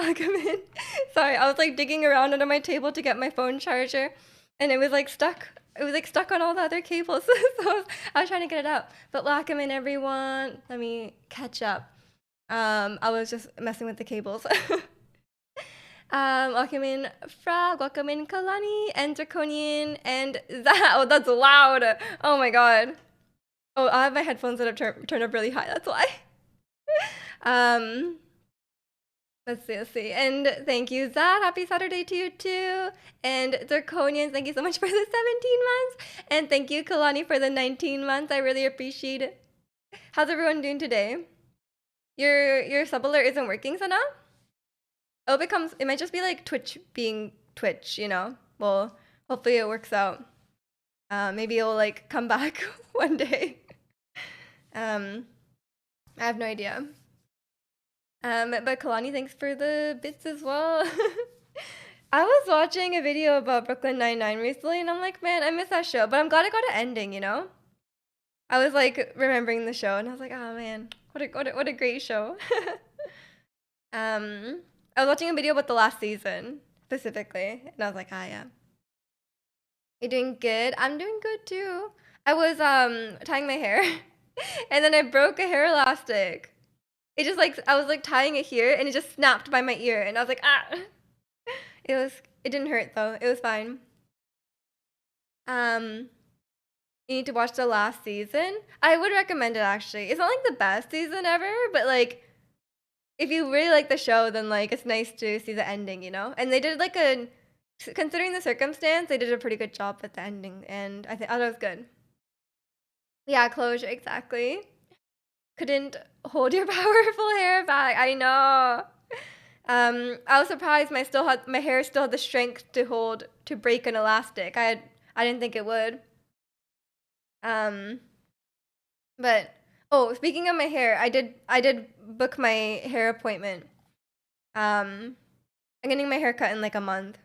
welcome in. Sorry, I was like digging around under my table to get my phone charger, and it was like stuck. It was like stuck on all the other cables, so I was trying to get it out. But welcome in, everyone. Let me catch up. I was just messing with the cables. Welcome in Frog, welcome in Kalani and Draconian and that. Oh, that's loud. Oh my god. Oh, I have my headphones that have turned up really high. That's why. um, let's see. And thank you, Zad. Happy Saturday to you too. And Draconian, thank you so much for the 17 months. And thank you, Kalani, for the 19 months. I really appreciate it. How's everyone doing today? Your sub alert isn't working, Sana? Oh, it might just be like Twitch being Twitch, you know? Well, hopefully it works out. Maybe it'll like come back one day. I have no idea. But Kalani, thanks for the bits as well. I was watching a video about Brooklyn Nine-Nine recently, and I'm like, man, I miss that show. But I'm glad it got an ending, you know? I was like remembering the show, and I was like, oh man, what a great show. I was watching a video about the last season specifically, and I was like, ah, yeah. You're doing good? I'm doing good too. I was tying my hair, and then I broke a hair elastic. It just like, I was like tying it here, and it just snapped by my ear, and I was like, ah. It didn't hurt though. It was fine. You need to watch the last season. I would recommend it actually. It's not like the best season ever, but like, if you really like the show, then like it's nice to see the ending, you know? And they did like considering the circumstance, they did a pretty good job at the ending, and I thought it was good. Yeah, closure, exactly. Couldn't hold your powerful hair back. I know. I was surprised my hair still had the strength to break an elastic. I didn't think it would. But oh, speaking of my hair, I did book my hair appointment. I'm getting my hair cut in like a month.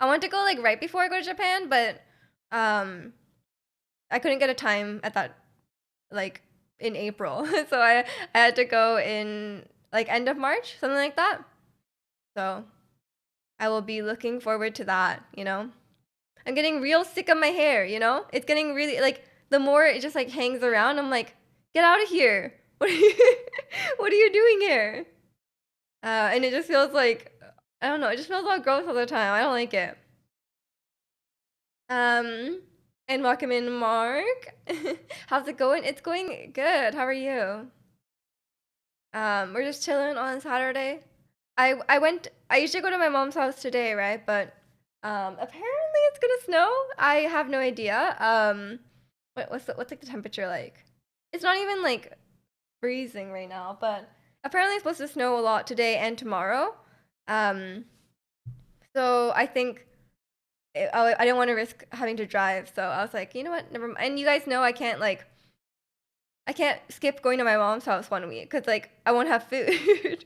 I want to go like right before I go to Japan, but I couldn't get a time at that like in April. So I had to go in like end of March, something like that. So I will be looking forward to that, you know? I'm getting real sick of my hair, you know? It's getting really like the more it just like hangs around, I'm like, get out of here. What are you doing here? And it just feels like, I don't know, it just feels all gross all the time. I don't like it. And welcome in, Mark. How's it going? It's going good. How are you? We're just chilling on Saturday. I usually go to my mom's house today, right? But apparently it's gonna snow. I have no idea. What's like the temperature like? It's not even like freezing right now, but apparently it's supposed to snow a lot today and tomorrow. So I think I didn't want to risk having to drive, so I was like, you know what, never mind. And you guys know I can't skip going to my mom's house 1 week because like I won't have food.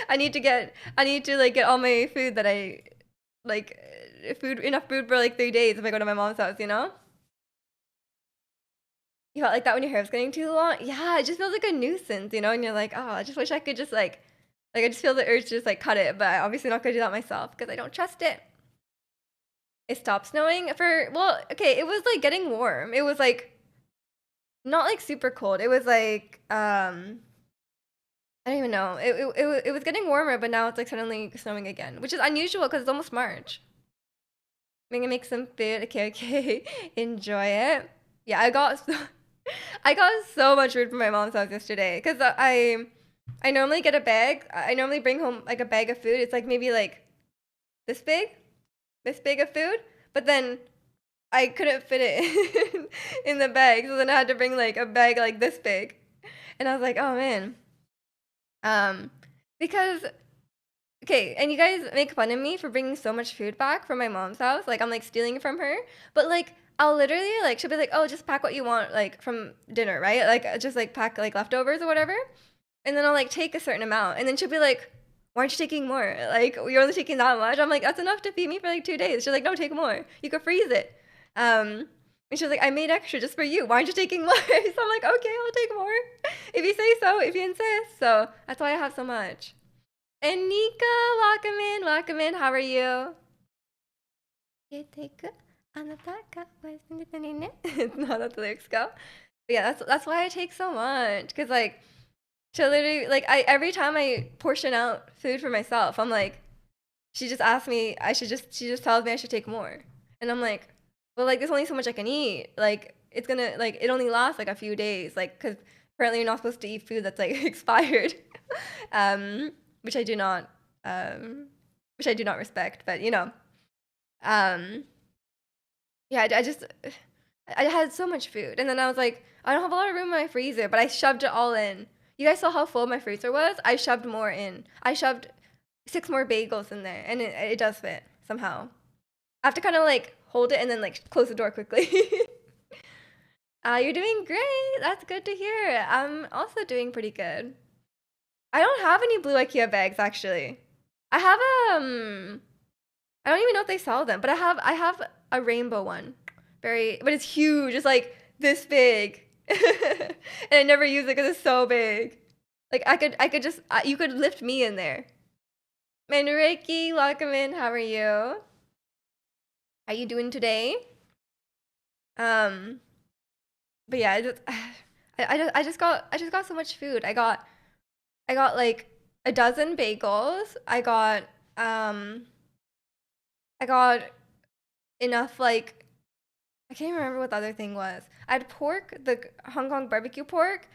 I need to like get all my food that I like enough food for like 3 days if I go to my mom's house, you know? You felt like that when your hair was getting too long? Yeah, it just feels like a nuisance, you know? And you're like, oh, I just wish I could just like I just feel the urge to just like cut it, but I'm obviously not gonna do that myself because I don't trust it. It stopped snowing well, okay, it was like getting warm. It was like not like super cold. It was like I don't even know. It was getting warmer, but now it's like suddenly snowing again, which is unusual because it's almost March. I'm gonna make some food. Okay. Enjoy it. Yeah, I got so much food from my mom's house yesterday because I normally get a bag. I normally bring home like a bag of food. It's like maybe like this big of food, but then I couldn't fit it in the bag, so then I had to bring like a bag like this big, and I was like, oh man, because okay, and you guys make fun of me for bringing so much food back from my mom's house, like I'm like stealing it from her, but like I'll literally like she'll be like, oh, just pack what you want like from dinner, right? Like just like pack like leftovers or whatever, and then I'll like take a certain amount, and then she'll be like, why aren't you taking more? Like, you're only taking that much? I'm like, that's enough to feed me for like 2 days. She's like, no, take more. You could freeze it. And she was like, I made extra just for you. Why aren't you taking more? So I'm like, okay, I'll take more. If you say so, if you insist. So that's why I have so much. And Nika, welcome in. How are you? It's not how the lyrics go. But yeah, that's why I take so much. Cause like she literally like I every time I portion out food for myself, I'm like, she just asks me she just tells me I should take more. And I'm like, well like there's only so much I can eat. Like it's gonna like it only lasts like a few days. Like cause apparently you're not supposed to eat food that's like expired. um which I do not um which I do not respect, but you know. Um yeah, I just I had so much food, and then I was like, I don't have a lot of room in my freezer, but I shoved it all in. You guys saw how full my freezer was? I shoved more in. I shoved 6 more bagels in there, and it does fit somehow. I have to kind of like hold it and then like close the door quickly. You're doing great. That's good to hear. I'm also doing pretty good. I don't have any blue IKEA bags actually. I have I don't even know if they sell them, but I have a rainbow one. But it's huge. It's like this big. And I never use it because it's so big. Like I could just you could lift me in there. Manureki, welcome in. How are you? How you doing today? Um, but yeah, I just got so much food. I got like a dozen bagels. I got enough like I can't remember what the other thing was. I had pork, the Hong Kong barbecue pork,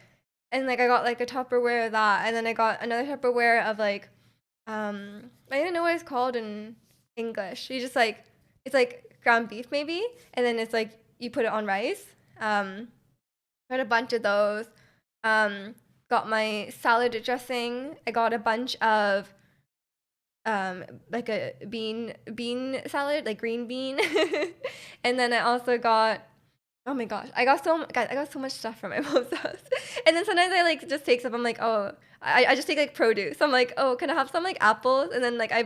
and like I got like a Tupperware of that, and then I got another Tupperware of like I didn't know what it's called in English. You just like it's like ground beef maybe, and then it's like you put it on rice. Got a bunch of those. Got my salad dressing. I got a bunch of like a bean salad, like green bean. And then I also got oh my gosh, I got so much stuff from my mom's house. And then sometimes I like just take stuff. I'm like, oh, I just take like produce. I'm like, oh, can I have some like apples? And then like I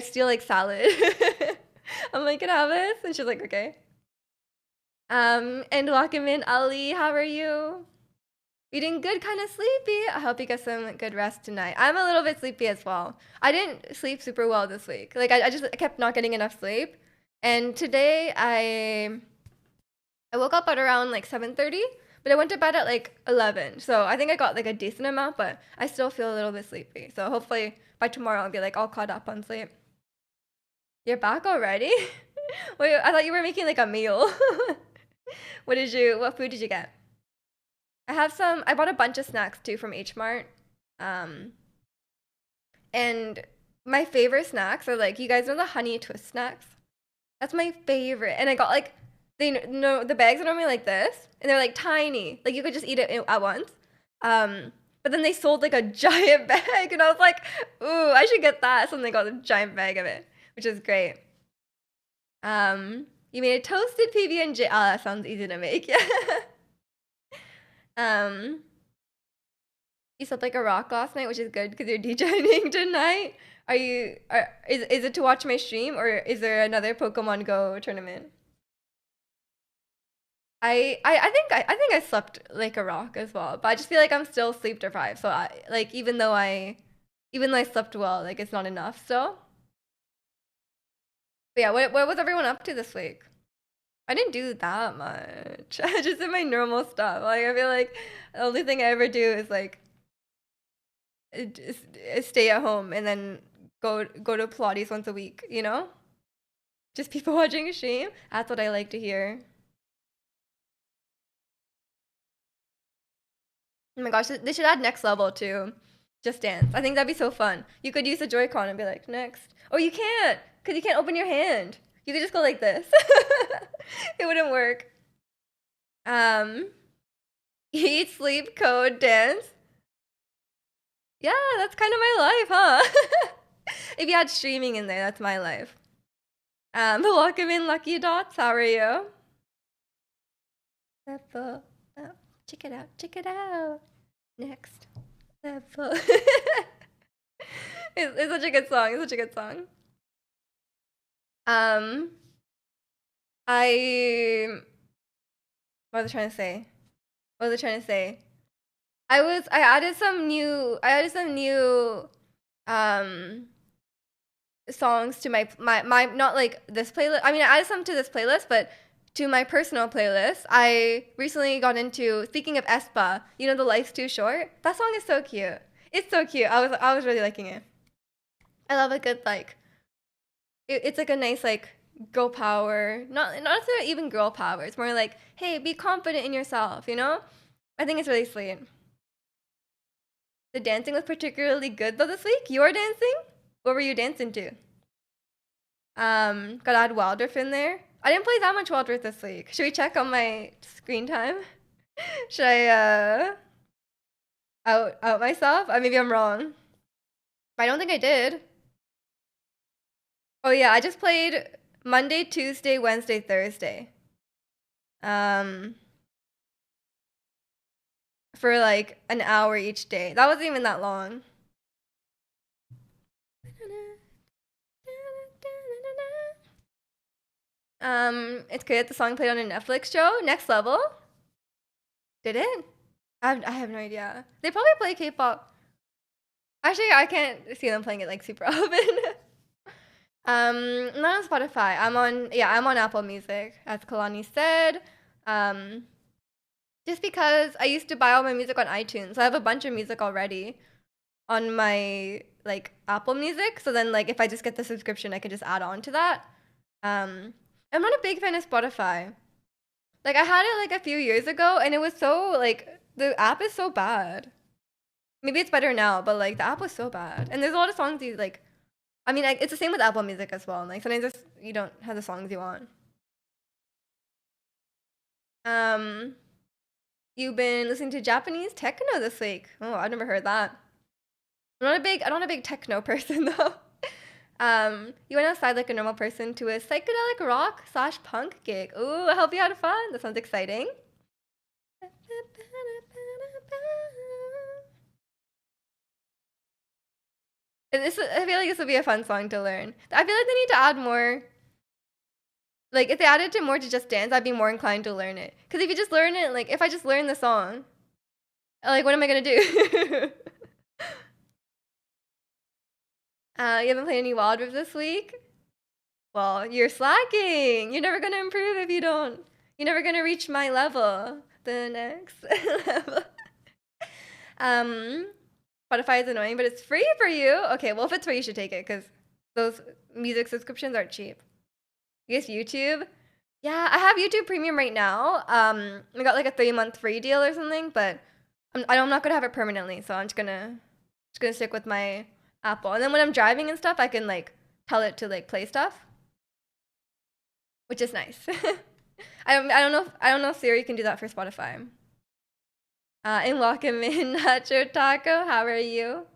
steal like salad. I'm like, can I have this? And she's like, okay. And welcome in, Ali. How are you? Eating good, kind of sleepy. I hope you get some good rest tonight. I'm a little bit sleepy as well. I didn't sleep super well this week. Like I just kept not getting enough sleep. And today I woke up at around like 7:30, but I went to bed at like 11. So I think I got like a decent amount, but I still feel a little bit sleepy. So hopefully by tomorrow I'll be like all caught up on sleep. You're back already? Wait, I thought you were making like a meal. What food did you get? I bought a bunch of snacks too from H Mart. Um, and my favorite snacks are like, you guys know the honey twist snacks? That's my favorite. And I got like, they know the bags are normally like this, and they're like tiny. Like you could just eat it at once. But then they sold like a giant bag, and I was like, ooh, I should get that. So then they got a giant bag of it, which is great. You made a toasted PB&J. Oh, that sounds easy to make. Yeah. Um, you slept like a rock last night, which is good because you're DJing tonight. Is it to watch my stream or is there another Pokemon Go tournament? I think I slept like a rock as well, but I just feel like I'm still sleep deprived. So I like even though I slept well, like it's not enough still. But yeah, what was everyone up to this week? I didn't do that much. I just did my normal stuff. Like I feel like the only thing I ever do is like just stay at home and then go to Pilates once a week, you know? Just people watching a stream. That's what I like to hear. Oh my gosh, they should add next level to Just Dance. I think that'd be so fun. You could use the Joy-Con and be like, next. Oh, you can't, because you can't open your hand. You could just go like this. It wouldn't work. Um, eat, sleep, code, dance. Yeah, that's kind of my life, huh? If you had streaming in there, that's my life. Welcome in, Lucky Dots. How are you? Level up. Check it out. Check it out. Next level. It's such a good song. It's such a good song. I what was I trying to say? What was I trying to say? I added some new um songs to my not like this playlist. I mean, I added some to this playlist, but to my personal playlist, I recently got into Thinking of Espa. You know, the Life's Too Short. That song is so cute. It's so cute. I was really liking it. I love a good like. It's like a nice like girl power. Not necessarily even girl power. It's more like, hey, be confident in yourself. You know. I think it's really sweet. The dancing was particularly good though this week. You were dancing. What were you dancing to? Gotta add Wildrift in there. I didn't play that much Wildrift this week. Should we check on my screen time? Should I out myself? Maybe I'm wrong. But I don't think I did. Oh yeah, I just played Monday, Tuesday, Wednesday, Thursday. For like an hour each day. That wasn't even that long. It's good. The song played on a Netflix show. Next Level. Did it? I have no idea. They probably play K-pop. Actually, I can't see them playing it like super often. Not on Spotify. I'm on Apple Music, as Kalani said. Just because I used to buy all my music on iTunes. So I have a bunch of music already on my like Apple Music. So then like if I just get the subscription, I could just add on to that. I'm not a big fan of Spotify. Like I had it like a few years ago and it was so like the app is so bad. Maybe it's better now, but like the app was so bad. And there's a lot of songs you like I mean, it's the same with Apple Music as well. Like sometimes just you don't have the songs you want. You've been listening to Japanese techno this week. Oh, I've never heard that. I'm not a big techno person though. You went outside like a normal person to a psychedelic rock / punk gig. Ooh, I hope you had fun. That sounds exciting. I feel like this would be a fun song to learn. I feel like they need to add more. Like if they added to more to Just Dance, I'd be more inclined to learn it. Because if you just learn it, like if I just learn the song, like what am I gonna do? You haven't played any Wild Rift this week? Well, you're slacking. You're never gonna improve if you don't. You're never gonna reach my level. The next level. Spotify is annoying, but it's free for you. Okay, well if it's free, you should take it because those music subscriptions aren't cheap. You guess YouTube? Yeah, I have YouTube Premium right now. I got like a 3-month free deal or something, but I'm not gonna have it permanently, so I'm just gonna stick with my Apple. And then when I'm driving and stuff, I can like tell it to like play stuff, which is nice. I don't know if Siri can do that for Spotify. And welcome in Nacho Taco. How are you?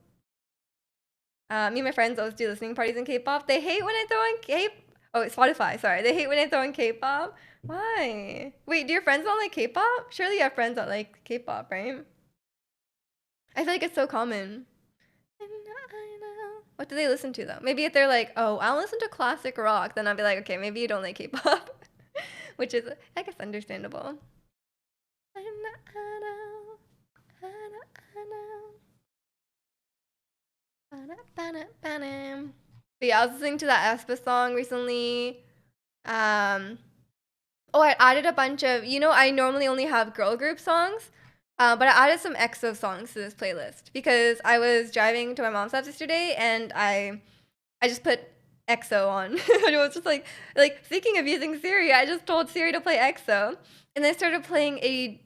Me and my friends always do listening parties in K-pop. They hate when I throw in Oh, Spotify. Sorry, they hate when I throw in K-pop. Why? Wait, do your friends not like K-pop? Surely you have friends that like K-pop, right? I feel like it's so common. What do they listen to though? Maybe if they're like, oh, I'll listen to classic rock, then I'll be like, okay, maybe you don't like K-pop, which is, I guess, understandable. But yeah, I was listening to that aespa song recently. Oh, I added a bunch of, I normally only have girl group songs, but I added some EXO songs to this playlist because I was driving to my mom's house yesterday and I just put EXO on. It was just like speaking of using Siri, I just told Siri to play EXO, and then I started playing a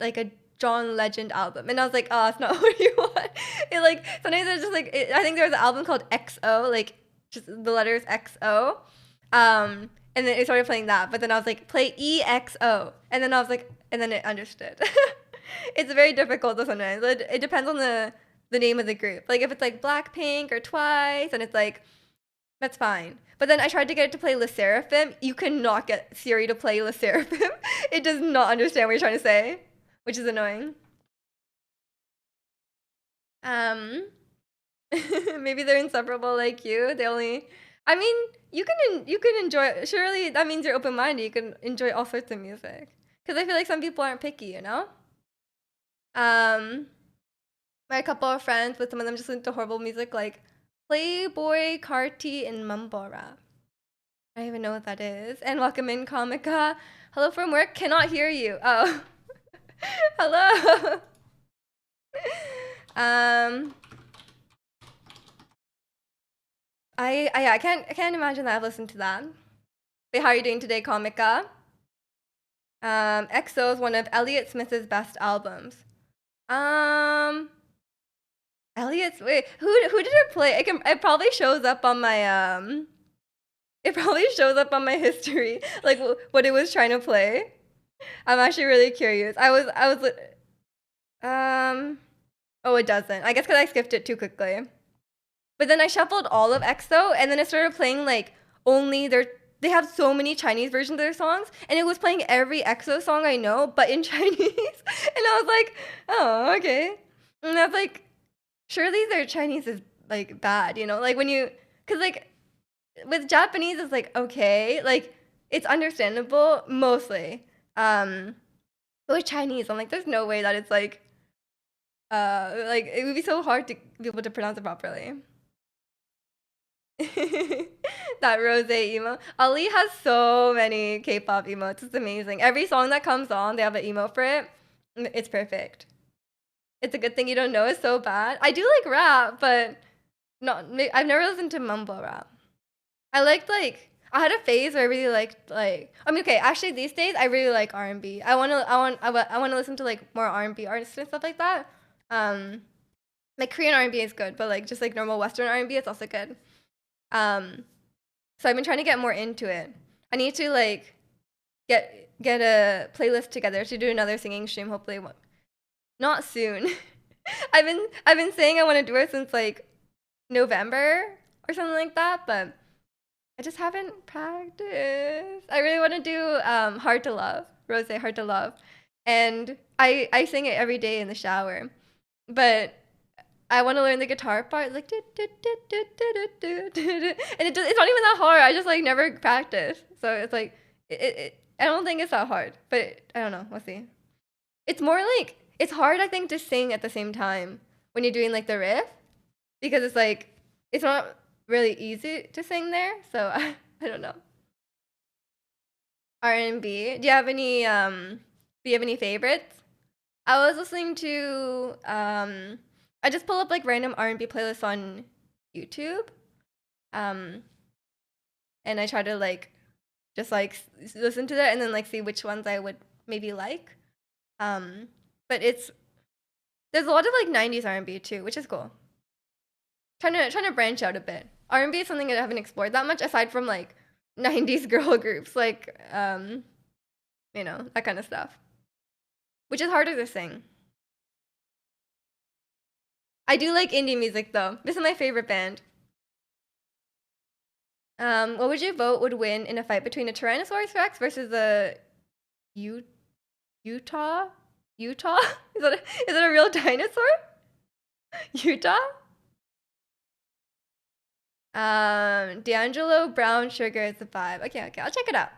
John Legend album, and I was like, oh, that's not what you want. It like sometimes it's just like I think there was an album called XO, like just the letters XO, and then it started playing that, but then I was like, play EXO, and then I was like, and then it understood. It's very difficult though sometimes. It depends on the name of the group. Like if it's like Blackpink or Twice, and it's like that's fine. But then I tried to get it to play Le Sserafim. You cannot get Siri to play Le Sserafim. It does not understand what you're trying to say, which is annoying. Maybe they're inseparable like you. I mean, you can enjoy. Surely that means you're open minded. You can enjoy all sorts of music. Because I feel like some people aren't picky, you know. My couple of friends, but some of them just listen to horrible music like Playboy Carti and Mumble Rap. I don't even know what that is. And welcome in, Comica. Hello from work. Cannot hear you. Oh. Hello. I can't imagine that I've listened to that. Wait, how are you doing today, Comica? EXO is one of Elliott Smith's best albums. Elliot's wait, who did it play? It probably shows up on my it probably shows up on my history, like what it was trying to play. I'm actually really curious. Oh, it doesn't. I guess because I skipped it too quickly. But then I shuffled all of EXO, and then it started playing like only they have so many Chinese versions of their songs, and it was playing every EXO song I know, but in Chinese. And I was like, oh, okay. And I was like, surely their Chinese is like bad, you know? Like cause like with Japanese it's like okay, like it's understandable mostly. But with Chinese, I'm like, there's no way that it's like it would be so hard to be able to pronounce it properly. That rose emo. Ali has so many K-pop emotes. It's amazing. Every song that comes on, they have an emo for it. It's perfect. It's a good thing you don't know it's so bad. I do like rap, but I've never listened to mumble rap. I had a phase where I really liked I mean, okay, actually these days I really like R&B. I want to listen to like more R&B artists and stuff like that. Like Korean R&B is good, but like just like normal Western R&B is also good. So I've been trying to get more into it. I need to like get a playlist together to do another singing stream. Hopefully, not soon. I've been saying I want to do it since like November or something like that, but I just haven't practiced. I really want to do Hard to Love, Rose Hard to Love, and I sing it every day in the shower, but I want to learn the guitar part, like and it's not even that hard. I just like never practice, so it's like I don't think it's that hard, but I don't know. We'll see. It's more like it's hard, I think, to sing at the same time when you're doing like the riff, because it's like it's not really easy to sing there. So I don't know. R&B. Do you have any favorites? I was listening to I just pull up like random R&B playlists on YouTube. And I try to like just like listen to that and then like see which ones I would maybe like. But there's a lot of like 90s R&B too, which is cool. Trying to branch out a bit. R&B is something that I haven't explored that much aside from like 90s girl groups, like you know, that kind of stuff. Which is harder to sing. I do like indie music though. This is my favorite band. What would you vote would win in a fight between a Tyrannosaurus Rex versus a Utah? Utah? Is that a real dinosaur? Utah? D'Angelo Brown Sugar is the vibe. Okay, I'll check it out.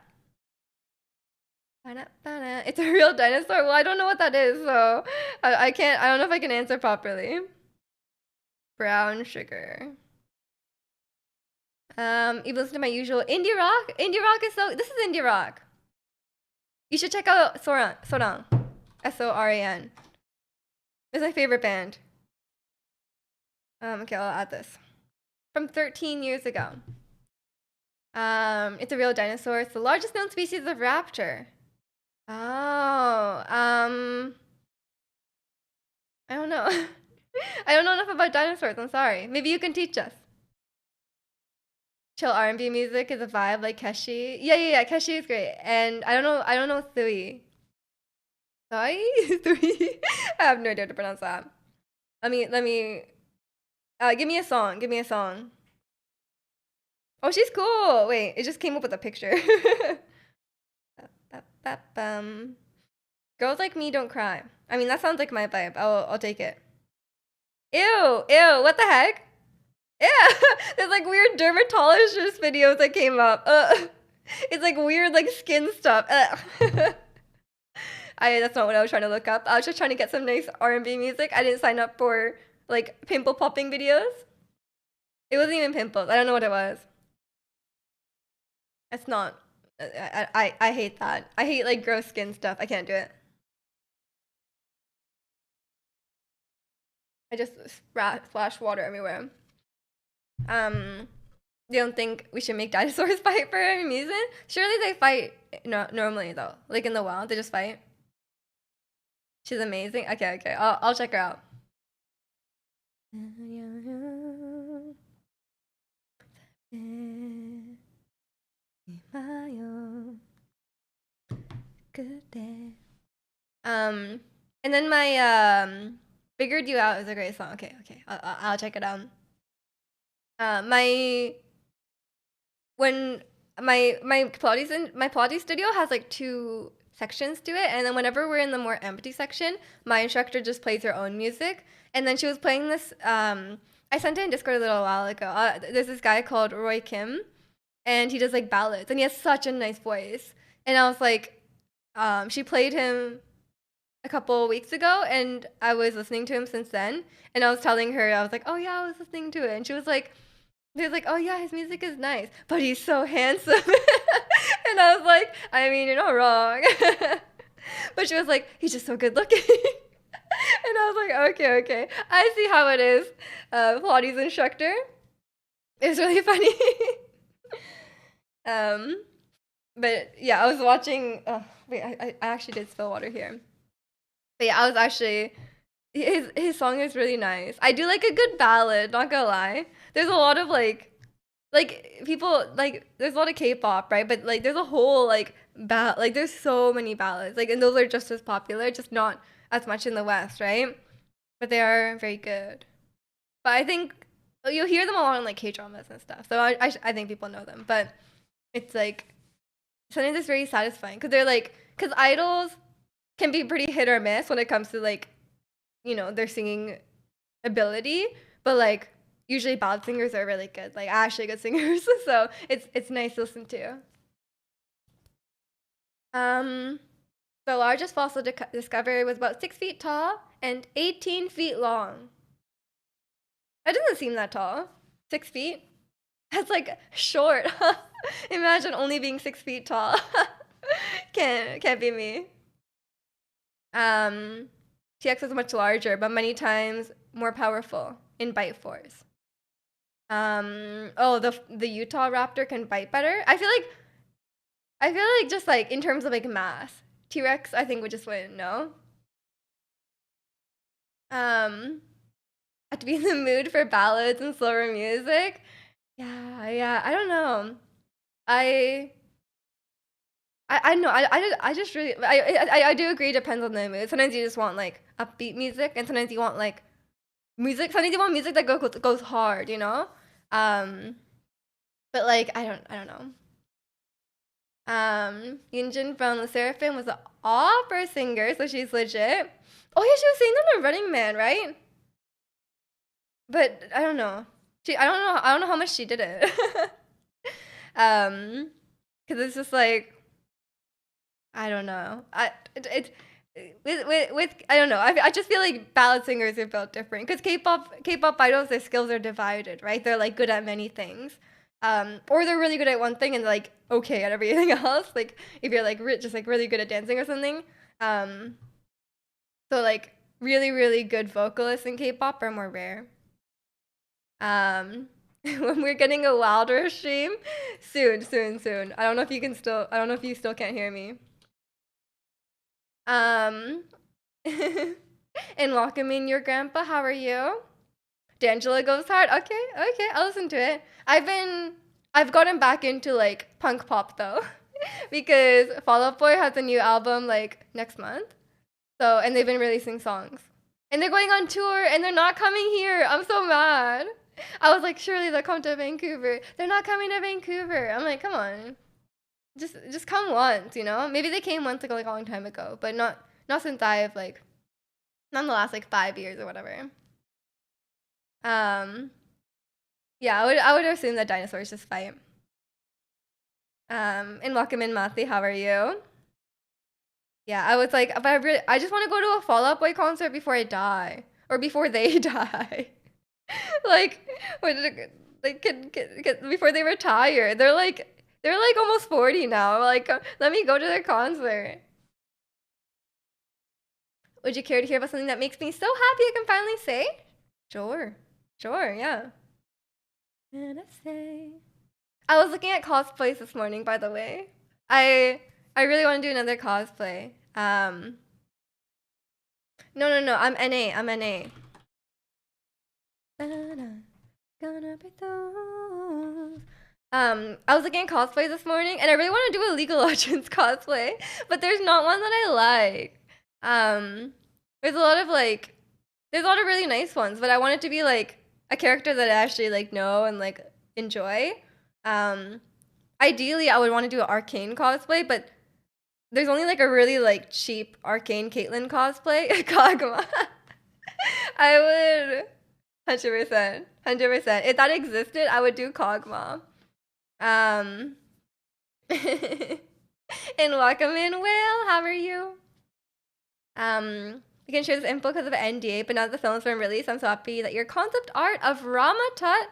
It's a real dinosaur. Well, I don't know what that is, so I don't know if I can answer properly. Brown Sugar. You listen to my usual indie rock. Indie rock is this is indie rock. You should check out Soran. Soran. It's my favorite band. Okay, I'll add this. From 13 years ago. It's a real dinosaur. It's the largest known species of raptor. Oh, I don't know. I don't know enough about dinosaurs. I'm sorry. Maybe you can teach us. Chill R&B music is a vibe, like Keshi. Yeah. Keshi is great, and I don't know Thui. Thui. I have no idea how to pronounce that. Let me. Give me a song. Give me a song. Oh, she's cool. Wait, it just came up with a picture. Girls like me don't cry. I mean, that sounds like my vibe. I'll take it. Ew, what the heck? Yeah, there's like weird dermatologist videos that came up. It's like weird like skin stuff. That's not what I was trying to look up. I was just trying to get some nice R&B music. I didn't sign up for like pimple popping videos. It wasn't even pimples. I don't know what it was. It's not. I hate that. I hate like gross skin stuff. I can't do it. I just splash water everywhere. You don't think we should make dinosaurs fight for a reason? Surely they fight normally though. Like in the wild, they just fight. She's amazing. Okay, okay. I'll check her out. And then my Figured You Out is a great song. Okay, okay. I'll check it out. When my Pilates studio has like 2 sections to it, and then whenever we're in the more empty section, my instructor just plays her own music. And then she was playing this. I sent it in Discord a little while ago. There's this guy called Roy Kim, and he does like ballads, and he has such a nice voice. And I was like, she played him a couple weeks ago, and I was listening to him since then. And I was telling her, I was like, oh yeah, I was listening to it, and she was like, oh yeah, his music is nice, but he's so handsome. And I was like, I mean, you're not wrong. But she was like, he's just so good looking. And I was like, okay, okay. I see how it is. Pilates instructor. It's really funny. But yeah, I was watching. Oh, wait, I actually did spill water here. But yeah, I was actually. His song is really nice. I do like a good ballad, not gonna lie. There's a lot of like people like there's a lot of K-pop, right? But like there's a whole like there's so many ballads. Like, and those are just as popular, just not as much in the West, right? But they are very good. But I think you'll hear them a lot in like K-dramas and stuff. So I think people know them. But it's like sometimes it's very satisfying because they're like because idols can be pretty hit or miss when it comes to like their singing ability, but like usually ballad singers are really good, like actually good singers. So it's nice to listen to. The largest fossil discovered was about 6 feet tall and 18 feet long. That doesn't seem that tall. 6 feet? That's like short. Imagine only being 6 feet tall. Can't be me. TX is much larger, but many times more powerful in bite force. Oh, the Utah Raptor can bite better. I feel like just like in terms of like mass, T-Rex I think would just win. No. Have to be in the mood for ballads and slower music. Yeah. I don't know. I know. I just really I do agree. It depends on the mood. Sometimes you just want like upbeat music, and sometimes you want like music. Sometimes you want music that goes hard, But like I don't know. Yunjin from LE SSERAFIM was an opera singer, so she's legit. Oh yeah, she was singing on Running Man, right? But I don't know. I don't know how much she did it. Because it's just like I don't know. With I don't know. I just feel like ballad singers are built different because K-pop idols, their skills are divided, right? They're like good at many things, or they're really good at one thing and like okay at everything else. Like if you're like just like really good at dancing or something. So like really good vocalists in K-pop are more rare. When we're getting a wilder stream, soon. I don't know if you still can't hear me. And welcoming your grandpa. How are you? D'Angelo Goes Hard. Okay, I'll listen to it. I've gotten back into like punk pop though, because Fall Out Boy has a new album like next month. So and they've been releasing songs, and they're going on tour, and they're not coming here. I'm so mad. I was like, surely they'll come to Vancouver. They're not coming to Vancouver. I'm like, come on. Just come once, Maybe they came once like a long time ago, but not since I've like not in the last like 5 years or whatever. Yeah, I would assume that dinosaurs just fight. And welcome in Mathi, how are you? Yeah, I was like, but I just want to go to a Fall Out Boy concert before I die. Or before they die. Like like before they retire. They're like almost 40 now. Like, let me go to their concert. Would you care to hear about something that makes me so happy I can finally say? Sure. Sure, yeah. And I say. I was looking at cosplays this morning, by the way. I really want to do another cosplay. No. I'm NA. I'm NA. Gonna be those. I was looking at cosplays this morning, and I really want to do a League of Legends cosplay, but there's not one that I like. There's a lot of there's a lot of really nice ones, but I want it to be like a character that I actually like know and like enjoy. Ideally, I would want to do an Arcane cosplay, but there's only like a really like cheap Arcane Caitlyn cosplay. Kaguma. I would 100%. If that existed, I would do Kog'Maw. And welcome in, Will. How are you? We can share this info because of NDA, but now that the film's been released, I'm so happy that your concept art of Rama Tut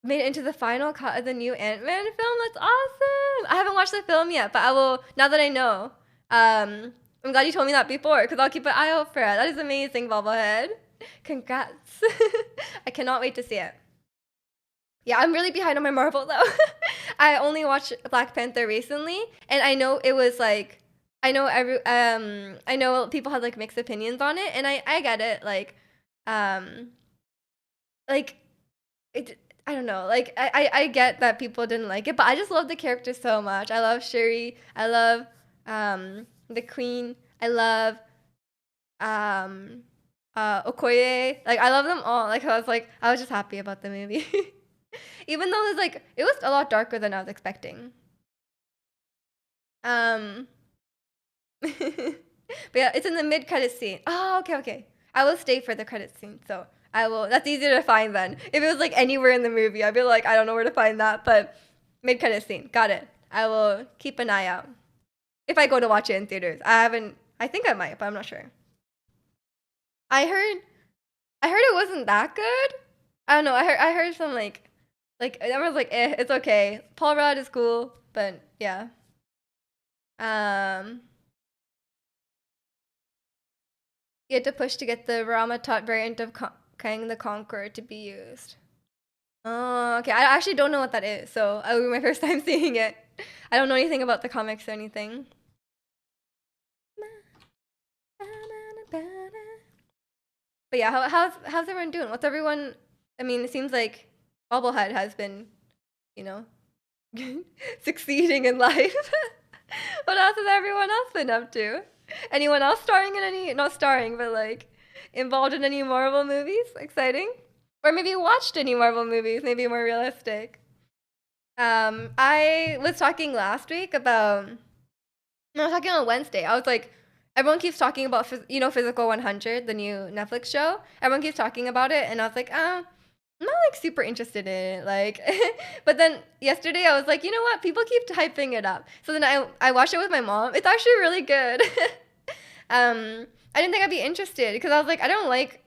made it into the final cut of the new Ant-Man film. That's awesome. I haven't watched the film yet, but I will now that I know. I'm glad you told me that before because I'll keep an eye out for it. That is amazing, Bobblehead. Congrats. I cannot wait to see it. Yeah, I'm really behind on my Marvel though. I only watched Black Panther recently, and I know it was like I know people had like mixed opinions on it, and I get it. I don't know. Like I get that people didn't like it, but I just love the character so much. I love Shuri. I love the Queen. I love Okoye. Like I love them all. Like I was just happy about the movie. Even though it was a lot darker than I was expecting. But yeah, it's in the mid-credit scene. Oh, okay. I will stay for the credit scene, so I will. That's easier to find then. If it was like anywhere in the movie, I'd be like, I don't know where to find that. But mid-credit scene, got it. I will keep an eye out. If I go to watch it in theaters, I think I might, but I'm not sure. I heard it wasn't that good. I don't know. I heard some like everyone's like, it's okay. Paul Rudd is cool, but yeah. You had to push to get the Rama Tut variant of Kang the Conqueror to be used. Oh, okay. I actually don't know what that is, so it'll be my first time seeing it. I don't know anything about the comics or anything. But yeah, how's everyone doing? What's everyone? I mean, it seems like Bobblehead has been, succeeding in life. What else has everyone else been up to? Anyone else starring in any? Not starring, but like involved in any Marvel movies? Exciting. Or maybe watched any Marvel movies? Maybe more realistic. I was talking last week about. No, I was talking on Wednesday. I was like, everyone keeps talking about Physical 100, the new Netflix show. Everyone keeps talking about it, and I was like, I'm not like super interested in it. Like, but then yesterday I was like, you know what? People keep hyping it up. So then I watched it with my mom. It's actually really good. I didn't think I'd be interested because I was like, I don't like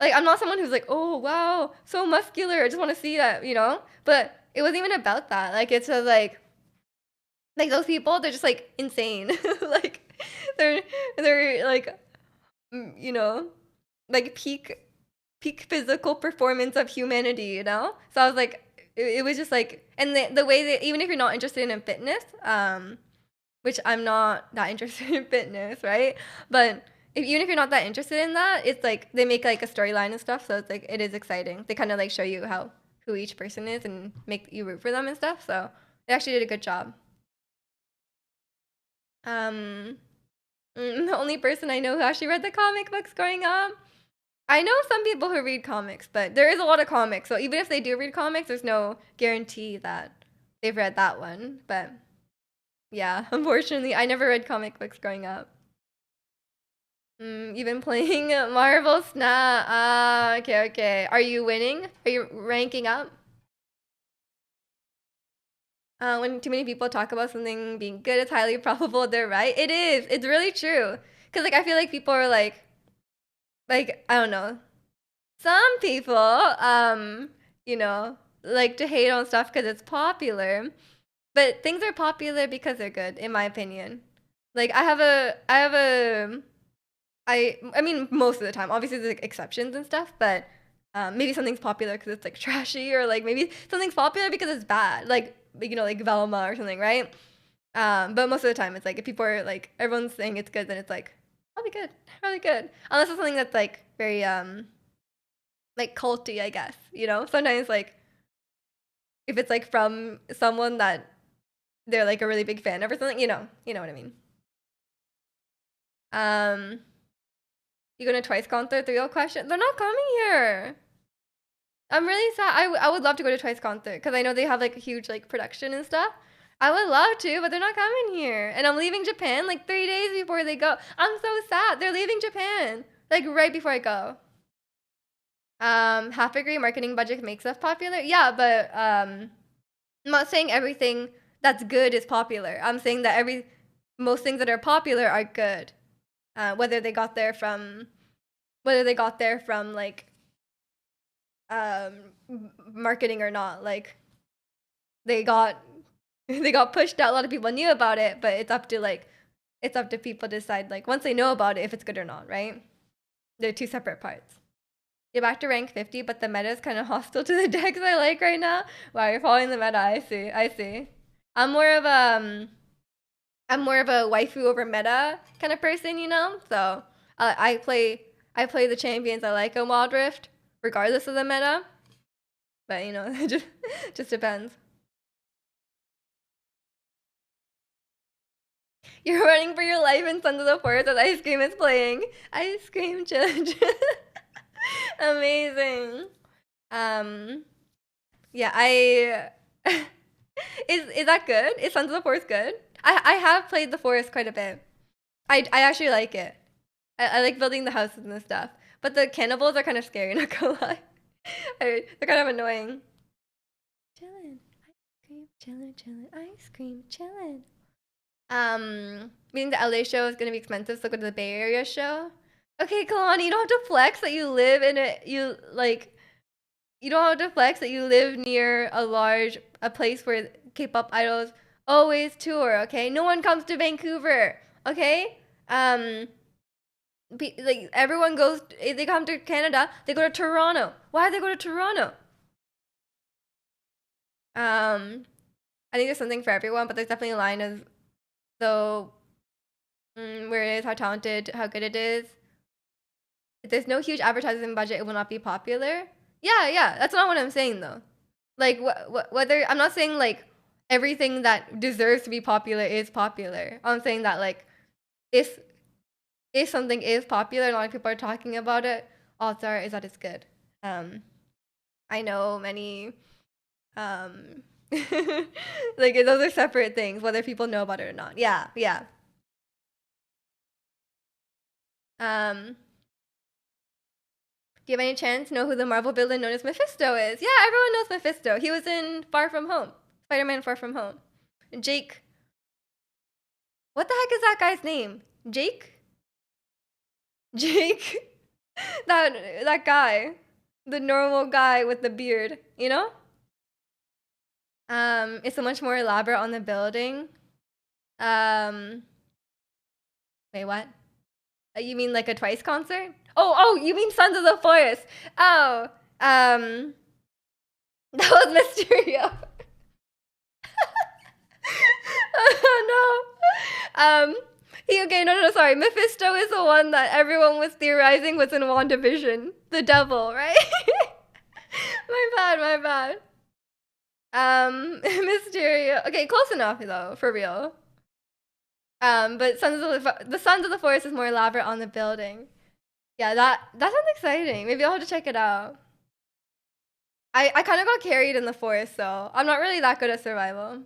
I'm not someone who's like, oh wow, so muscular. I just want to see that, But it wasn't even about that. Like it's just like those people, they're just like insane. Like they're like like peak physical performance of humanity, So I was like, it was just like, and the way that even if you're not interested in fitness, which I'm not that interested in fitness, right? But even if you're not that interested in that, it's like they make like a storyline and stuff, so it's like it is exciting. They kind of like show you who each person is and make you root for them and stuff. So they actually did a good job. The only person I know who actually read the comic books growing up. I know some people who read comics, but there is a lot of comics. So even if they do read comics, there's no guarantee that they've read that one. But yeah, unfortunately, I never read comic books growing up. You've been playing Marvel Snap. Okay. Are you winning? Are you ranking up? When too many people talk about something being good, it's highly probable they're right. It is. It's really true. Because I feel like people are like I don't know. Some people, like to hate on stuff because it's popular, but things are popular because they're good, in my opinion. Like I mean, most of the time. Obviously, there's like exceptions and stuff, but maybe something's popular because it's like trashy, or like maybe something's popular because it's bad, like like Velma or something, right? But most of the time, it's like if people are like everyone's saying it's good, then it's like probably good, really good. Unless it's something that's like very like culty, I guess. Sometimes like if it's like from someone that they're like a really big fan of or something, you know what I mean. Um, you going to Twice concert? The real question. They're not coming here. I'm really sad. I would love to go to Twice concert because I know they have like a huge like production and stuff. I would love to, but they're not coming here. And I'm leaving Japan like 3 days before they go. I'm so sad. They're leaving Japan like right before I go. Half agree. Marketing budget makes us popular. Yeah, but I'm not saying everything that's good is popular. I'm saying that most things that are popular are good. Whether they got there from like marketing or not, like they got pushed out. A lot of people knew about it, but it's up to people to decide, like, once they know about it, if it's good or not, right? They're two separate parts. You're back to rank 50, but the meta is kind of hostile to the decks I like right now. Wow, you're following the meta. I see. I'm more of a waifu over meta kind of person, So I play the champions I like on Wild Rift, regardless of the meta. But it just depends. You're running for your life in Sons of the Forest as Ice Cream is playing. Ice Cream challenge. Amazing. Yeah, is that good? Is Sons of the Forest good? I have played the forest quite a bit. I actually like it. I like building the houses and stuff. But the cannibals are kind of scary, not gonna lie. They're kind of annoying. Chillin', ice cream, chillin'. Meaning the LA show is gonna be expensive, so go to the Bay Area show. Okay, Kalani, you don't have to flex that you live in it. You don't have to flex that you live near a place where K-pop idols always tour. Okay, no one comes to Vancouver. Okay, like everyone goes. If they come to Canada, they go to Toronto. Why do they go to Toronto? I think there's something for everyone, but there's definitely a line of where it is, how talented, how good it is. If there's no huge advertising budget, it will not be popular. Yeah, that's not what I'm saying though. Like whether I'm not saying like everything that deserves to be popular is popular. I'm saying that like if something is popular and a lot of people are talking about it, odds are is that it's good. I know many like those are separate things, whether people know about it or not. Yeah. Do you have any chance to know who the Marvel villain known as Mephisto is? Yeah, everyone knows Mephisto. He was in Far From Home. Spider-Man Far From Home. Jake. What the heck is that guy's name? Jake? That guy. The normal guy with the beard, It's so much more elaborate on the building. Wait, what? You mean like a Twice concert? Oh, you mean Sons of the Forest. Oh, that was Mysterio. Oh, no. Okay, no, sorry. Mephisto is the one that everyone was theorizing was in WandaVision. The devil, right? My bad. Mysterio. Okay, close enough though, for real. But the Sons of the Forest is more elaborate on the building. Yeah, that sounds exciting. Maybe I'll have to check it out. I kind of got carried in the forest, so I'm not really that good at survival.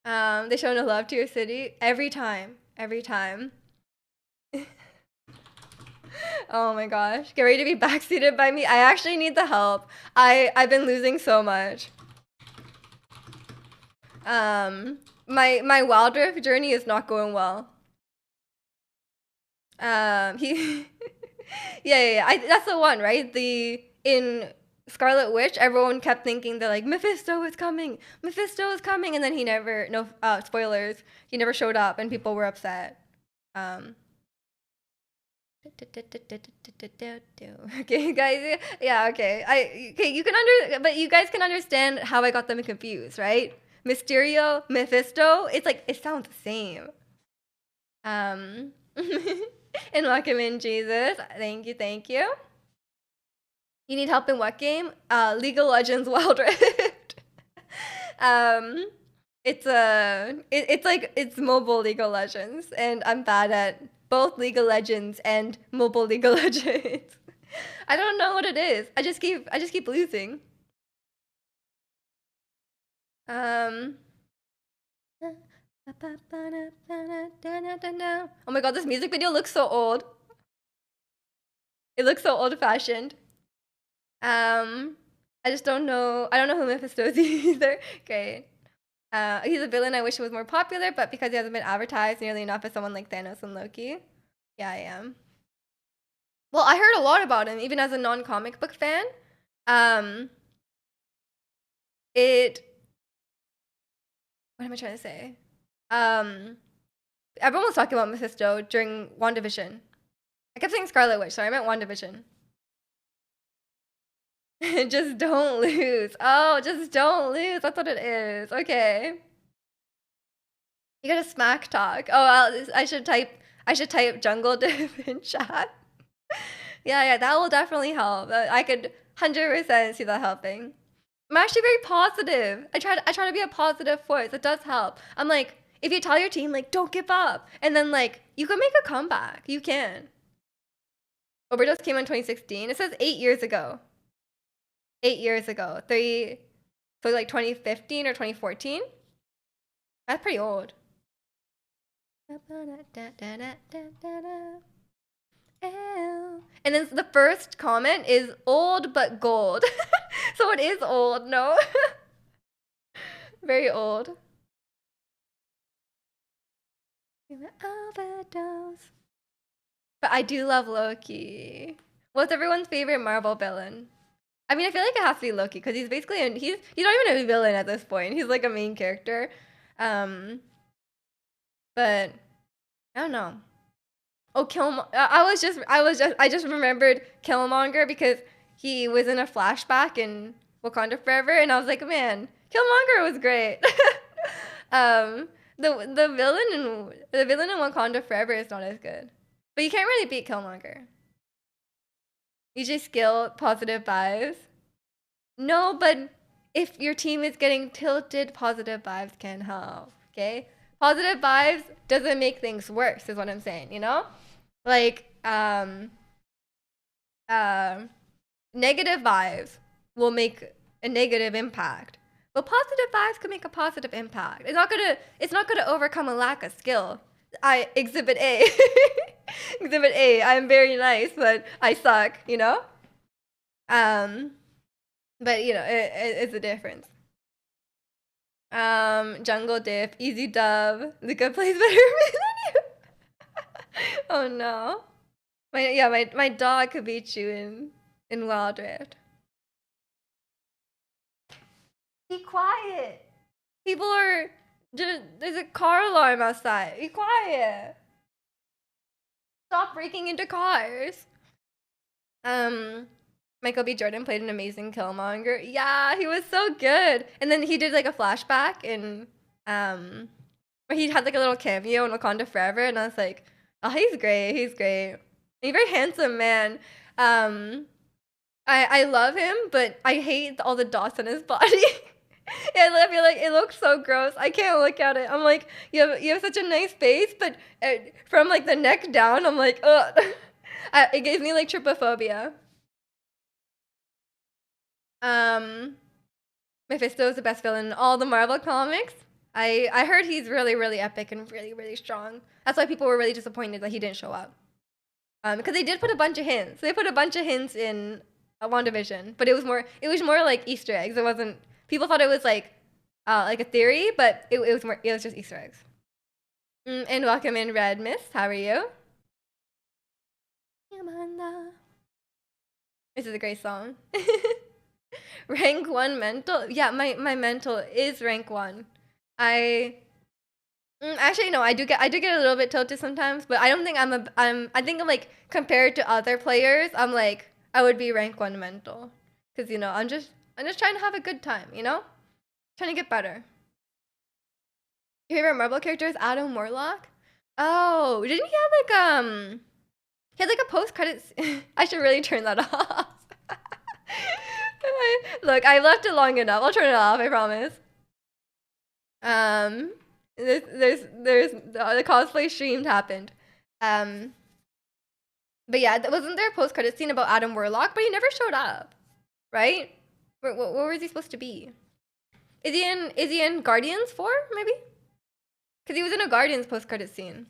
They show no love to your city every time. Oh my gosh, get ready to be backseated by me. I actually need the help. I've been losing so much. My Wild Rift journey is not going well. He yeah, that's the one, right? In Scarlet Witch, everyone kept thinking that like Mephisto is coming, and then he never. No spoilers. He never showed up, and people were upset. Okay, guys. Yeah. Okay. You can but you guys can understand how I got them confused, right? Mysterio, Mephisto. It's like it sounds the same. And welcome in, Jesus. Thank you. Thank you. You need help in what game? League of Legends Wild Rift. It's mobile League of Legends, and I'm bad at both League of Legends and mobile League of Legends. I don't know what it is. I just keep losing. Oh my god, this music video looks so old. It looks so old-fashioned. I just don't know. I don't know who Mephisto is either. Great. He's a villain I wish he was more popular, but because he hasn't been advertised nearly enough as someone like Thanos and Loki. Yeah, I am. Well, I heard a lot about him, even as a non-comic book fan. What am I trying to say? Everyone was talking about Mephisto during WandaVision. I kept saying Scarlet Witch, sorry, I meant WandaVision. Just don't lose. Oh, just don't lose. That's what it is. Okay. You got a smack talk. Oh, I should type jungle diff in chat. Yeah, that will definitely help. I could 100% see that helping. I'm actually very positive. I try to be a positive force. It does help. I'm like, if you tell your team like don't give up, and then like you can make a comeback. You can. Overdose came in 2016. It says 8 years ago. 8 years ago. So like 2015 or 2014. That's pretty old. And then the first comment is old but gold. So it is old, no? Very old. Overdose. But I do love Loki. What's everyone's favorite Marvel villain? I mean, I feel like it has to be Loki because he's basically he's not even a villain at this point. He's like a main character. But I don't know. Oh, I just remembered Killmonger because he was in a flashback in Wakanda Forever, and I was like, man, Killmonger was great. The villain in Wakanda Forever is not as good, but you can't really beat Killmonger. EJ skill, positive vibes. No, but if your team is getting tilted, positive vibes can help. Okay, positive vibes doesn't make things worse, is what I'm saying. You know, like negative vibes will make a negative impact, but positive vibes can make a positive impact. It's not gonna overcome a lack of skill. Exhibit A. Exhibit A. I'm very nice, but I suck. You know. But you know, it's a difference. Jungle Diff, easy dub. The good plays better than you. Oh no. My dog could beat you in Wild Rift. Be quiet. There's a car alarm outside. Be quiet. Stop breaking into cars. Michael B. Jordan played an amazing Killmonger. Yeah, he was so good. And then he did like a flashback in where he had like a little cameo in Wakanda Forever, and I was like, oh, he's great. He's great. He's a very handsome man. I love him, but I hate all the dots on his body. Yeah, I feel like it looks so gross. I can't look at it. I'm like, you have such a nice face, but from like the neck down, I'm like, ugh. It gives me like trypophobia. Mephisto is the best villain in all the Marvel comics. I heard he's really, really epic and really, really strong. That's why people were really disappointed that he didn't show up. Because they did put a bunch of hints. They put a bunch of hints in WandaVision, but it was more like Easter eggs. It wasn't. People thought it was like a theory, but it was just Easter eggs. And welcome in, Red Mist. How are you? This is a great song. Rank 1 mental? Yeah, my mental is rank 1. I actually no, I do get a little bit tilted sometimes, but I don't think I think I'm like compared to other players, I'm like I would be rank 1 mental. Cuz I'm just trying to have a good time, you know? Trying to get better. Your favorite Marvel character is Adam Warlock? Oh, didn't he have like he had like a post credits. I should really turn that off. Look, I left it long enough. I'll turn it off, I promise. Um there's the cosplay stream happened. Um but yeah, wasn't there a post credit scene about Adam Warlock, but he never showed up, right? Where was he supposed to be? Is he in Guardians 4 maybe? Cuz he was in a Guardians post credit scene.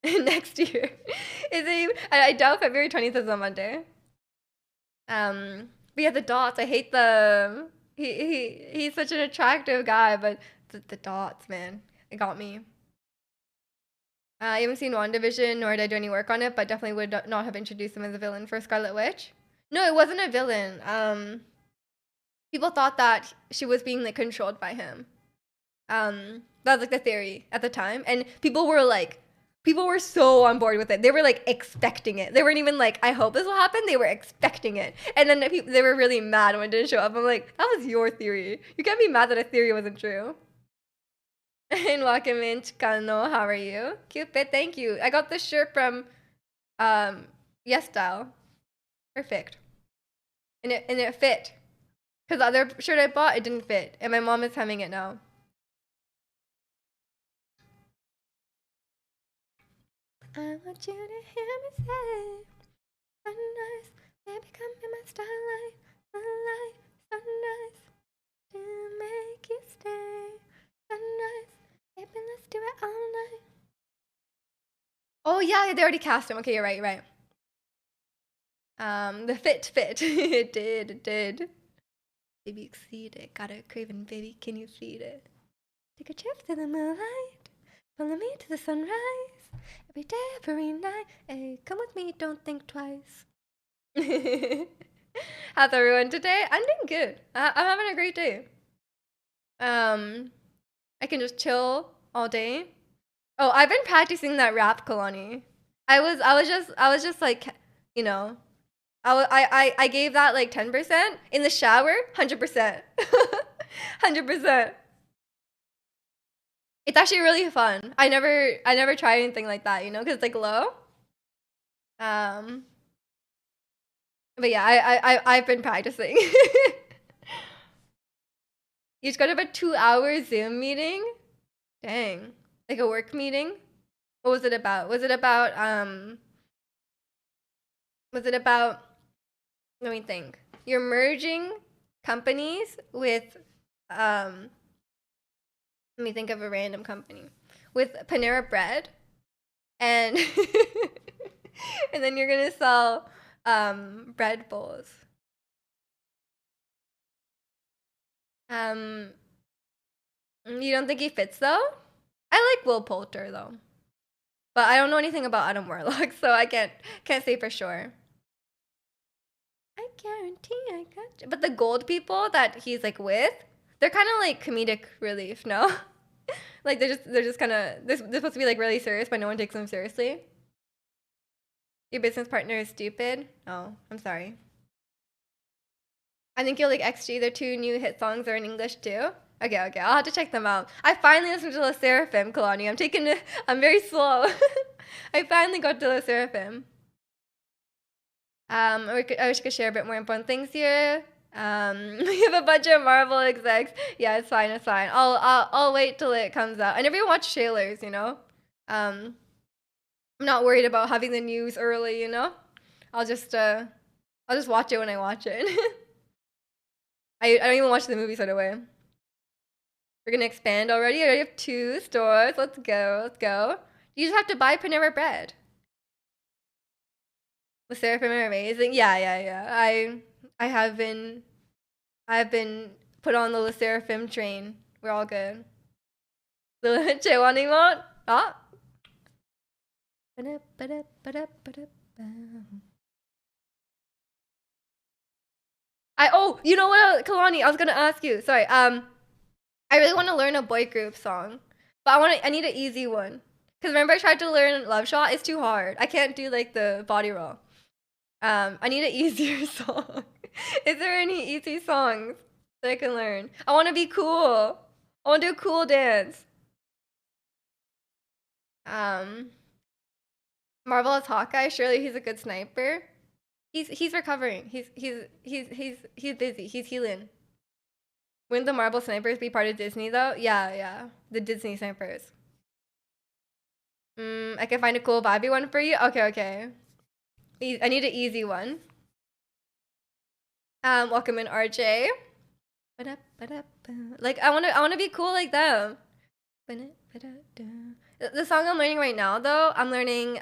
Next year. Is he I doubt February 20th is on Monday. But yeah, the dots. I hate the he's such an attractive guy, but the dots, man, it got me. I haven't seen WandaVision, nor did I do any work on it, but definitely would not have introduced him as a villain for Scarlet Witch. No, it wasn't a villain. People thought that she was being like controlled by him. That was like the theory at the time, and people were so on board with it. They were like expecting it. They weren't even like, I hope this will happen. They were expecting it. And then they were really mad when it didn't show up. I'm like, that was your theory. You can't be mad that a theory wasn't true. And welcome in, Chicano. How are you? Cupid, thank you. I got this shirt from Yes Style. Perfect. And it fit. Because the other shirt I bought, it didn't fit. And my mom is having it now. I want you to hear me say, so nice, baby, come in my starlight, sunlight, so nice, to make you stay, so nice, baby, let's do it all night. Oh yeah, they already cast him. Okay, you're right. The fit, it did. Baby, exceed it. Got a craving, baby, can you feed it? Take a trip to the moonlight, follow me to the sunrise. Every day, every night. Hey, come with me, don't think twice. How's everyone today? I'm doing good. I'm having a great day. I can just chill all day. Oh, I've been practicing that rap, Kalani. I was just like, you know, I gave that like 10%. In the shower, 100%. 100%. It's actually really fun. I never tried anything like that, you know, because it's like low. But yeah, I've been practicing. You just got to have a 2-hour Zoom meeting? Dang. Like a work meeting? What was it about? Let me think. You're merging companies with let me think of a random company. With Panera Bread. And and then you're gonna sell bread bowls. You don't think he fits though? I like Will Poulter though, but I don't know anything about Adam Warlock, so I can't say for sure. I guarantee I got you. But the gold people that he's like with, they're kind of like comedic relief, no? Like they're just kind of they're supposed to be like really serious, but no one takes them seriously. Your business partner is stupid. Oh, I'm sorry. I think you'll like XG. Their 2 new hit songs are in English too. Okay, I'll have to check them out. I finally listened to La Seraphim, Kalani. I'm very slow. I finally got to La Seraphim. I wish I could share a bit more important things here. We have a bunch of Marvel execs. Yeah, it's fine. I'll wait till it comes out. I never even watched trailers, you know. I'm not worried about having the news early, you know. I'll just watch it when I watch it. I don't even watch the movies right away. We're gonna expand already. I already have 2 stores. Let's go. You just have to buy Panera Bread. The Seraphim are amazing. Yeah. I've been put on the Le Seraphim train. We're all good. The Chewan emote? Ah. Oh, you know what, Kalani? I was gonna ask you. Sorry. I really want to learn a boy group song, but I need an easy one. Cause remember I tried to learn Love Shot. It's too hard. I can't do like the body roll. I need an easier song. Is there any easy songs that I can learn? I want to be cool. I want to do a cool dance. Um, Marvelous Hawkeye. Surely he's a good sniper. He's recovering. He's busy. He's healing. Wouldn't the Marvel snipers be part of Disney though? Yeah, yeah. The Disney snipers. I can find a cool vibey one for you. Okay, okay. I need an easy one. Welcome in RJ. Like I wanna be cool like them. The song I'm learning right now though, I'm learning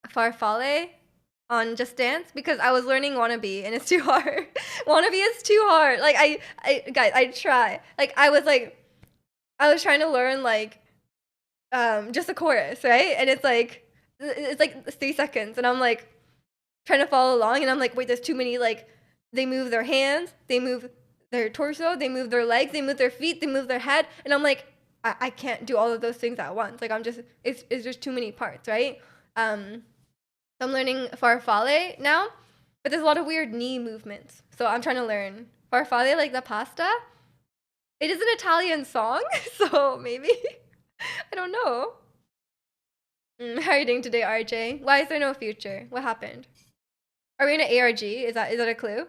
Farfalle on Just Dance because I was learning Wannabe and it's too hard. Wannabe is too hard. Like guys, I try. Like I was trying to learn like just the chorus, right? And it's like 3 seconds and I'm like trying to follow along and I'm like, wait, there's too many. Like they move their hands, they move their torso, they move their legs, they move their feet, they move their head, and I'm like, I can't do all of those things at once. Like it's just too many parts, right? I'm learning Farfalle now, but there's a lot of weird knee movements. So I'm trying to learn Farfalle, like the pasta. It is an Italian song, so maybe I don't know. How are you doing today, RJ? Why is there no future? What happened? Are we in an ARG? Is that a clue?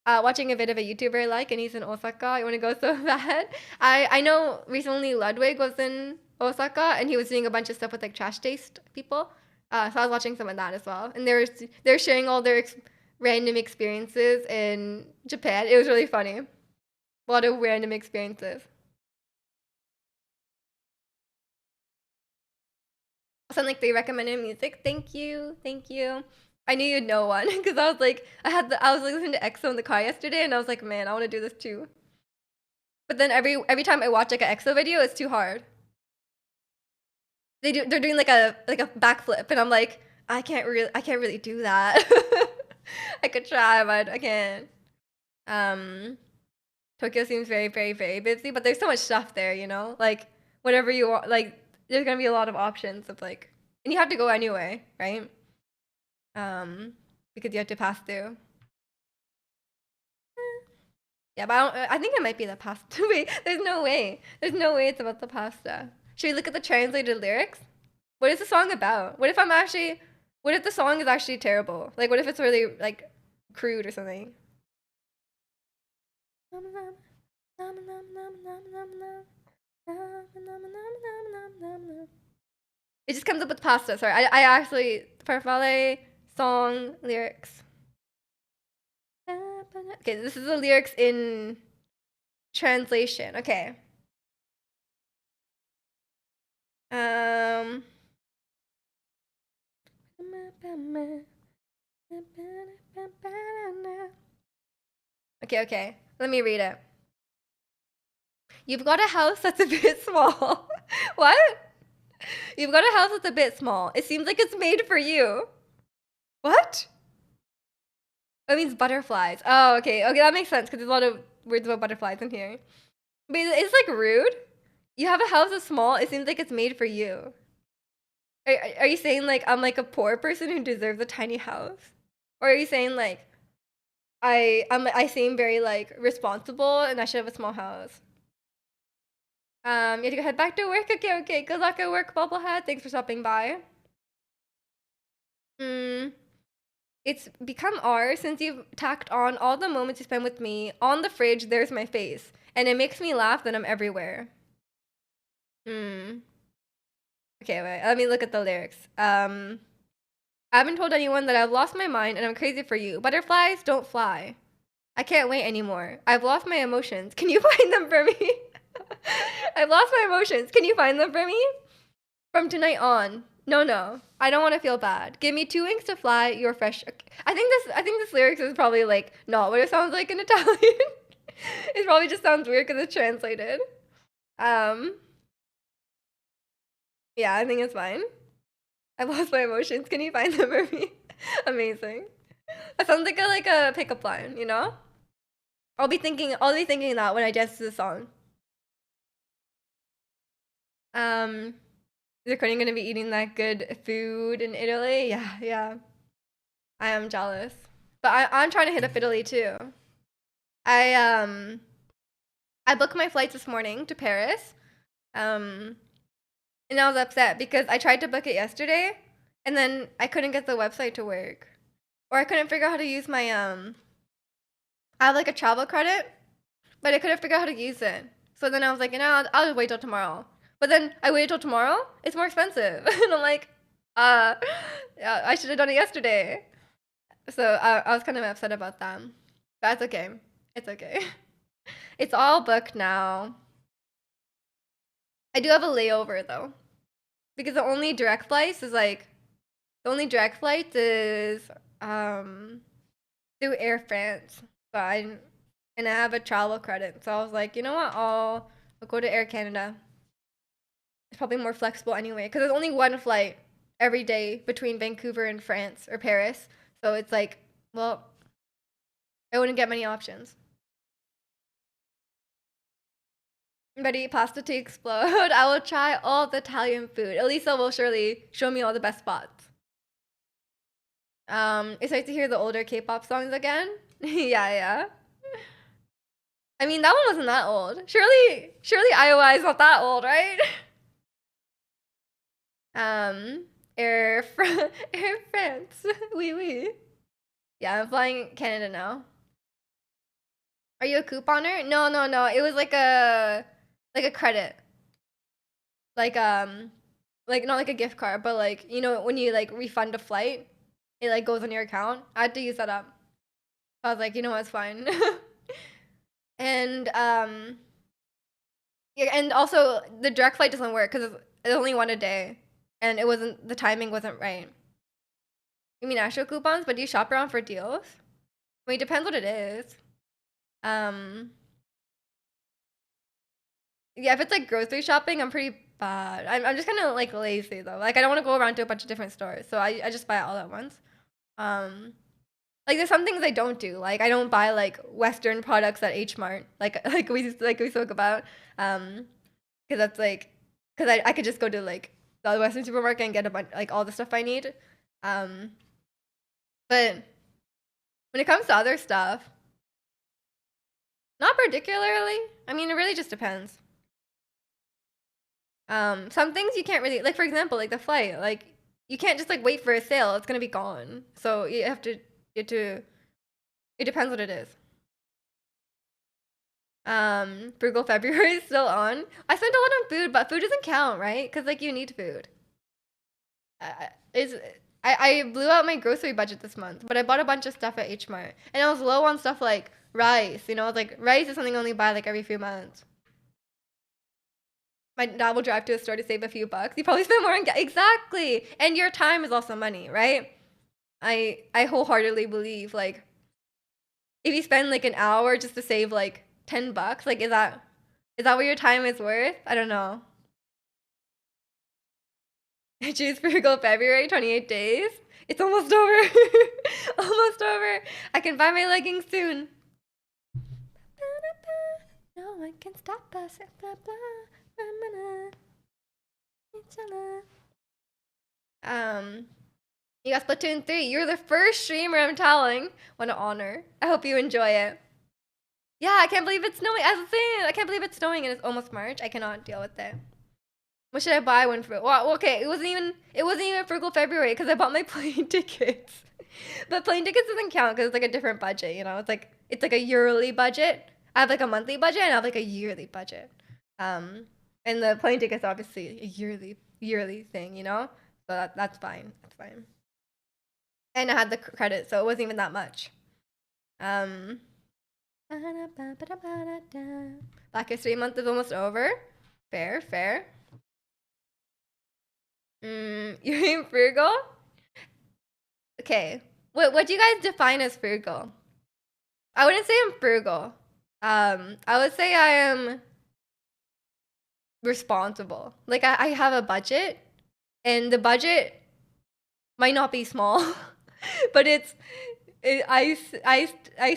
Watching a bit of a YouTuber I like, and he's in Osaka. I want to go so bad. I know recently Ludwig was in Osaka, and he was doing a bunch of stuff with like Trash Taste people. So I was watching some of that as well, and they're sharing all their random experiences in Japan. It was really funny. A lot of random experiences. Sound like they recommended music. Thank you, thank you. I knew you'd know one because I was like, I was listening to EXO in the car yesterday, and I was like, man, I want to do this too. But then every time I watch like an EXO video, it's too hard. They're doing like a backflip, and I'm like, I can't really do that. I could try, but I can't. Tokyo seems very, very, very busy, but there's so much stuff there, you know? Like whatever you want, like there's gonna be a lot of options of like, and you have to go anyway, right? Because you have to pass through. Yeah, but I think it might be the pasta. Wait, there's no way. There's no way it's about the pasta. Should we look at the translated lyrics? What is the song about? What if the song is actually terrible? Like, what if it's really, like, crude or something? It just comes up with pasta. Sorry, I actually, Farfalle song lyrics. Okay, this is the lyrics in translation. Okay. Okay. Let me read it. You've got a house that's a bit small. What? You've got a house that's a bit small. It seems like it's made for you. What? It means butterflies. Oh, okay. Okay, that makes sense because there's a lot of words about butterflies in here. But it's like rude. You have a house that's small. It seems like it's made for you. Are you saying like I'm like a poor person who deserves a tiny house? Or are you saying like I seem very like responsible and I should have a small house? You have to go head back to work? Okay. Good luck at work, Bubblehead. Thanks for stopping by. It's become ours since you've tacked on all the moments you spend with me. On the fridge, there's my face. And it makes me laugh that I'm everywhere. Okay, wait. Let me look at the lyrics. I haven't told anyone that I've lost my mind and I'm crazy for you. Butterflies don't fly. I can't wait anymore. I've lost my emotions. Can you find them for me? I've lost my emotions. Can you find them for me? From tonight on. No. I don't want to feel bad. Give me 2 wings to fly. You're fresh. Okay. I think this lyrics is probably like not what it sounds like in Italian. It probably just sounds weird because it's translated. Yeah, I think it's fine. I've lost my emotions. Can you find them for me? Amazing. That sounds like a pickup line, you know? I'll be thinking that when I dance to the song. Is Courtney gonna be eating that good food in Italy? Yeah, yeah. I am jealous. But I'm trying to hit up Italy too. I um I booked my flights this morning to Paris. Um and I was upset because I tried to book it yesterday and then I couldn't get the website to work. Or I couldn't figure out how to use my I have like a travel credit, but I couldn't figure out how to use it. So then I was like, I'll just wait till tomorrow. But then I waited till tomorrow. It's more expensive, and I'm like, yeah, I should have done it yesterday. So I was kind of upset about that. But it's okay. It's okay. It's all booked now. I do have a layover though, because the only direct flights is through Air France. And I have a travel credit, so I was like, you know what? I'll go to Air Canada. It's probably more flexible anyway, because there's only one flight every day between Vancouver and France or Paris. So it's like, well, I wouldn't get many options. Ready, pasta to explode. I will try all the Italian food. Elisa will surely show me all the best spots. It's nice to hear the older K-pop songs again. Yeah, yeah. I mean, that one wasn't that old. Surely IOI is not that old, right? Air France. Oui, oui. Yeah, I'm flying Canada now. Are you a couponer? No. It was like a credit. Like not like a gift card, but like, when you like refund a flight, it like goes on your account. I had to use that up. So I was like, it's fine. And yeah, and also the direct flight doesn't work because it's only one a day, and the timing wasn't right. You mean actual coupons? But do you shop around for deals? I mean, it depends what it is. Yeah, if it's like grocery shopping, I'm pretty bad. I'm just kind of like lazy though. Like I don't want to go around to a bunch of different stores, so I just buy it all at once. Like there's some things I don't do. Like I don't buy like Western products at H Mart. Like we spoke about. Because that's like, because I could just go to like the Western supermarket and get a bunch like all the stuff I need. But when it comes to other stuff, not particularly. I mean, it really just depends. Some things you can't really like. For example, like the flight, like you can't just like wait for a sale. It's gonna be gone. So you have to. It depends what it is. Frugal February is still on. I spent a lot on food, but food doesn't count, right? Because like you need food. I blew out my grocery budget this month, but I bought a bunch of stuff at H Mart, and I was low on stuff like rice. Like rice is something I only buy like every few months. My dad will drive to a store to save a few bucks. You probably spend more on exactly, and your time is also money, right? I wholeheartedly believe like if you spend like an hour just to save like $10, like is that what your time is worth? I don't know. Choose frugal February, 28 days. It's almost over. Almost over. I can buy my leggings soon. No one can stop us. Blah, blah. You got Splatoon 3. You're the first streamer I'm telling. What an honor. I hope you enjoy it. Yeah, I can't believe it's snowing. I was saying, I can't believe it's snowing and it's almost March. I cannot deal with it. What should I buy one for? Well, okay, it wasn't even Frugal February because I bought my plane tickets. But plane tickets doesn't count because it's like a different budget, It's like a yearly budget. I have like a monthly budget and I have like a yearly budget. And the plane ticket's obviously a yearly thing, So that's fine. That's fine. And I had the credit, so it wasn't even that much. Black History Month is almost over. Fair. You're being frugal? Okay. What do you guys define as frugal? I wouldn't say I'm frugal. I would say I am responsible. Like I have a budget, and the budget might not be small, but I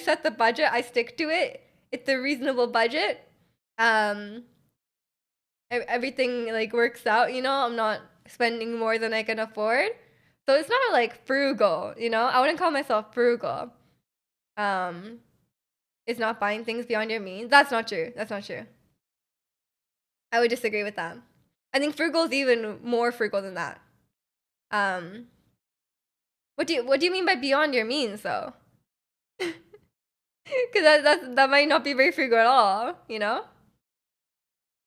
set the budget, I stick to it. It's a reasonable budget. Um, everything like works out, you know? I'm not spending more than I can afford. So it's not like frugal, you know? I wouldn't call myself frugal. Um, it's not buying things beyond your means. That's not true. That's not true. I would disagree with that. I think frugal is even more frugal than that. Um, what do you mean by beyond your means though? Because that might not be very frugal at all, you know?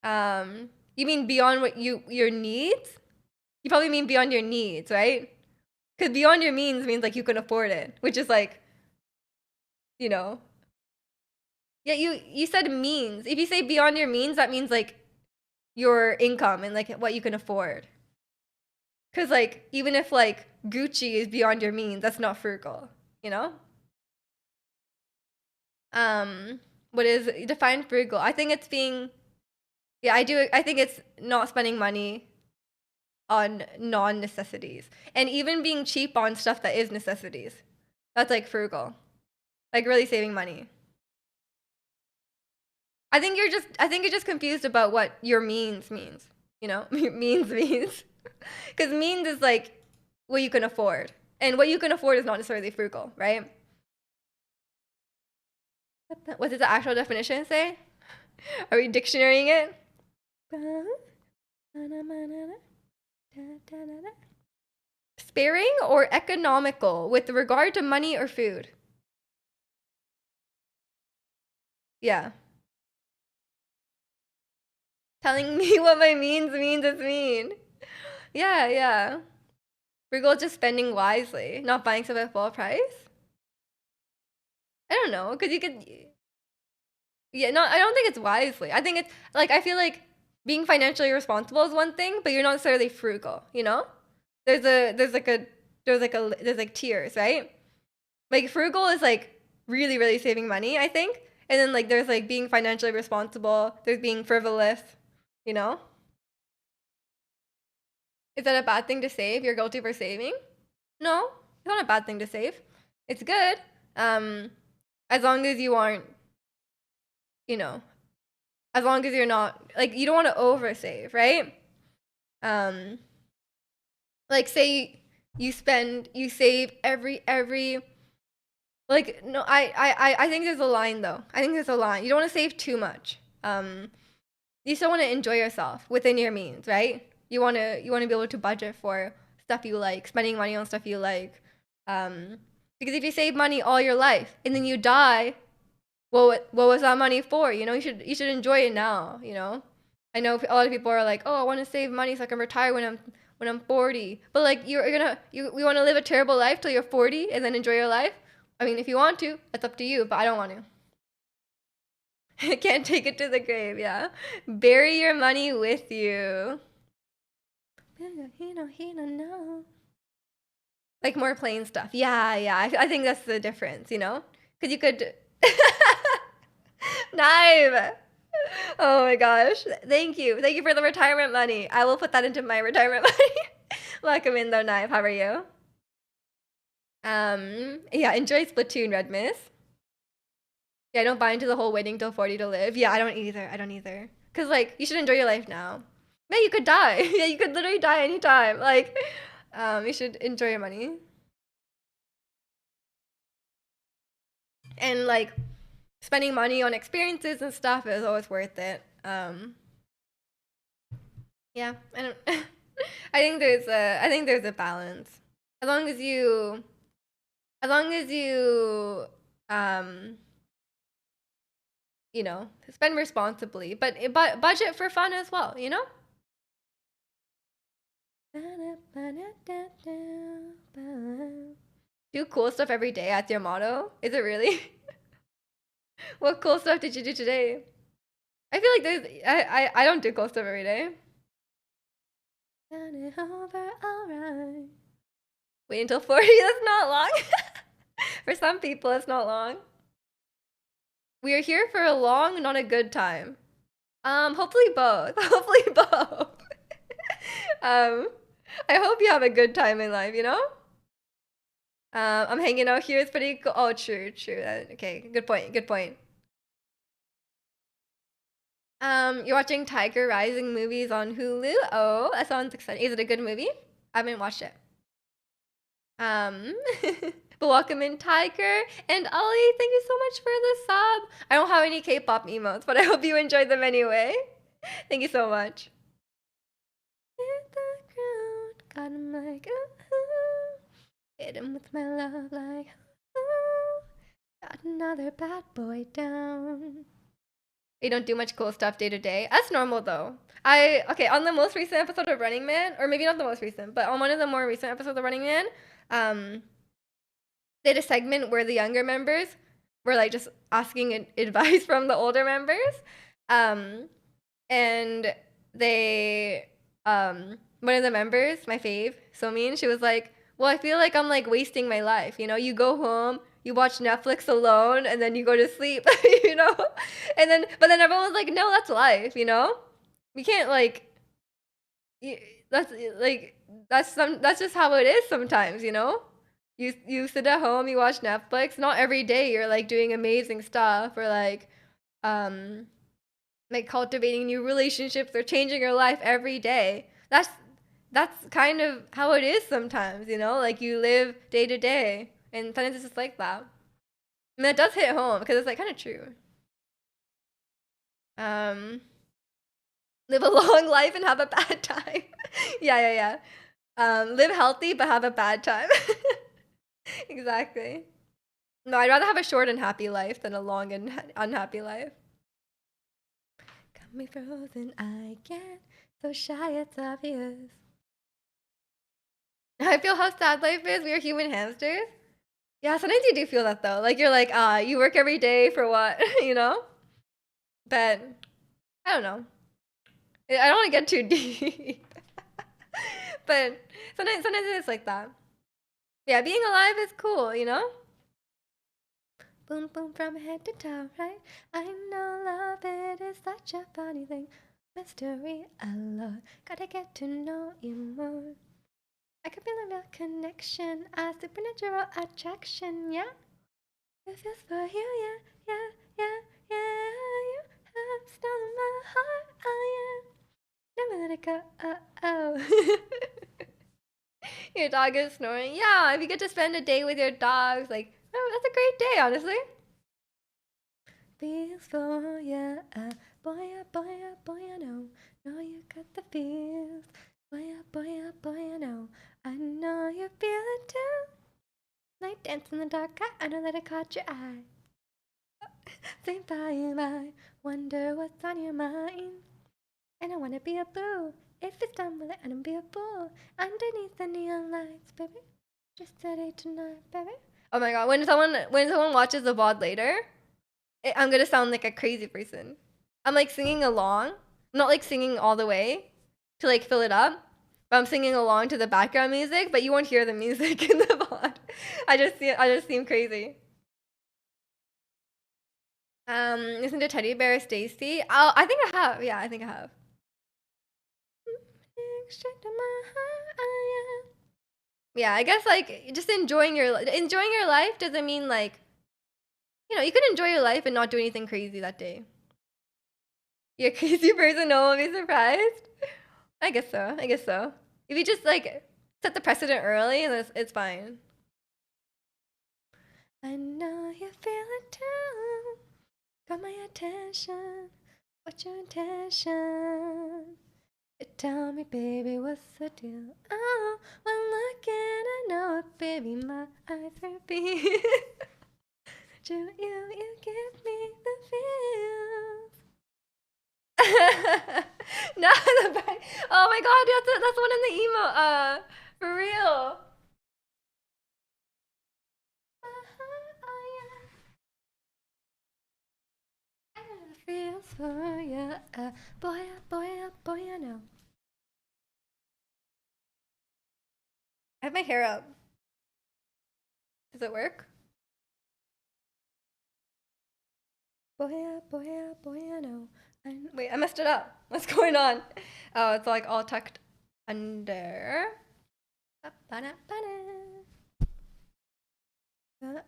You mean beyond what your needs? You probably mean beyond your needs, right? Because beyond your means means like you can afford it, which is like, you know. Yeah, you said means. If you say beyond your means, that means like your income and like what you can afford. Because like even if like Gucci is beyond your means, that's not frugal, you know? What is define frugal? I think it's being, yeah, I think it's not spending money on non-necessities and even being cheap on stuff that is necessities. That's like frugal, like really saving money. I think you're just confused about what your means means, you know? means because means is like what you can afford, and what you can afford is not necessarily frugal, right? What does the actual definition say? Are we dictionarying it? Sparing or economical with regard to money or food. Yeah. Telling me what my means is mean. Yeah, yeah. Frugal is just spending wisely, not buying stuff at full price. I don't know, because you could. Yeah, no, I don't think it's wisely. I think it's like I feel like being financially responsible is one thing, but you're not necessarily frugal. You know, there's like tiers, right? Like frugal is like really really saving money, I think, and then like there's like being financially responsible. There's being frivolous. You know, is that a bad thing to save? You're guilty for saving? No, it's not a bad thing to save. It's good. As long as you aren't, you know, as long as you're not like you don't want to oversave, right? Um, like say you save every like no, I think there's a line though. I think there's a line. You don't want to save too much. You still want to enjoy yourself within your means, right? You want to be able to budget for stuff you like, spending money on stuff you like. Because if you save money all your life and then you die, well, what was that money for? You know, you should enjoy it now. You know, I know a lot of people are like, oh, I want to save money so I can retire when I'm 40. But like you want to live a terrible life till you're 40 and then enjoy your life. I mean, if you want to, that's up to you. But I don't want to. I can't take it to the grave. Yeah, bury your money with you. Like more plain stuff. Yeah, yeah. I think that's the difference. You know, because you could. Knife. Oh my gosh. Thank you. Thank you for the retirement money. I will put that into my retirement money. Welcome in though, Knife. How are you? Yeah, enjoy Splatoon, Red Miss. Yeah, I don't buy into the whole waiting till 40 to live. Yeah, I don't either. I don't either. Cause like you should enjoy your life now. Yeah, you could die. Yeah, you could literally die anytime. Like, you should enjoy your money. And like spending money on experiences and stuff is always worth it. Yeah, I don't. I think there's a balance. As long as you, as long as you, um, you know, spend responsibly, but budget for fun as well. You know. Do cool stuff every day. That's your motto. Is it really? What cool stuff did you do today? I feel like I don't do cool stuff every day. Wait until 40, that's not long. For some people, it's not long. We are here for a long, not a good time. Hopefully both. Hopefully both. I hope you have a good time in life, you know? I'm hanging out here. It's pretty cool. Oh, true, true. Okay, good point. Good point. You're watching Tiger Rising movies on Hulu. Oh, that sounds exciting. Is it a good movie? I haven't watched it. Um, but welcome in Tiger and Ollie. Thank you so much for the sub. I don't have any K-pop emotes, but I hope you enjoyed them anyway. Thank you so much. Hit the ground, got him like hit him with my love like got another bad boy down. You don't do much cool stuff day to day. That's normal though. Okay, on the most recent episode of Running Man, or maybe not the most recent, but on one of the more recent episodes of Running Man, they had a segment where the younger members were like just asking advice from the older members. And they one of the members, my fave, Somin, she was like, well, I feel like I'm like wasting my life. You know, you go home, you watch Netflix alone, and then you go to sleep, you know? And then, but then everyone was like, no, that's life, you know? We can't like, that's like, that's just how it is sometimes, you know? You sit at home, you watch Netflix. Not every day you're like doing amazing stuff or like cultivating new relationships or changing your life every day. That's kind of how it is sometimes, you know? Like you live day to day. And sometimes it's just like that. And that does hit home because it's like kind of true. Live a long life and have a bad time. Yeah. Live healthy but have a bad time. Exactly. No, I'd rather have a short and happy life than a long and unhappy life. Got me frozen, I get so shy, it's obvious. I feel how sad life is. We are human hamsters. Yeah, sometimes you do feel that though. Like you're like, you work every day for what, you know? But I don't know. I don't want to get too deep. But sometimes it's like that. Yeah, being alive is cool, you know? Boom, boom, from head to toe, right? I know love, it is such a funny thing. Mystery, I love. Gotta get to know you more. I could feel a real connection, a supernatural attraction, yeah? It feels for you, yeah. You have stolen my heart, oh yeah. Never let it go, oh. Your dog is snoring. Yeah, if you get to spend a day with your dogs, like, oh, that's a great day, honestly. Feels for ya, boy, I know you got the feels. Boy, I know you feel it too. Like dance in the dark, I know that I caught your eye. Same time, I wonder what's on your mind. And I wanna be a boo. If you stumble, I don't be a fool. Underneath the neon lights, baby. Just today tonight, baby. Oh my god, when someone watches the VOD later, I'm gonna sound like a crazy person. I'm like singing along, not like singing all the way to like fill it up, but I'm singing along to the background music, but you won't hear the music in the VOD. I just seem crazy. Listen to Teddy Bear Stacy. I think I have. Yeah, I think I have. Yeah, I guess like just enjoying your life doesn't mean like, you know, you can enjoy your life and not do anything crazy that day. You're a crazy person, no one will be surprised. I guess so. If you just like set the precedent early, then it's fine. I know you feel it too. Got my attention. What's your intention? Tell me, baby, what's the deal? Oh, one look and I know it, baby. My eyes repeat. To you give me the feels. No, the back. Oh my god, that's one in the emo. For real. Feels for ya, boy, I know. I have my hair up. Does it work? Boy, I know. Wait, I messed it up. What's going on? Oh, it's like all tucked under. Ba-ba-da-ba-da. Bueno.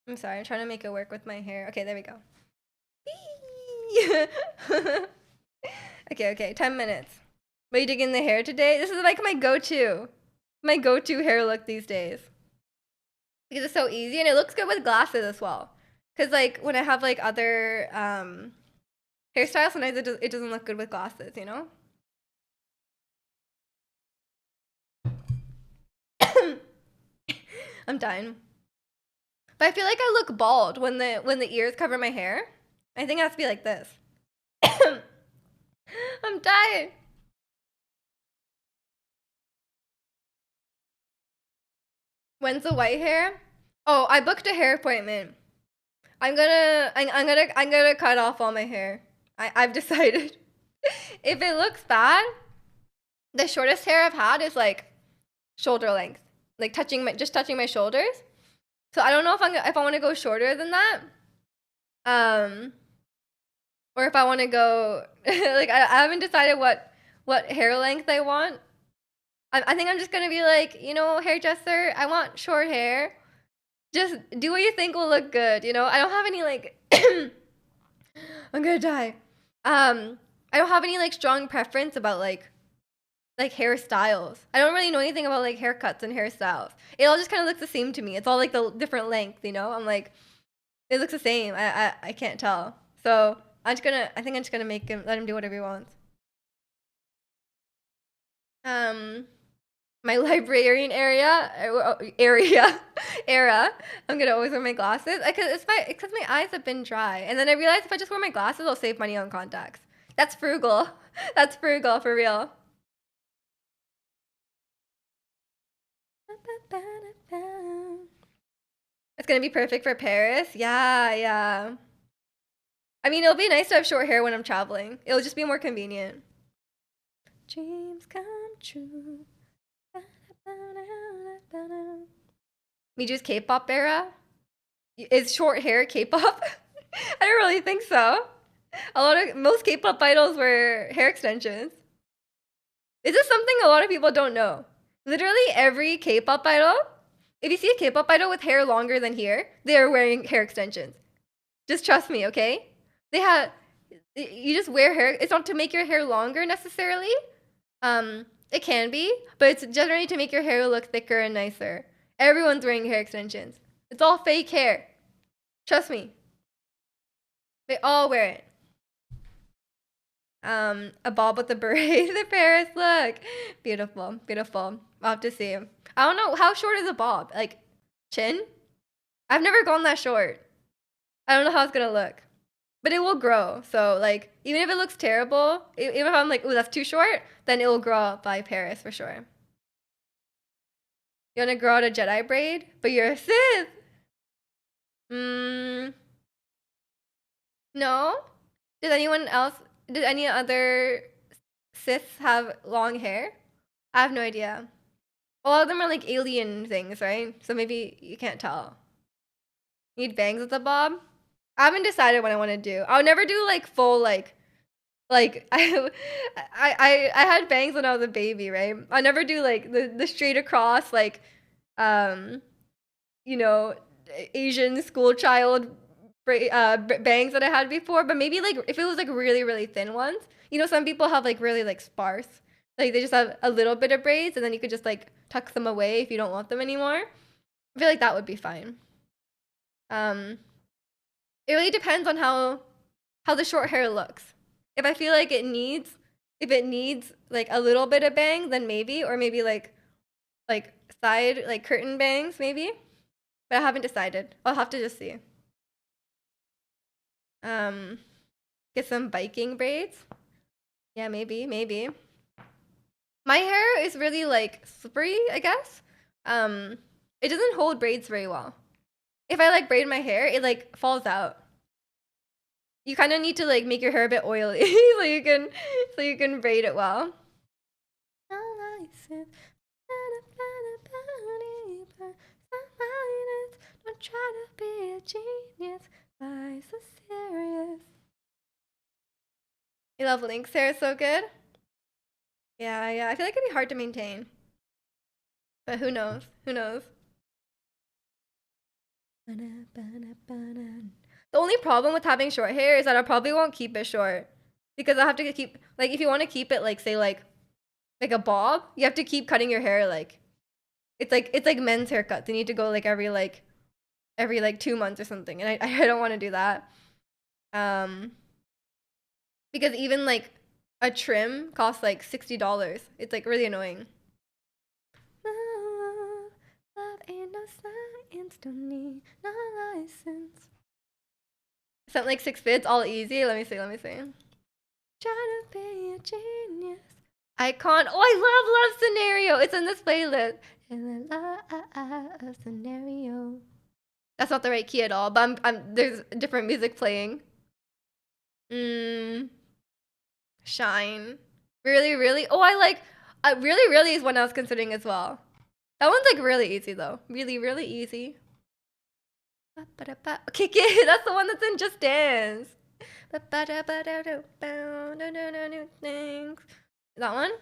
I'm sorry, I'm trying to make it work with my hair. Okay, there we go. Okay, 10 minutes. Are you digging the hair today? This is like my go-to hair look these days. Because it's so easy and it looks good with glasses as well. Because like when I have like other hairstyles, sometimes it doesn't look good with glasses, you know? I'm dying. But I feel like I look bald when the ears cover my hair. I think it has to be like this. I'm dying. When's the white hair? Oh, I booked a hair appointment. I'm gonna cut off all my hair. I've decided. If it looks bad, the shortest hair I've had is like shoulder length, like just touching my shoulders. So I don't know if I want to go shorter than that, or if I want to go like I haven't decided what hair length I want. I think I'm just gonna be like, you know, hairdresser, I want short hair. Just do what you think will look good, you know? I don't have any like I'm gonna die. I don't have any like strong preference about like hairstyles. I don't really know anything about like haircuts and hairstyles. It all just kind of looks the same to me. It's all like the different length, you know? I'm like, it looks the same. I can't tell. So I think I'm just gonna let him do whatever he wants. My librarian era. I'm gonna always wear my glasses because my eyes have been dry, and then I realized if I just wear my glasses, I'll save money on contacts. That's frugal. That's frugal for real. It's gonna be perfect for Paris. Yeah. I mean, it'll be nice to have short hair when I'm traveling. It'll just be more convenient. Dreams come true. Miju's K-pop era? Is short hair K-pop? I don't really think so. Most K-pop idols were hair extensions. This is something a lot of people don't know. Literally every K-pop idol, if you see a K-pop idol with hair longer than here, they are wearing hair extensions. Just trust me, okay? You just wear hair. It's not to make your hair longer necessarily. It can be, but it's generally to make your hair look thicker and nicer. Everyone's wearing hair extensions. It's all fake hair. Trust me. They all wear it. A bob with a beret. The Paris look. Beautiful. I'll have to see. I don't know. How short is a bob? Like, chin? I've never gone that short. I don't know how it's gonna look. But it will grow. So, like, even if it looks terrible, even if I'm like, ooh, that's too short, then it will grow out by Paris for sure. You wanna grow out a Jedi braid? But you're a Sith! No? Did any other Siths have long hair? I have no idea. A lot of them are like alien things, right? So maybe you can't tell. Need bangs with a bob? I haven't decided what I want to do. I'll never do like full like I had bangs when I was a baby, right? I never do like the straight across like you know, Asian school child bangs that I had before, but maybe like if it was like really thin ones. You know, some people have like really like sparse. Like they just have a little bit of braids and then you could just like tuck them away if you don't want them anymore. I feel like that would be fine. It really depends on how the short hair looks. If I feel like if it needs like a little bit of bang, then maybe, or maybe like side like curtain bangs maybe. But I haven't decided. I'll have to just see. Get some biking braids. Yeah, maybe. My hair is really like slippery, I guess. It doesn't hold braids very well. If I like braid my hair, it like falls out. You kind of need to like make your hair a bit oily so you can braid it well. Don't try to be a genius. Why so serious? You love Link's hair so good. Yeah. I feel like it'd be hard to maintain. But who knows? Who knows? The only problem with having short hair is that I probably won't keep it short because I have to keep like if you want to keep it like say like a bob, you have to keep cutting your hair like it's like men's haircuts. You need to go like every 2 months or something, and I don't want to do that. Because even like a trim costs like $60. It's like really annoying. Love ain't no science, don't need no license. Something like 6 fits, all easy. Let me see. Trying to be a genius. Icon. Oh, I love Scenario. It's in this playlist. Scenario. That's not the right key at all, but there's different music playing. Shine. Really? Oh, really is one I was considering as well. That one's like really easy though. Really easy. Kick It. That's the one that's in Just Dance. That one?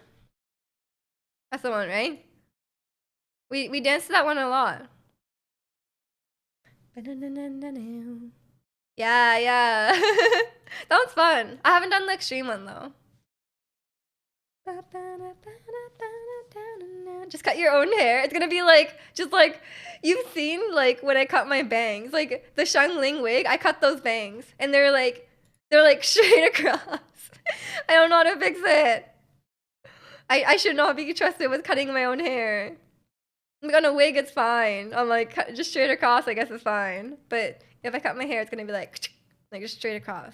That's the one, right? We danced to that one a lot. Yeah. That one's fun. I haven't done the extreme one though. Just cut your own hair. It's gonna be like just like you've seen like when I cut my bangs, like the Xiangling wig. I cut those bangs, and they're like straight across. I don't know how to fix it. I should not be trusted with cutting my own hair. Like on a wig, it's fine. I'm like just straight across. I guess it's fine. But if I cut my hair, it's gonna be like just straight across.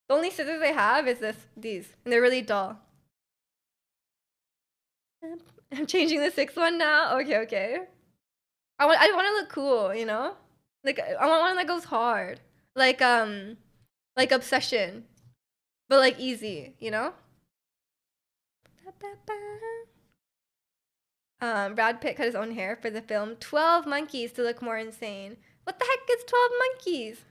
The only scissors I have is these, and they're really dull. I'm changing the 6th one now. Okay. I want to look cool, you know. Like I want one that goes hard, like Obsession, but like easy, you know. Brad Pitt cut his own hair for the film 12 Monkeys to look more insane. What the heck is 12 monkeys?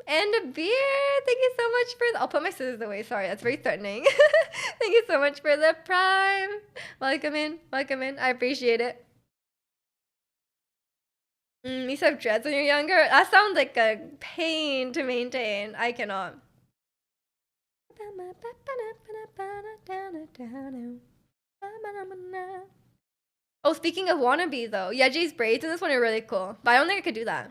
And a beer. Thank you so much for I'll put my scissors away. Sorry, that's very threatening. Thank you so much for the prime. Welcome in. I appreciate it. You used to have dreads when you're younger? That sounds like a pain to maintain. I cannot. Oh, speaking of wannabe though, Yeji's braids in this one are really cool. But I don't think I could do that.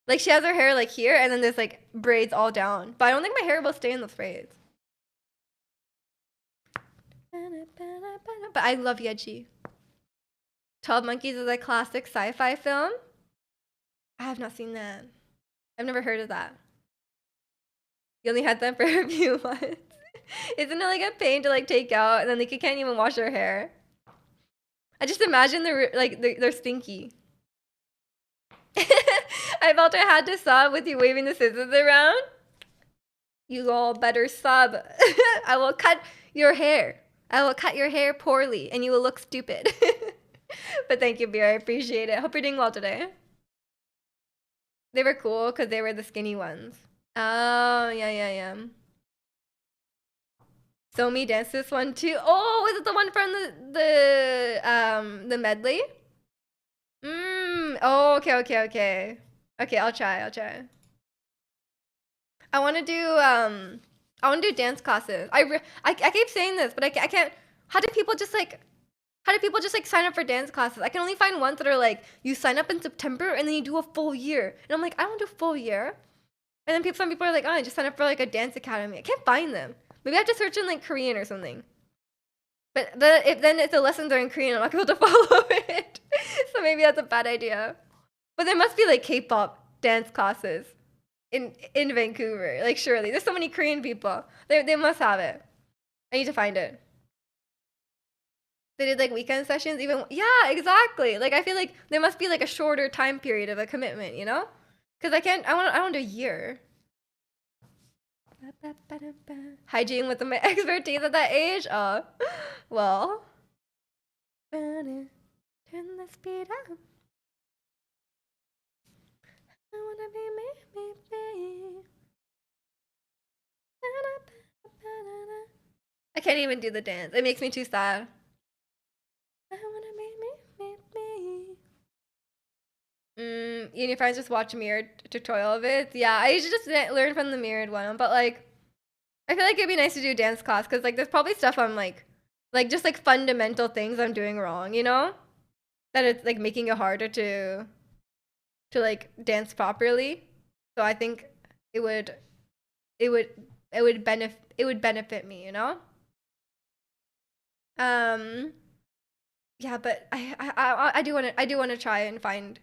Like she has her hair like here and then there's like braids all down. But I don't think my hair will stay in those braids. But I love Yeji. 12 Monkeys is a classic sci-fi film. I have not seen that. I've never heard of that. You only had them for a few months. Isn't it like a pain to like take out and then like you can't even wash your hair? I just imagine they're stinky. I felt I had to sub with you waving the scissors around. You all better sub. I will cut your hair. I will cut your hair poorly and you will look stupid. But thank you, Beer. I appreciate it. Hope you're doing well today. They were cool because they were the skinny ones. Oh, yeah. Somi danced this one too. Oh, is it the one from the medley? Oh, okay. Okay, I'll try. I want to do dance classes. I keep saying this, but I can't. How do people just like sign up for dance classes? I can only find ones that are like you sign up in September and then you do a full year. And I'm like, I don't do a full year. And then some people are like, oh, I just sign up for like a dance academy. I can't find them. Maybe I have to search in like Korean or something. But if the lessons are in Korean, I'm not able to follow it. So maybe that's a bad idea. But there must be like K-pop dance classes in Vancouver. Like surely. There's so many Korean people. They must have it. I need to find it. They did like weekend sessions even. Yeah, exactly. Like I feel like there must be like a shorter time period of a commitment, you know? Because I want a year. Hygiene with my expertise at that age? Oh, well. Turn the speed up. I wanna be. I can't even do the dance. It makes me too sad. I wanna be. You and your friends just watch mirrored tutorial of it. Yeah, I usually just learn from the mirrored one, but like, I feel like it'd be nice to do dance class because like there's probably stuff I'm like just like fundamental things I'm doing wrong, you know, that it's like making it harder to like dance properly. So I think it would it would it would benefit me, you know. Um, yeah, but I do want to try and find.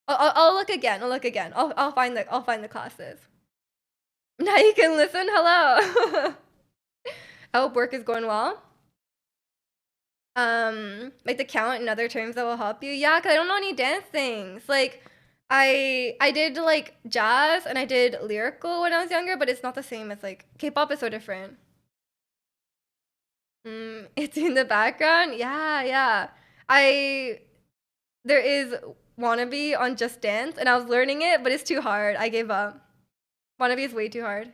I'll look again. I'll look again. I'll find the classes. Now you can listen. Hello. I hope work is going well. Like the count and other terms that will help you. Yeah, cause I don't know any dance things. Like, I did like jazz and I did lyrical when I was younger, but it's not the same as like K-pop is so different. It's in the background. Yeah, yeah. I There is Wannabe on Just Dance, and I was learning it, but it's too hard. I gave up. Wannabe is way too hard.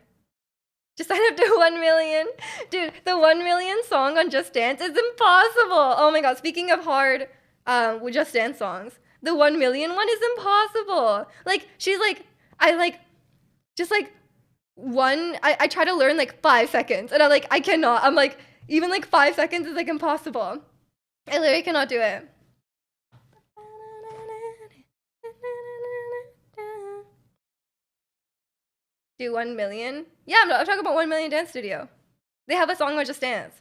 Just sign up to 1 million. Dude, the 1 million song on Just Dance is impossible. Oh my god, speaking of hard with Just Dance songs, the 1 million one is impossible. Like, she's like, I like, just like, I try to learn like 5 seconds, and I'm like, I cannot. I'm like, even like 5 seconds is like impossible. I literally cannot do it. Do 1 million? Yeah, I'm talking about 1 million Dance Studio. They have a song with Just Dance.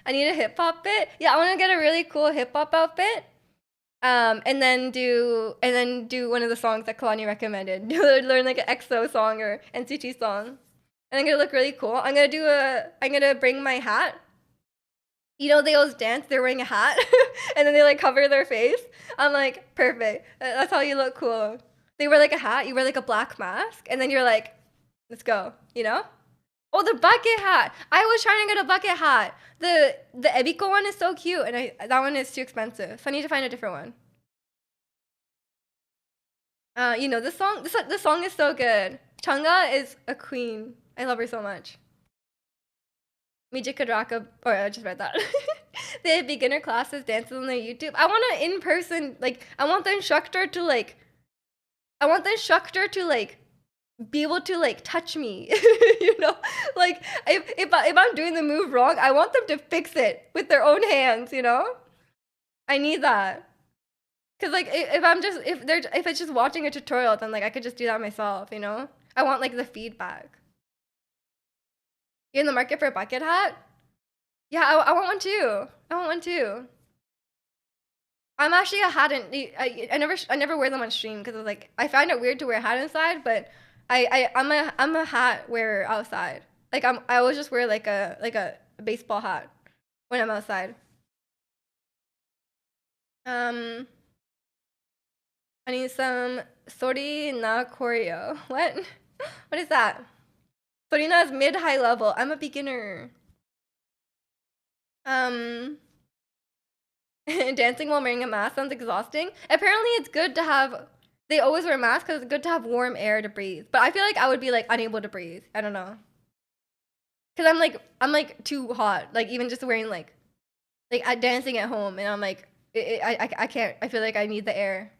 I need a hip hop bit. Yeah, I want to get a really cool hip hop outfit. And then do one of the songs that Kalani recommended. Learn like an EXO song or NCT song. And I'm gonna look really cool. I'm gonna bring my hat. You know, they always dance, they're wearing a hat, and then they like cover their face. I'm like, perfect. That's how you look cool. They wear like a hat, you wear like a black mask, and then you're like, let's go, you know? Oh, the bucket hat. I was trying to get a bucket hat. The Ebiko one is so cute, and that one is too expensive. So I need to find a different one. You know this song? This song is so good. Changa is a queen. I love her so much. Miji Kadraka, or I just read that. They have beginner classes, dances on their YouTube. I want an in-person, like, I want the instructor to like be able to like touch me, you know, like if I'm doing the move wrong, I want them to fix it with their own hands, you know. I need that because like if it's just watching a tutorial, then like I could just do that myself, you know. I want like the feedback. You're in the market for a bucket hat? Yeah, I want one too. I want one too. I'm actually a hat and I never wear them on stream because like I find it weird to wear a hat inside, but I'm a hat wearer outside. Like I always just wear like a baseball hat when I'm outside. I need some Sori na choreo. What? What is that? Sorina is mid-high level. I'm a beginner. Dancing while wearing a mask sounds exhausting. Apparently, it's good to have. They always wear masks because it's good to have warm air to breathe. But I feel like I would be like unable to breathe. I don't know. Cause I'm like too hot. Like even just wearing like dancing at home, and I'm like I can't. I feel like I need the air.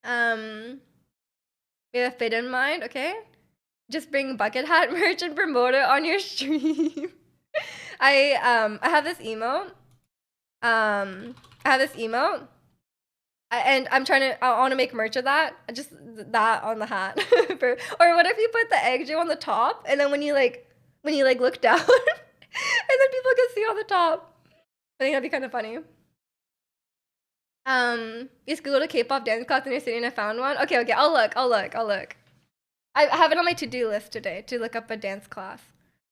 We have a fit in mind, okay? Just bring bucket hat merch and promote it on your stream. I have this emote. And I want to make merch of that. Just that on the hat. Or what if you put the egg on the top, and then when you look down, and then people can see on the top. I think that'd be kind of funny. You just Googled a K-pop dance class in your city and I found one. Okay, I'll look. I have it on my to-do list today to look up a dance class,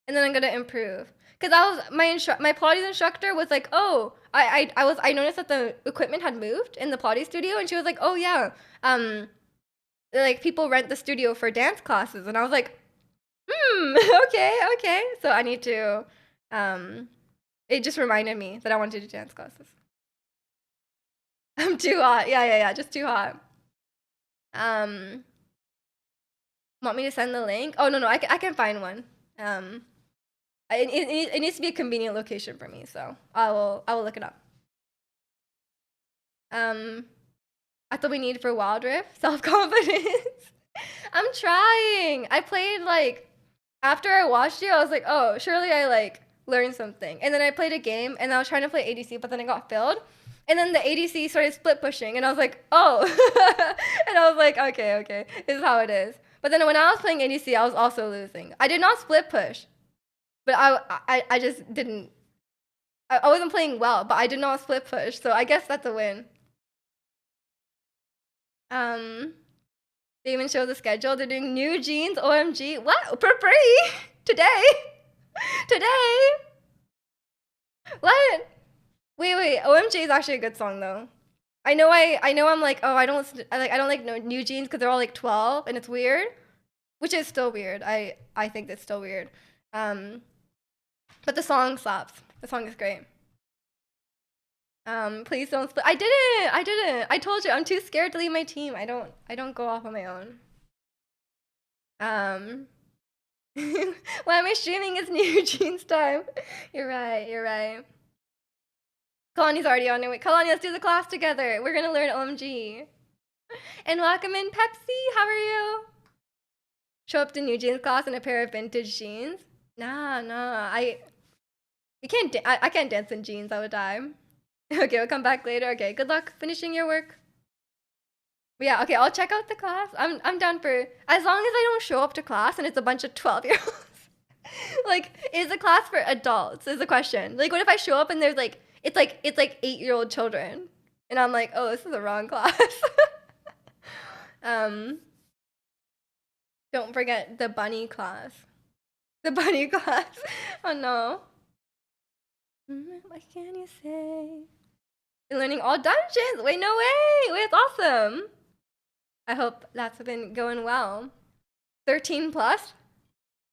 and then I'm gonna improve. Cause my Pilates instructor was like, oh, I noticed that the equipment had moved in the Pilates studio, and she was like, oh yeah, like people rent the studio for dance classes, and I was like, okay. So I need to, it just reminded me that I wanted to do dance classes. I'm too hot. Yeah, just too hot. Want me to send the link? Oh no, I can find one. It needs to be a convenient location for me, so I will look it up. I thought we need for Wild Rift self-confidence. I'm trying. I played like after I watched you, I was like, oh, surely I like learned something. And then I played a game and I was trying to play ADC, but then it got filled. And then the ADC started split pushing, and I was like, oh. And I was like, okay, this is how it is. But then when I was playing ADC, I was also losing. I did not split push, but I just didn't. I wasn't playing well, but I did not split push, so I guess that's a win. They even show the schedule. They're doing new jeans. OMG. What? For free? Today? Today? What? Wait. OMG is actually a good song though. I know I'm like, oh, I don't like no new jeans because they're all like 12 and it's weird, which is still weird. I think that's still weird. But the song slaps. The song is great. Please don't split. I didn't. I told you I'm too scared to leave my team. I don't go off on my own. Why am I streaming? It's new jeans time. You're right. Kalani's already on her way. Kalani, let's do the class together. We're gonna learn OMG. And welcome in Pepsi. How are you? Show up to new jeans class in a pair of vintage jeans. Nah. I can't dance in jeans. I would die. Okay, we'll come back later. Okay, good luck finishing your work. But yeah, okay, I'll check out the class. I'm down for as long as I don't show up to class and it's a bunch of 12-year-olds. Like, is the class for adults? Is the question. Like, what if I show up and there's like it's like 8-year-old children, and I'm like, oh, this is the wrong class. Don't forget the bunny class. The bunny class. Oh no. What can you say? You're learning all dungeons. Wait, no way. Wait, it's awesome. I hope that's been going well. 13 plus?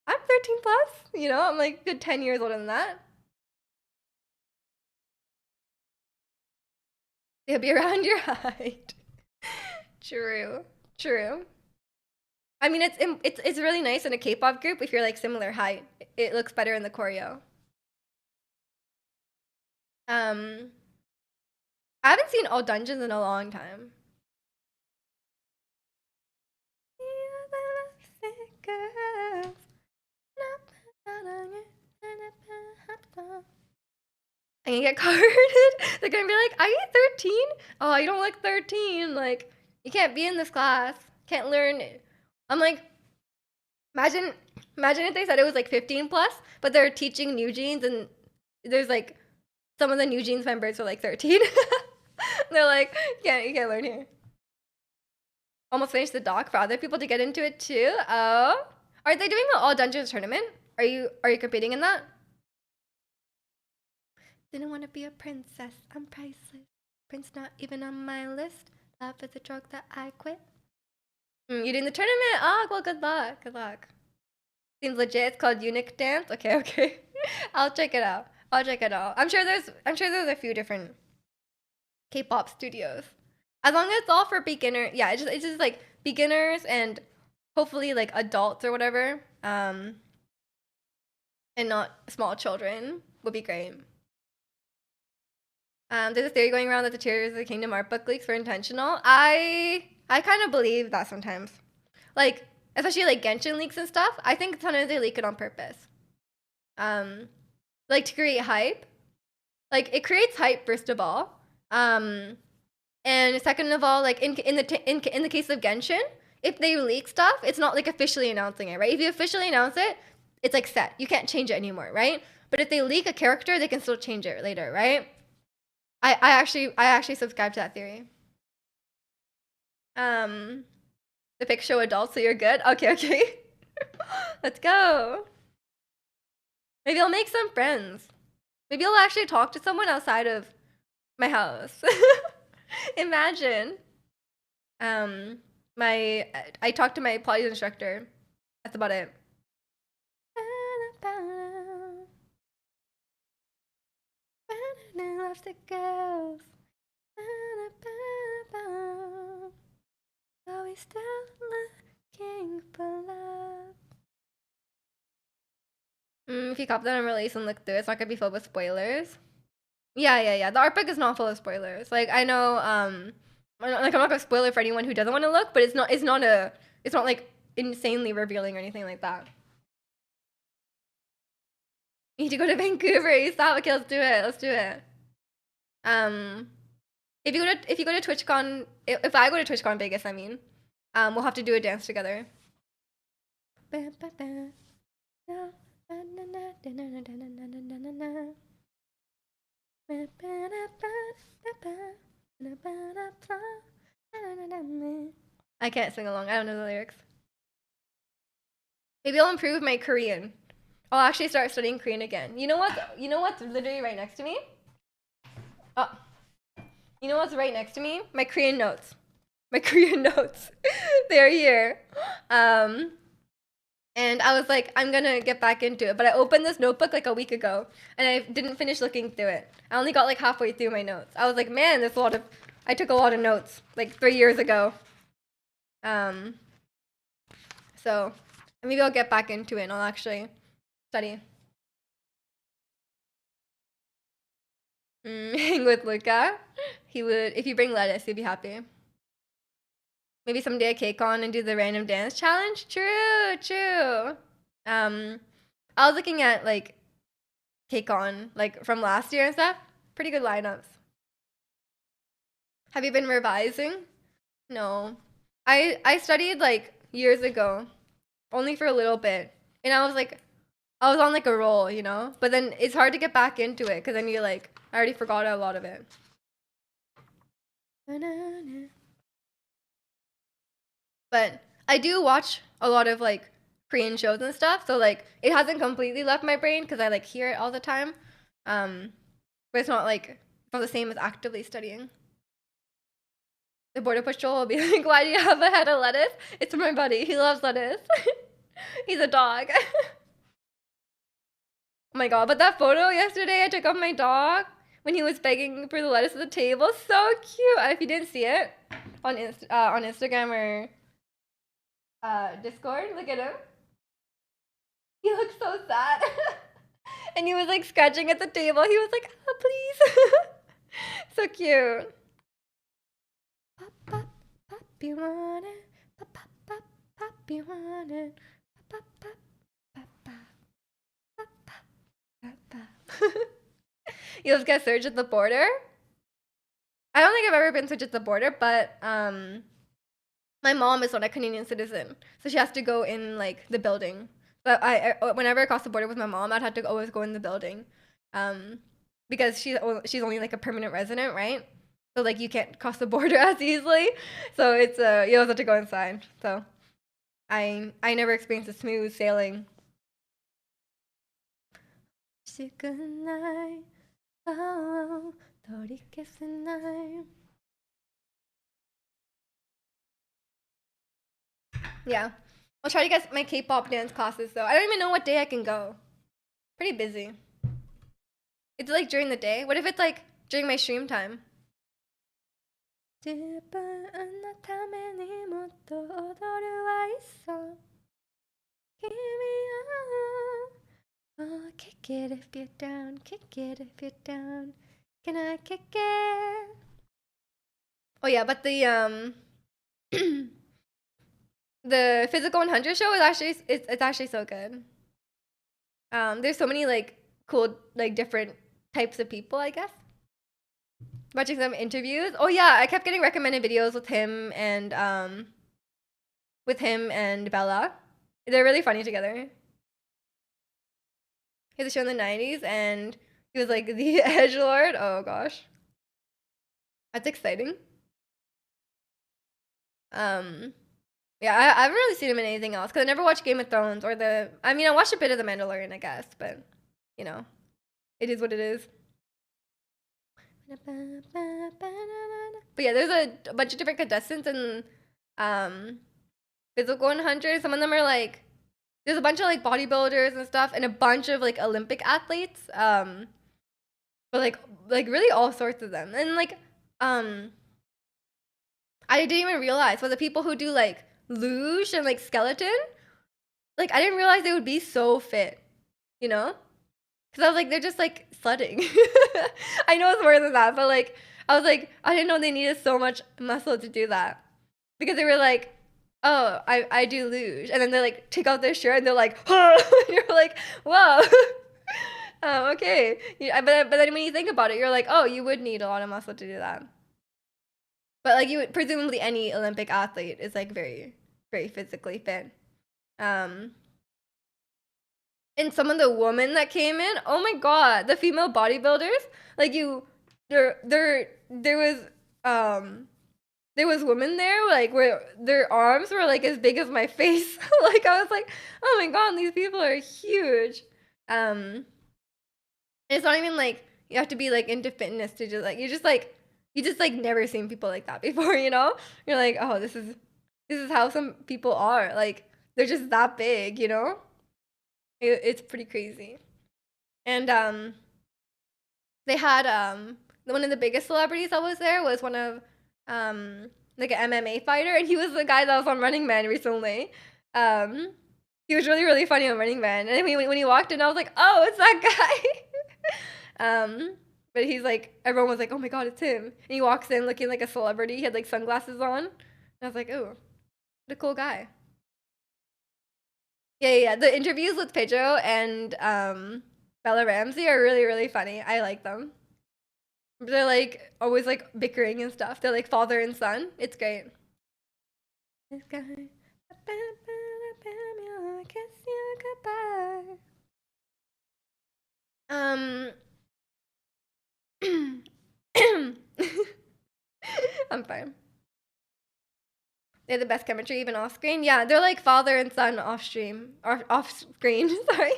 I'm 13 plus. You know, I'm like good 10 years older than that. They'll be around your height. True. I mean, it's really nice in a K-pop group if you're like similar height. It looks better in the choreo. I haven't seen all dungeons in a long time. I'm gonna get carded. They're gonna be like, are you 13? Oh, you don't look 13. Like, you can't be in this class. Can't learn. I'm like, imagine if they said it was like 15 plus, but they're teaching new jeans and there's like some of the new jeans members are like 13. They're like, you can't learn here. Almost finished the doc for other people to get into it too. Oh, are they doing the all dungeons tournament? Are you competing in that? Didn't want to be a princess. I'm priceless. Prince not even on my list. Love is a drug that I quit. You doing the tournament? Oh, well, good luck. Seems legit. It's called Eunuch Dance. Okay. I'll check it out. I'm sure there's a few different K-pop studios. As long as it's all for beginner, yeah, it's just like beginners and hopefully like adults or whatever, and not small children would be great. There's a theory going around that the Tears of the Kingdom art book leaks were intentional. I kind of believe that sometimes, like especially like Genshin leaks and stuff. I think sometimes they leak it on purpose, like to create hype. Like it creates hype first of all, and second of all, like in the case of Genshin, if they leak stuff, it's not like officially announcing it, right? If you officially announce it, it's like set. You can't change it anymore, right? But if they leak a character, they can still change it later, right? I actually subscribe to that theory. The pics show adults, so you're good. Okay. Let's go. Maybe I'll make some friends. Maybe I'll actually talk to someone outside of my house. Imagine. I talked to my Pilates instructor. That's about it. Loves the girls. Always still looking for love. If you cop that on release and look through, it's not gonna be filled with spoilers. Yeah. The art book is not full of spoilers. Like I know, I'm not gonna spoil it for anyone who doesn't want to look, but it's not like insanely revealing or anything like that. You need to go to Vancouver. ASAP. Okay, let's do it. Let's do it. If you go to TwitchCon, if I go to TwitchCon Vegas, I mean, we'll have to do a dance together. I can't sing along. I don't know the lyrics. Maybe I'll improve my Korean. I'll actually start studying Korean again. You know what? You know what's literally right next to me? Oh. You know what's right next to me? My Korean notes. My Korean notes. They're here. And I was like, I'm gonna get back into it. But I opened this notebook like a week ago, and I didn't finish looking through it. I only got like halfway through my notes. I was like, man, I took a lot of notes like 3 years ago. So maybe I'll get back into it and I'll actually study. Hang with Luca. He would, if you bring lettuce, he'd be happy. Maybe someday at KCON and do the random dance challenge. True. I was looking at like KCON, like from last year and stuff. Pretty good lineups. Have you been revising? No. I studied like years ago, only for a little bit. And I was on like a roll, you know? But then it's hard to get back into it because then you're like, I already forgot a lot of it. But I do watch a lot of like Korean shows and stuff, so like it hasn't completely left my brain because I like hear it all the time. But it's not the same as actively studying. The border patrol will be like, "Why do you have a head of lettuce?" It's my buddy. He loves lettuce. He's a dog. Oh my god! But that photo yesterday I took of my dog when he was begging for the lettuce at the table, so cute. If you didn't see it on Instagram or Discord, look at him. He looks so sad. And he was like scratching at the table. He was like, oh, please. So cute. Pop, pop, pop, you want it. Pop, pop, pop, pop, you want it. Pop, pop, pop, pop, pop, pop, pop, pop. You guys get searched at the border? I don't think I've ever been searched at the border, but my mom is not a Canadian citizen, so she has to go in like the building. But I whenever I cross the border with my mom, I'd have to always go in the building, because she's only like a permanent resident, right? So like you can't cross the border as easily. So it's you always have to go inside. So I never experienced a smooth sailing. Yeah. I'll try to get my K-pop dance classes though. I don't even know what day I can go. Pretty busy. It's like during the day. What if it's like during my stream time? Oh, kick it if you're down, kick it if you're down. Can I kick it? Oh yeah, but the the Physical 100 show is actually it's actually so good. There's so many like cool like different types of people, I guess. Watching some interviews. Oh yeah, I kept getting recommended videos with him and Bella. They're really funny together. He had a show in the 90s and he was like the edgelord. Oh gosh. That's exciting. Yeah, I haven't really seen him in anything else because I never watched Game of Thrones or I mean, I watched a bit of The Mandalorian, I guess, but you know, it is what it is. But yeah, there's a bunch of different contestants in Physical 100. Some of them are like, there's a bunch of like bodybuilders and stuff, and a bunch of like Olympic athletes. But like really all sorts of them, and like I didn't even realize, but the people who do like luge and like skeleton, like I didn't realize they would be so fit. you know? Because I was like, they're just like slutting. I know it's more than that, but like, I was like, I didn't know they needed so much muscle to do that. Because they were like, oh, I do luge. And then they like take out their shirt and they're like, huh. You're like, whoa. Okay. Yeah, but then when you think about it, you're like, oh, you would need a lot of muscle to do that. But like you would, presumably any Olympic athlete is like very, very physically fit. Um, and some of the women that came in, oh my god, the female bodybuilders, like there was um there was women there like where their arms were like as big as my face. Like I was like, oh my god, these people are huge. Um, it's not even like you have to be like into fitness to just like you just like never seen people like that before, you know? You're like, oh, this is how some people are. Like they're just that big, you know? It's pretty crazy. And they had one of the biggest celebrities that was there was one of like an MMA fighter, and he was the guy that was on Running Man recently. Um, he was really really funny on Running Man, and when he walked in, I was like, oh, it's that guy. But he's like, everyone was like, oh my god, it's him. And he walks in looking like a celebrity. He had like sunglasses on. And I was like, oh, what a cool guy. Yeah. The interviews with Pedro and Bella Ramsey are really really funny. I like them. They're like always like bickering and stuff. They're like father and son. It's great. This guy. Kiss you goodbye. Um, I'm fine. They have the best chemistry even off screen. Yeah, they're like father and son off stream or off screen. Sorry.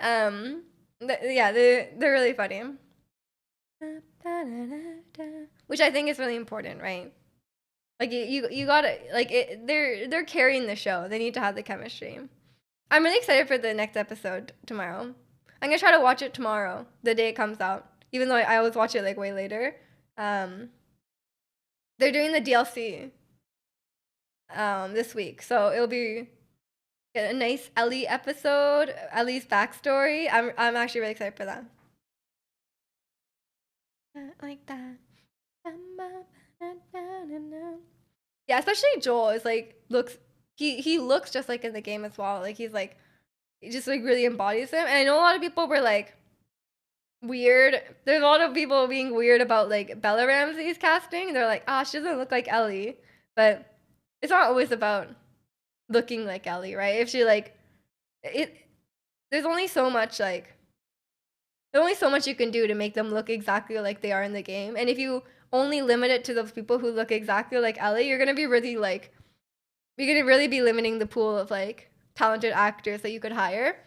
Yeah, they're really funny. Which I think is really important, right? Like you gotta like they're carrying the show. They need to have the chemistry. I'm really excited for the next episode tomorrow. I'm gonna try to watch it tomorrow, the day it comes out. Even though I always watch it like way later. Um, they're doing the DLC this week, so it'll be a nice Ellie episode, Ellie's backstory. I'm actually really excited for that. Like that. Yeah, especially Joel is like looks he looks just like in the game as well. Like he's like he just like really embodies him. And I know a lot of people were like weird. There's a lot of people being weird about like Bella Ramsey's casting. They're like, ah, she doesn't look like Ellie. But it's not always about looking like Ellie, right? If she like it there's only so much like there's only so much you can do to make them look exactly like they are in the game. And if you only limit it to those people who look exactly like Ellie, you're gonna be really like you're gonna really be limiting the pool of like talented actors that you could hire.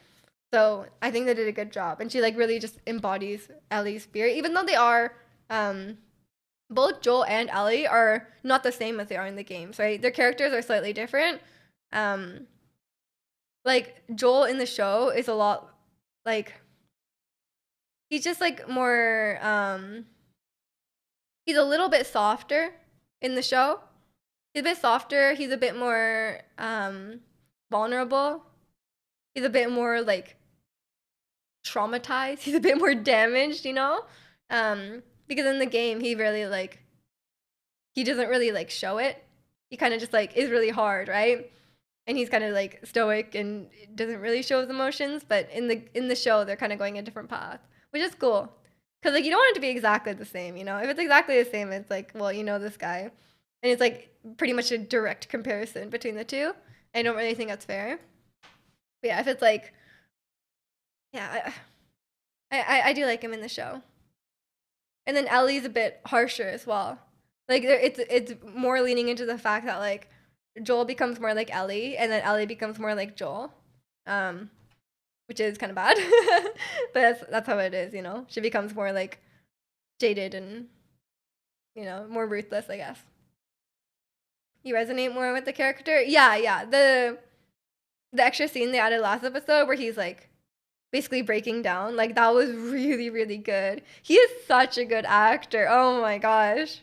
So I think they did a good job. And she like really just embodies Ellie's spirit. Even though they are both Joel and Ellie are not the same as they are in the games, right? Their characters are slightly different. Um like Joel in the show is a lot like he's just like more he's a little bit softer in the show. He's a bit softer, he's a bit more vulnerable. He's a bit more like traumatized. He's a bit more damaged, you know? Because in the game he really like he doesn't really like show it. He kind of just like is really hard, right? And he's kind of like stoic and doesn't really show his emotions, but in the show they're kind of going a different path, which is cool. Cuz like you don't want it to be exactly the same, you know? If it's exactly the same, it's like, well, you know this guy. And it's like pretty much a direct comparison between the two. I don't really think that's fair. But yeah, if it's like yeah, I do like him in the show. And then Ellie's a bit harsher as well. Like it's more leaning into the fact that like Joel becomes more like Ellie, and then Ellie becomes more like Joel, um, which is kind of bad. But that's how it is, you know. She becomes more like jaded and more ruthless, I guess. You resonate more with the character, yeah. The extra scene they added last episode where he's like basically breaking down, like that was really really good. He is such a good actor. Oh my gosh.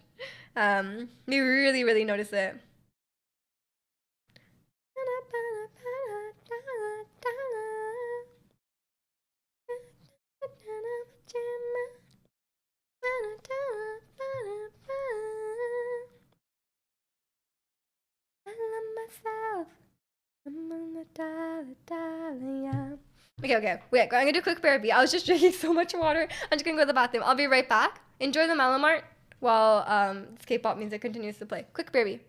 We really really notice it. Okay. Wait, I'm gonna do a quick therapy. I was just drinking so much water. I'm just gonna go to the bathroom. I'll be right back. Enjoy the Malamart while this K-pop music continues to play. Quick therapy.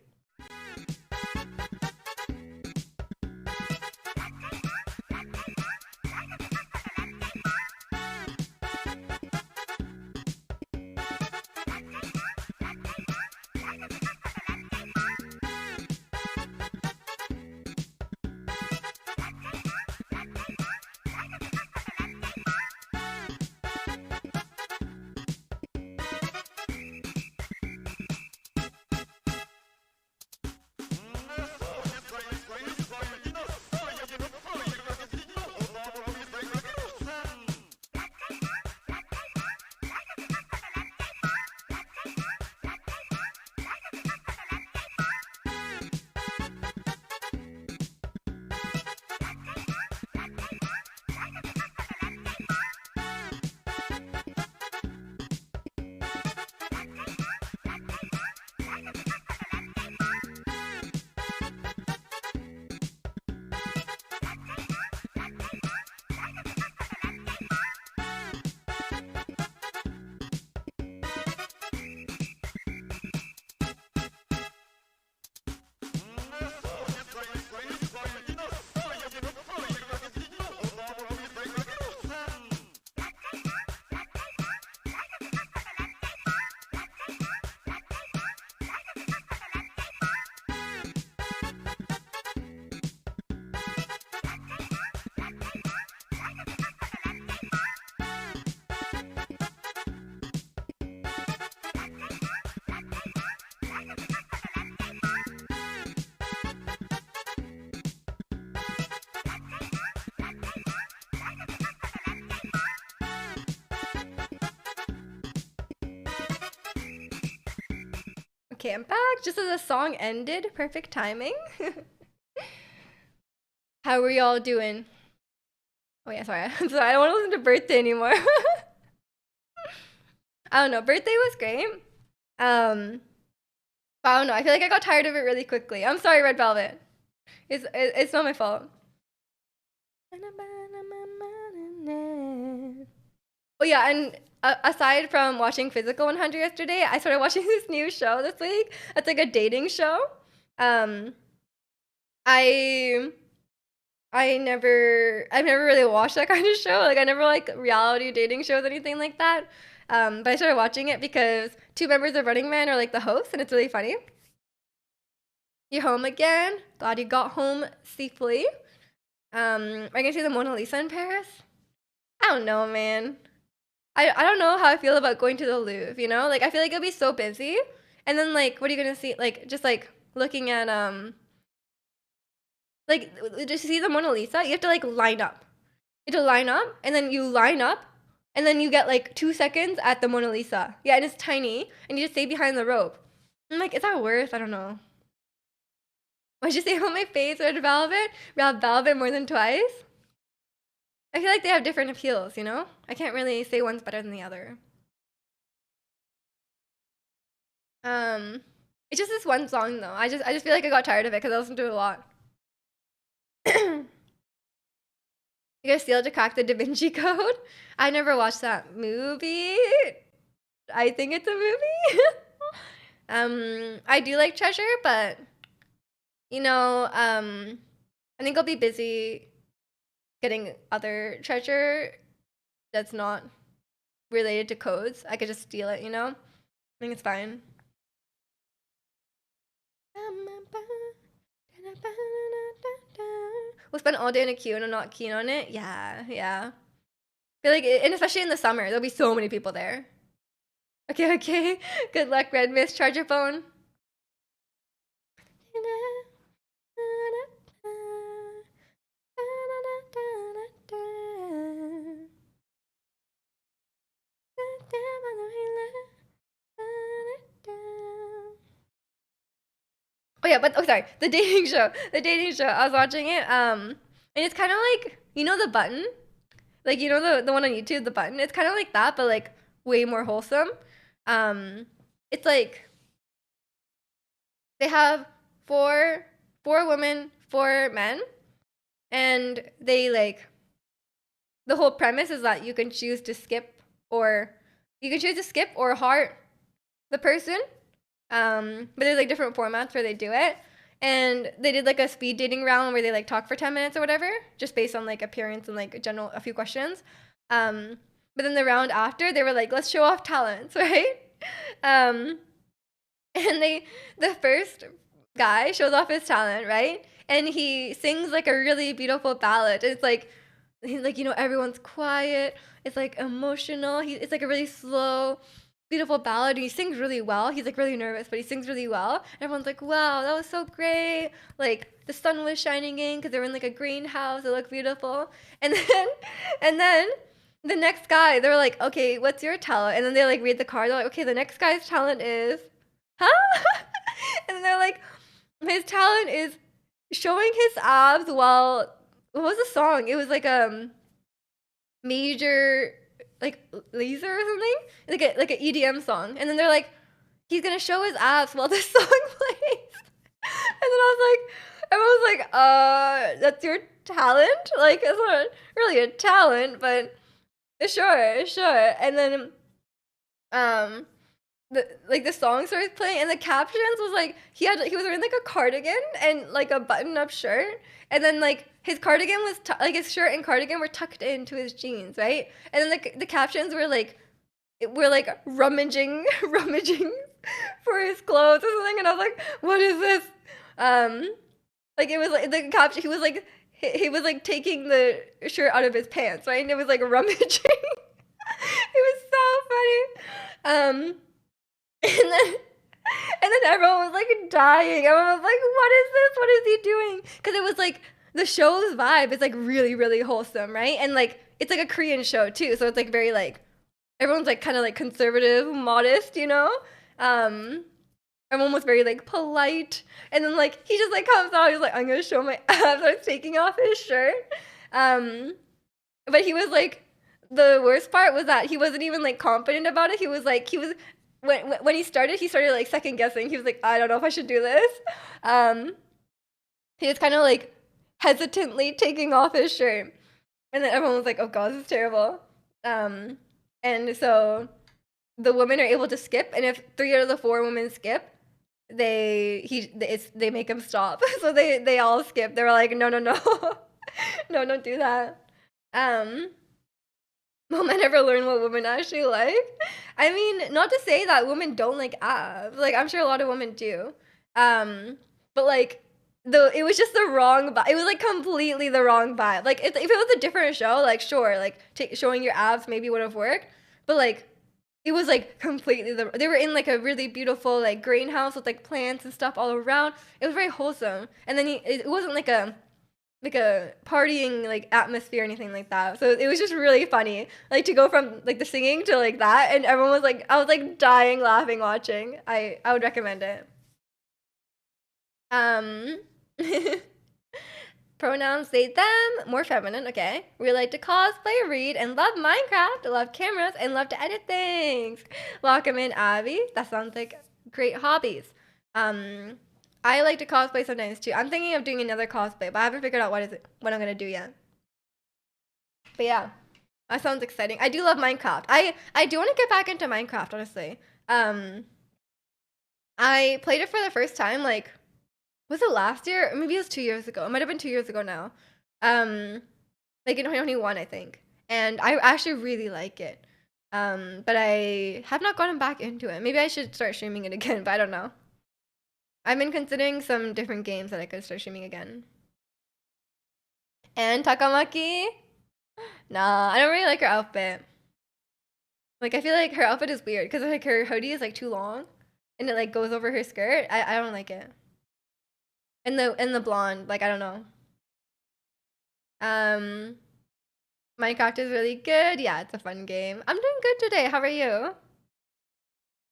Okay, I'm back. Just as the song ended, perfect timing. How are y'all doing? Oh yeah, sorry. I'm sorry. I don't want to listen to Birthday anymore. I don't know. Birthday was great. But I don't know. I feel like I got tired of it really quickly. I'm sorry, Red Velvet. It's not my fault. Oh yeah, and aside from watching Physical 100 yesterday, I started watching this new show this week. It's like a dating show. Um, I I've never really watched that kind of show. Like I never like reality dating shows, anything like that. But I started watching it because two members of Running Man are like the hosts, and it's really funny. You're home again. Glad you got home safely. Are you gonna see the Mona Lisa in Paris? I don't know, man. I don't know how I feel about going to the Louvre, you know? Like I feel like it'll be so busy. And then like what are you gonna see? Like just like looking at like just see the Mona Lisa, you have to like line up. You have to line up and then you line up and then you get like 2 seconds at the Mona Lisa. Yeah, and it's tiny and you just stay behind the rope. I'm like, is that worth? I don't know. Why'd you say on my face, Red Velvet? Red Velvet more than twice? I feel like they have different appeals, you know? I can't really say one's better than the other. Um, it's just this one song though. I just feel like I got tired of it because I listened to it a lot. You guys still to crack the Da Vinci Code? I never watched that movie. I think it's a movie. I do like Treasure, but you know, I think I'll be busy getting other treasure that's not related to codes. I could just steal it, you know? I think it's fine. We'll spend all day in a queue and I'm not keen on it. Yeah. I feel like, and especially in the summer, there'll be so many people there. Okay. Good luck, Red Mist. Charge your phone. Oh yeah, but sorry, the dating show. The dating show. I was watching it. And it's kind of like the button, like the one on YouTube, the button. It's kind of like that, but like way more wholesome. It's like they have four women, four men, and they like the whole premise is that you can choose to skip or heart the person. But there's like different formats where they do it. And they did like a speed dating round where they like talk for 10 minutes or whatever, just based on like appearance and like a few questions. But then the round after, they were like, let's show off talents, right? Um, and the first guy shows off his talent, right? And he sings like a really beautiful ballad. It's like, he's like, everyone's quiet. It's like emotional. It's like a really slow, beautiful ballad. And he sings really well. He's like really nervous, but he sings really well. And everyone's like, wow, that was so great. Like the sun was shining in because they were in like a greenhouse. It looked beautiful. And then the next guy, they were like, okay, what's your talent? And then they like read the card. They're like, okay, the next guy's talent is, huh? And then they're like, his talent is showing his abs while, what was the song? It was like major, like laser or something, like an EDM song. And then they're like, he's gonna show his abs while this song plays. And then everyone was like, that's your talent? Like, it's not really a talent, but sure. And then the song started playing, and the captions was like he was wearing like a cardigan and like a button-up shirt, and then like his cardigan was like his shirt and cardigan were tucked into his jeans, right? And then the captions were like rummaging for his clothes or something, and I was like, what is this? Like it was like the caption, he was like taking the shirt out of his pants, right? And it was like rummaging. It was so funny. And then everyone was like dying. Everyone was like, what is this? What is he doing? Because it was like the show's vibe is like really, really wholesome, right? And like it's like a Korean show too. So it's like very like everyone's like kind of like conservative, modest, Everyone was very like polite. And then like he just like comes out, he's like, I'm gonna show my abs. I was taking off his shirt. But he was like, the worst part was that he wasn't even like confident about it. He was when he started like second guessing. He was like, I don't know if I should do this. He was kind of like hesitantly taking off his shirt. And then everyone was like, oh god, this is terrible. And so the women are able to skip, and if 3 out of the 4 women skip, they make him stop. So they all skip. They were like, no. No, don't do that. Will men ever learn what women actually like? I mean, not to say that women don't like abs. Like, I'm sure a lot of women do. But like, it was just the wrong vibe. It was like completely the wrong vibe. Like, if it was a different show, like sure, like showing your abs maybe would have worked. But like, it was like completely they were in like a really beautiful like greenhouse with like plants and stuff all around. It was very wholesome. And then it wasn't like a partying like atmosphere or anything like that. So it was just really funny, like to go from like the singing to like that, and everyone was like, I was like dying laughing watching. I would recommend it. Pronouns they them, more feminine, okay. We like to cosplay, read, and love Minecraft, love cameras, and love to edit things. Welcome in, Abby. That sounds like great hobbies. I like to cosplay sometimes too. I'm thinking of doing another cosplay, but I haven't figured out what I'm gonna do yet. But yeah, that sounds exciting. I do love Minecraft. I do want to get back into Minecraft, honestly. I played it for the first time, like, was it last year? Or maybe it was 2 years ago. It might have been 2 years ago now. Like in 2021, I think. And I actually really like it. But I have not gotten back into it. Maybe I should start streaming it again, but I don't know. I've been considering some different games that I could start streaming again. And Takamaki? Nah, I don't really like her outfit. Like, I feel like her outfit is weird because like her hoodie is like too long and it like goes over her skirt. I don't like it. And the blonde, like I don't know. Minecraft is really good. Yeah, it's a fun game. I'm doing good today. How are you?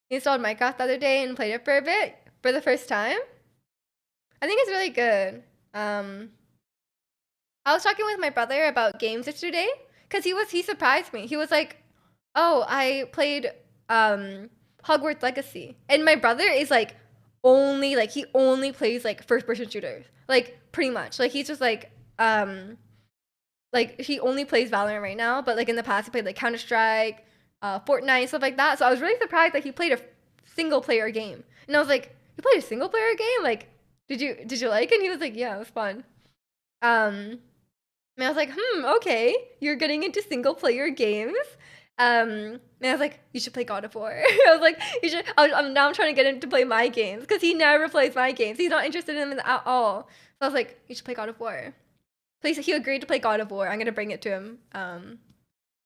Installed Minecraft the other day and played it for a bit for the first time. I think it's really good. I was talking with my brother about games yesterday because he surprised me. He was like, "Oh, I played Hogwarts Legacy," and my brother is like he only plays like first person shooters, like pretty much. Like he's just like Like, he only plays Valorant right now, but, like, in the past, he played, like, Counter-Strike, Fortnite, stuff like that. So I was really surprised that he played a single-player game. And I was like, "You played a single-player game? Like, did you like it?" And he was like, "Yeah, it was fun." Um, and I was like, okay, you're getting into single-player games." And I was like, "You should play God of War." I was like, "You should." Now I'm trying to get him to play my games because he never plays my games. He's not interested in them at all. So I was like, "You should play God of War." Please, he agreed to play God of War. I'm gonna bring it to him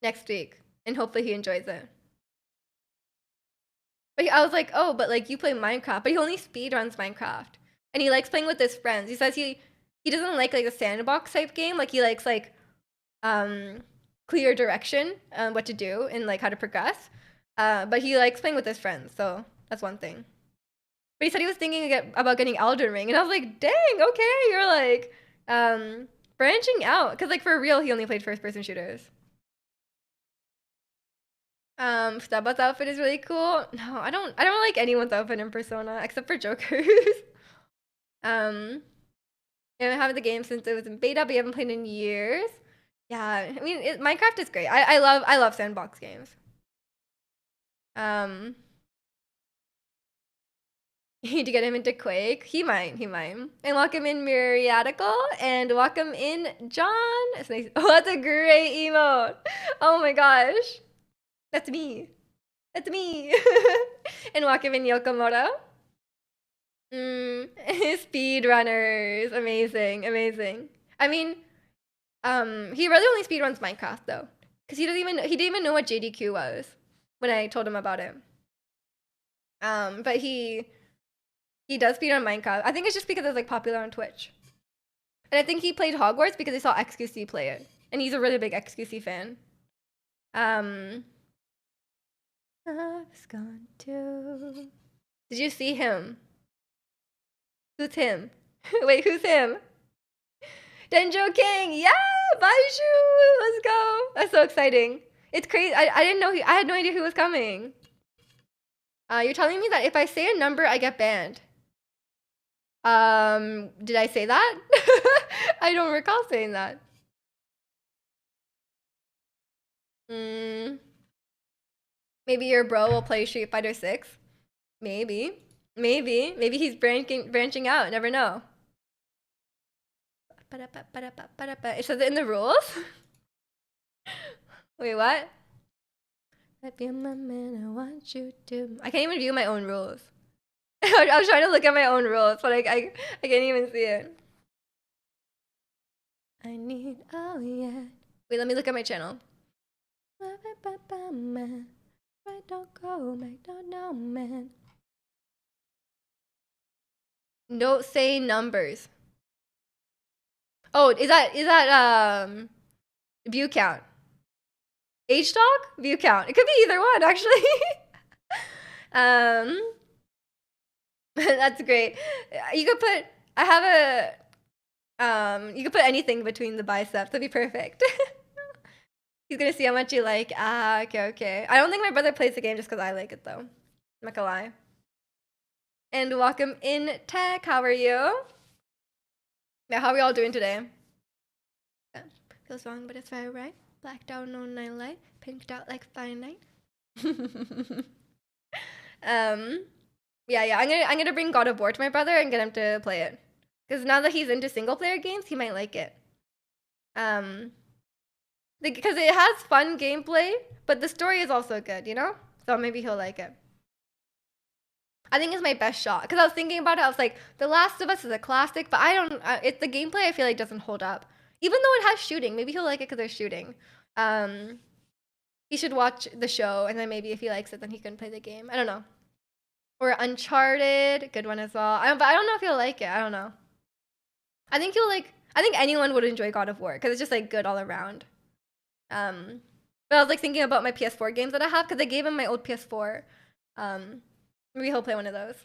next week, and hopefully he enjoys it. But I was like, "Oh, but like you play Minecraft," but he only speed runs Minecraft, and he likes playing with his friends. He says he doesn't like a sandbox type game. Like he likes like um clear direction on what to do and like how to progress. But he likes playing with his friends, so that's one thing. But he said he was thinking about getting Elden Ring, and I was like, "Dang, okay, you're like branching out," because like for real, he only played first person shooters. Starbucks outfit is really cool. No, I don't like anyone's outfit in Persona except for Joker's. um, I haven't had the game since it was in beta, but we haven't played in years. Yeah, I mean, Minecraft is great. I love sandbox games. Um, you need to get him into Quake. He might. And walk him in Miriadical and walk him in John. It's nice. Oh, that's a great emote. Oh my gosh. That's me. That's me. And walk him in Yokomoto. Speedrunners. Amazing. I mean, he really only speedruns Minecraft though. Because he didn't even know what JDQ was when I told him about it. But he does speedrun Minecraft. I think it's just because it's like popular on Twitch. And I think he played Hogwarts because he saw XQC play it. And he's a really big XQC fan. I was gone too. Did you see him? Who's him? Wait, who's him? Denjo King! Yeah! Baiju! Let's go! That's so exciting. It's crazy. I didn't know I had no idea who was coming. You're telling me that if I say a number, I get banned. Did I say that? I don't recall saying that. Maybe your bro will play Street Fighter 6. Maybe he's branching out. Never know. It says it in the rules. Wait, what? I feel my man, I want you to. I can't even view my own rules. I was trying to look at my own rules, but I can't even see it. I need, oh yeah. Wait, let me look at my channel. Don't go, McDonald man. Don't say numbers. Oh, is that view count? Age talk? View count. It could be either one, actually. That's great. You could put. I have a. You could put anything between the biceps. That'd be perfect. He's gonna see how much you like. Okay. I don't think my brother plays the game just because I like it though. I'm not gonna lie. And welcome in, Tech. How are you? Yeah, how are we all doing today? Yeah. Feels wrong, but it's very right. Blacked out, no night light. Pinked out like fine night. Yeah. I'm gonna bring God of War to my brother and get him to play it. Because now that he's into single player games, he might like it. Because it has fun gameplay, but the story is also good, you know? So maybe he'll like it. I think it's my best shot. Because I was thinking about it, I was like, The Last of Us is a classic, but it's the gameplay I feel like doesn't hold up. Even though it has shooting, maybe he'll like it because there's shooting. He should watch the show, and then maybe if he likes it, then he can play the game. I don't know. Or Uncharted, good one as well. But I don't know if he'll like it. I don't know. I think anyone would enjoy God of War because it's just like good all around. But I was like thinking about my PS4 games that I have because I gave him my old PS4. Maybe he'll play one of those.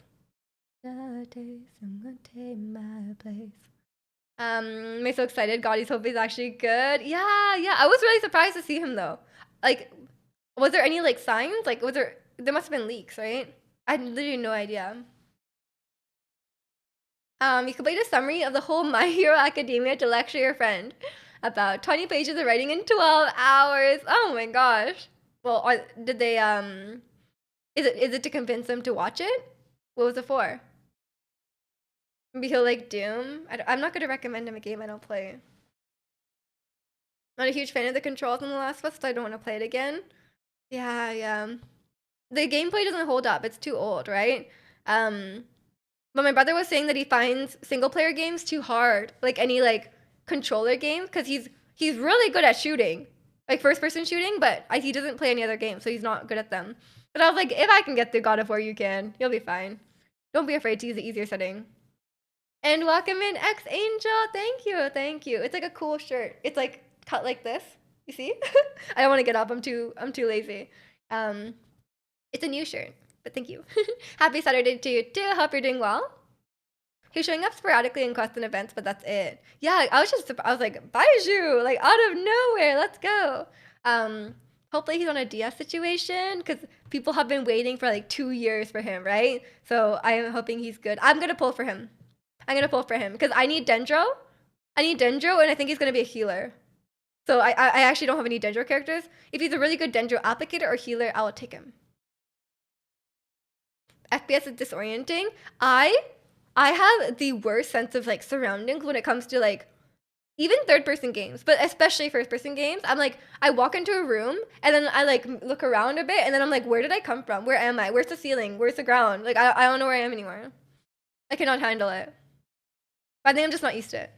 Someone take my place. I'm so excited. Gaudi's Hope is actually good. Yeah. I was really surprised to see him though. Like, was there any like signs? Like, there must have been leaks, right? I had literally no idea. You could play the summary of the whole My Hero Academia to lecture your friend. About 20 pages of writing in 12 hours. Oh my gosh. Well, did they is it to convince them to watch it? What was it for? Maybe he'll like Doom. I'm not gonna recommend him a game I don't play. Not a huge fan of the controls in The Last of Us, so I don't want to play it again. Yeah, yeah. The gameplay doesn't hold up. It's too old, right? But my brother was saying that he finds single player games too hard, like any like controller games, because he's really good at shooting, like first person shooting, but he doesn't play any other games, so he's not good at them. But I was like, if I can get through God of War, you can. You'll be fine. Don't be afraid to use the easier setting. And welcome in X Angel. Thank you, thank you. It's like a cool shirt. It's like cut like this. You see? I don't want to get up. I'm too lazy. It's a new shirt, but thank you. Happy Saturday to you too. Hope you're doing well. He's showing up sporadically in quests and events, but that's it. Yeah, I was like, Baiju, like out of nowhere. Let's go. Hopefully he's on a DS situation because people have been waiting for like 2 years for him, right? So I am hoping he's good. I'm gonna pull for him. I'm gonna pull for him because I need Dendro. And I think he's gonna be a healer. So I actually don't have any Dendro characters. If he's a really good Dendro applicator or healer, I will take him. FPS is disorienting. I have the worst sense of like surroundings when it comes to like even third person games, but especially first person games. I'm like, I walk into a room and then I like look around a bit and then I'm like, where did I come from? Where am I? Where's the ceiling? Where's the ground? Like I don't know where I am anymore. I cannot handle it. I think I'm just not used to it.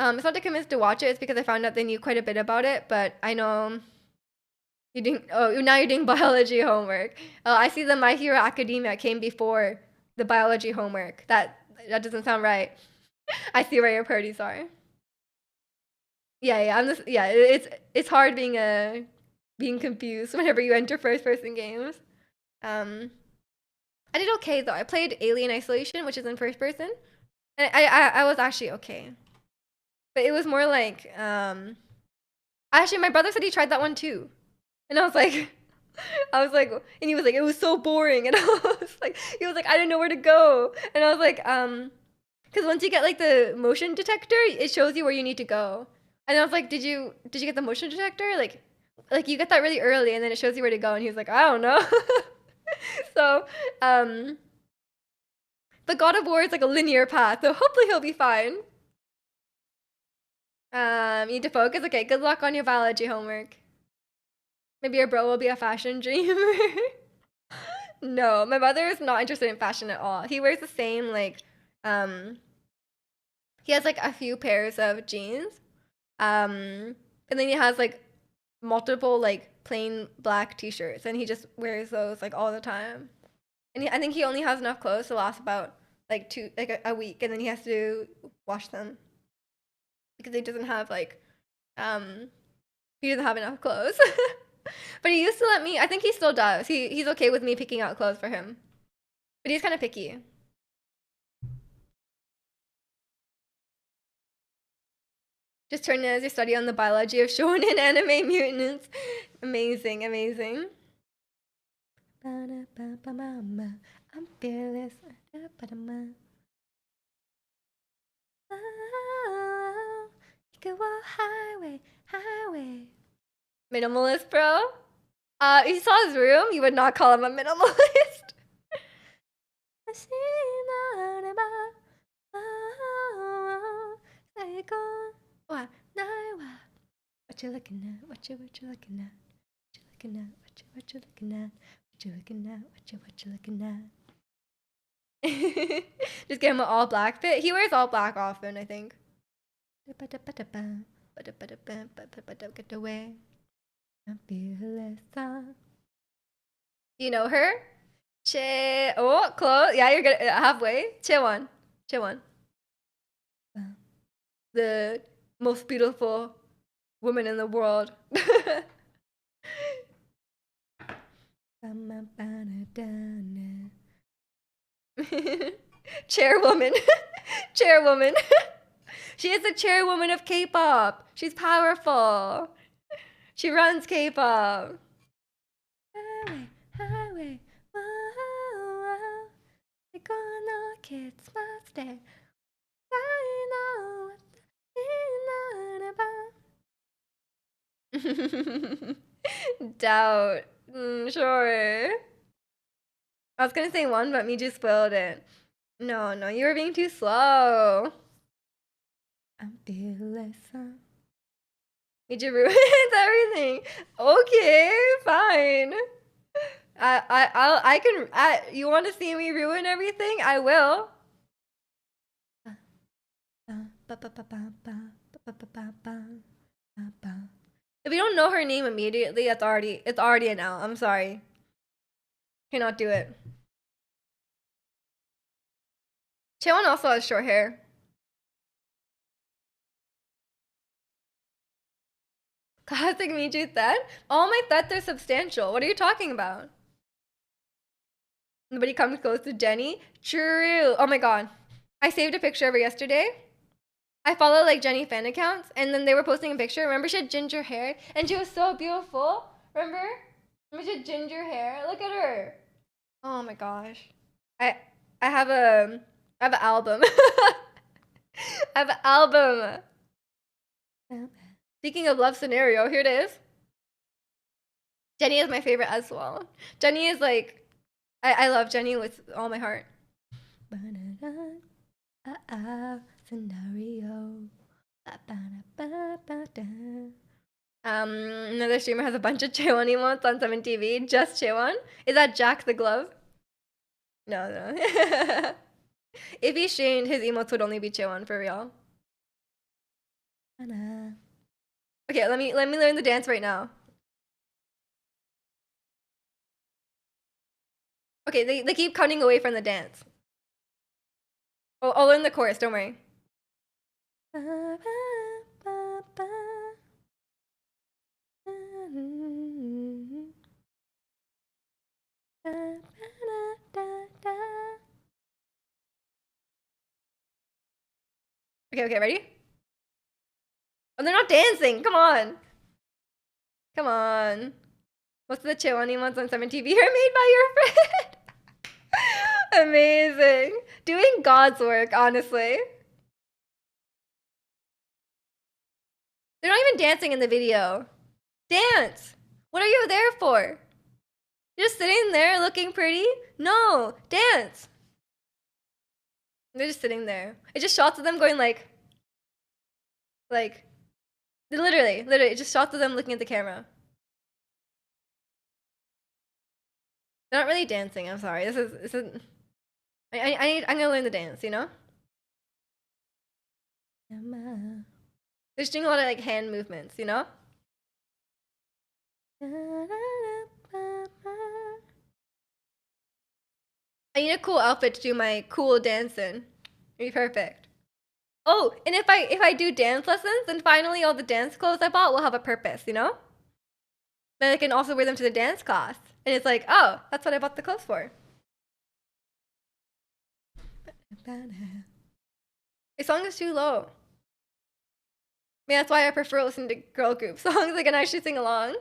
It's not to convince to watch it. It's because I found out they knew quite a bit about it, but I know you're doing. Oh, now you're doing biology homework. Oh, I see the My Hero Academia came before the biology homework. That doesn't sound right. I see where your priorities are. Yeah, I'm just it's hard being confused whenever you enter first person games. I did okay though. I played Alien Isolation, which is in first person, and I was actually okay. But it was more like actually my brother said he tried that one too. And I was like and he was like, it was so boring. And he was like, I didn't know where to go. And I was like, because once you get like the motion detector, it shows you where you need to go. And I was like, did you get the motion detector? Like you get that really early and then it shows you where to go. And he was like, I don't know. So, but God of War is like a linear path. So hopefully he'll be fine. You need to focus. Okay, good luck on your biology homework. Maybe your bro will be a fashion dreamer. No, my mother is not interested in fashion at all. He wears the same like he has like a few pairs of jeans. And then he has like multiple like plain black t-shirts and he just wears those like all the time. And I think he only has enough clothes to last about like a week and then he has to wash them. Because he doesn't have like he doesn't have enough clothes. But he used to let me, I think he still does. He's okay with me picking out clothes for him. But he's kind of picky. Just turn it as your study on the biology of shonen anime mutants. Amazing, amazing. I'm fearless. Highway, highway. Minimalist, bro? If you saw his room, you would not call him a minimalist. What you looking at? What you looking at? What you looking at? What you looking at? What you looking at? What you looking at? Just get him an all black fit. He wears all black often, I think. Get away. I'm fearless. You know her? Oh, close. Yeah, you're good. Halfway. Chaewon. The most beautiful woman in the world. Chairwoman. Chairwoman. She is the chairwoman of K-pop. She's powerful. She runs K-pop. Highway, highway, whoa, whoa. They're gonna kids must stay. I know Doubt. Sure. I was gonna say one, but Miju spoiled it. No, no, you were being too slow. I'm fearless. Miju ruins everything. Okay, fine. I can. You want to see me ruin everything? I will. If you don't know her name immediately, it's already an L. I'm sorry. Cannot do it. Chaewon also has short hair. Classic Miju Thet? All my Thets are substantial. What are you talking about? Nobody comes close to Jennie? True. Oh my god. I saved a picture of her yesterday. I follow like Jennie fan accounts, and then they were posting a picture. Remember, she had ginger hair, and she was so beautiful. Remember? Remember, she had ginger hair. Look at her. Oh my gosh. I have an album. I have an album. Speaking of love scenario, here it is. Jennie is my favorite as well. Jennie is like, I love Jennie with all my heart. Scenario. Another streamer has a bunch of Chaewon emotes on 7TV. Just Chaewon? Is that Jack the Glove? No, no. If he streamed, his emotes would only be Chaewon for real. Okay, let me learn the dance right now. Okay, they keep cutting away from the dance. Oh, I'll learn the chorus, don't worry. Okay, ready? Oh, they're not dancing. Come on. Come on. Most of the Chaewon emotes on 7TV are made by your friend. Amazing. Doing God's work, honestly. They're not even dancing in the video. Dance. What are you there for? You're just sitting there looking pretty? No, dance. They're just sitting there. It just shots of them going like, literally, it just shots of them looking at the camera. They're not really dancing. I'm sorry. This is. I'm gonna learn the dance. You know. They're just doing a lot of like hand movements. You know. I need a cool outfit to do my cool dance in. It'd be perfect. Oh, and if I do dance lessons, then finally all the dance clothes I bought will have a purpose, you know? Then I can also wear them to the dance class. And it's like, oh, that's what I bought the clothes for. The song is too low. Yeah, that's why I prefer listening to girl group songs. I can actually sing along.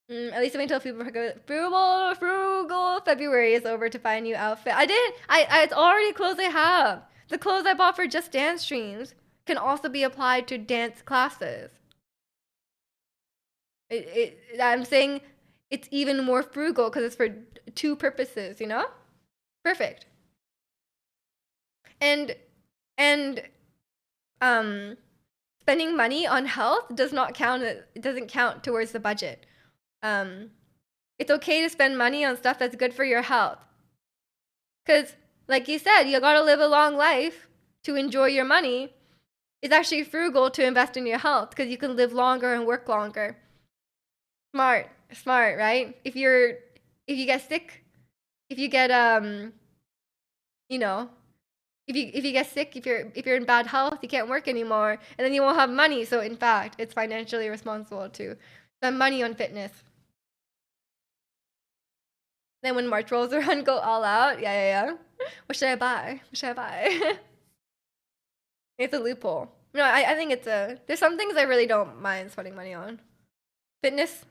At least wait until frugal February is over to find a new outfit. It's already clothes I have. The clothes I bought for just dance streams can also be applied to dance classes. I'm saying it's even more frugal because it's for two purposes, you know? Perfect. And spending money on health doesn't count towards the budget. It's okay to spend money on stuff that's good for your health. Because, like you said, you gotta live a long life to enjoy your money. It's actually frugal to invest in your health because you can live longer and work longer. Smart, right? If you get sick, if you get you know, if you get sick, if you're in bad health, you can't work anymore, and then you won't have money. So in fact, it's financially responsible to spend money on fitness. Then when March rolls around, go all out. Yeah. What should I buy? It's a loophole. No, I think there's some things I really don't mind spending money on. Fitness.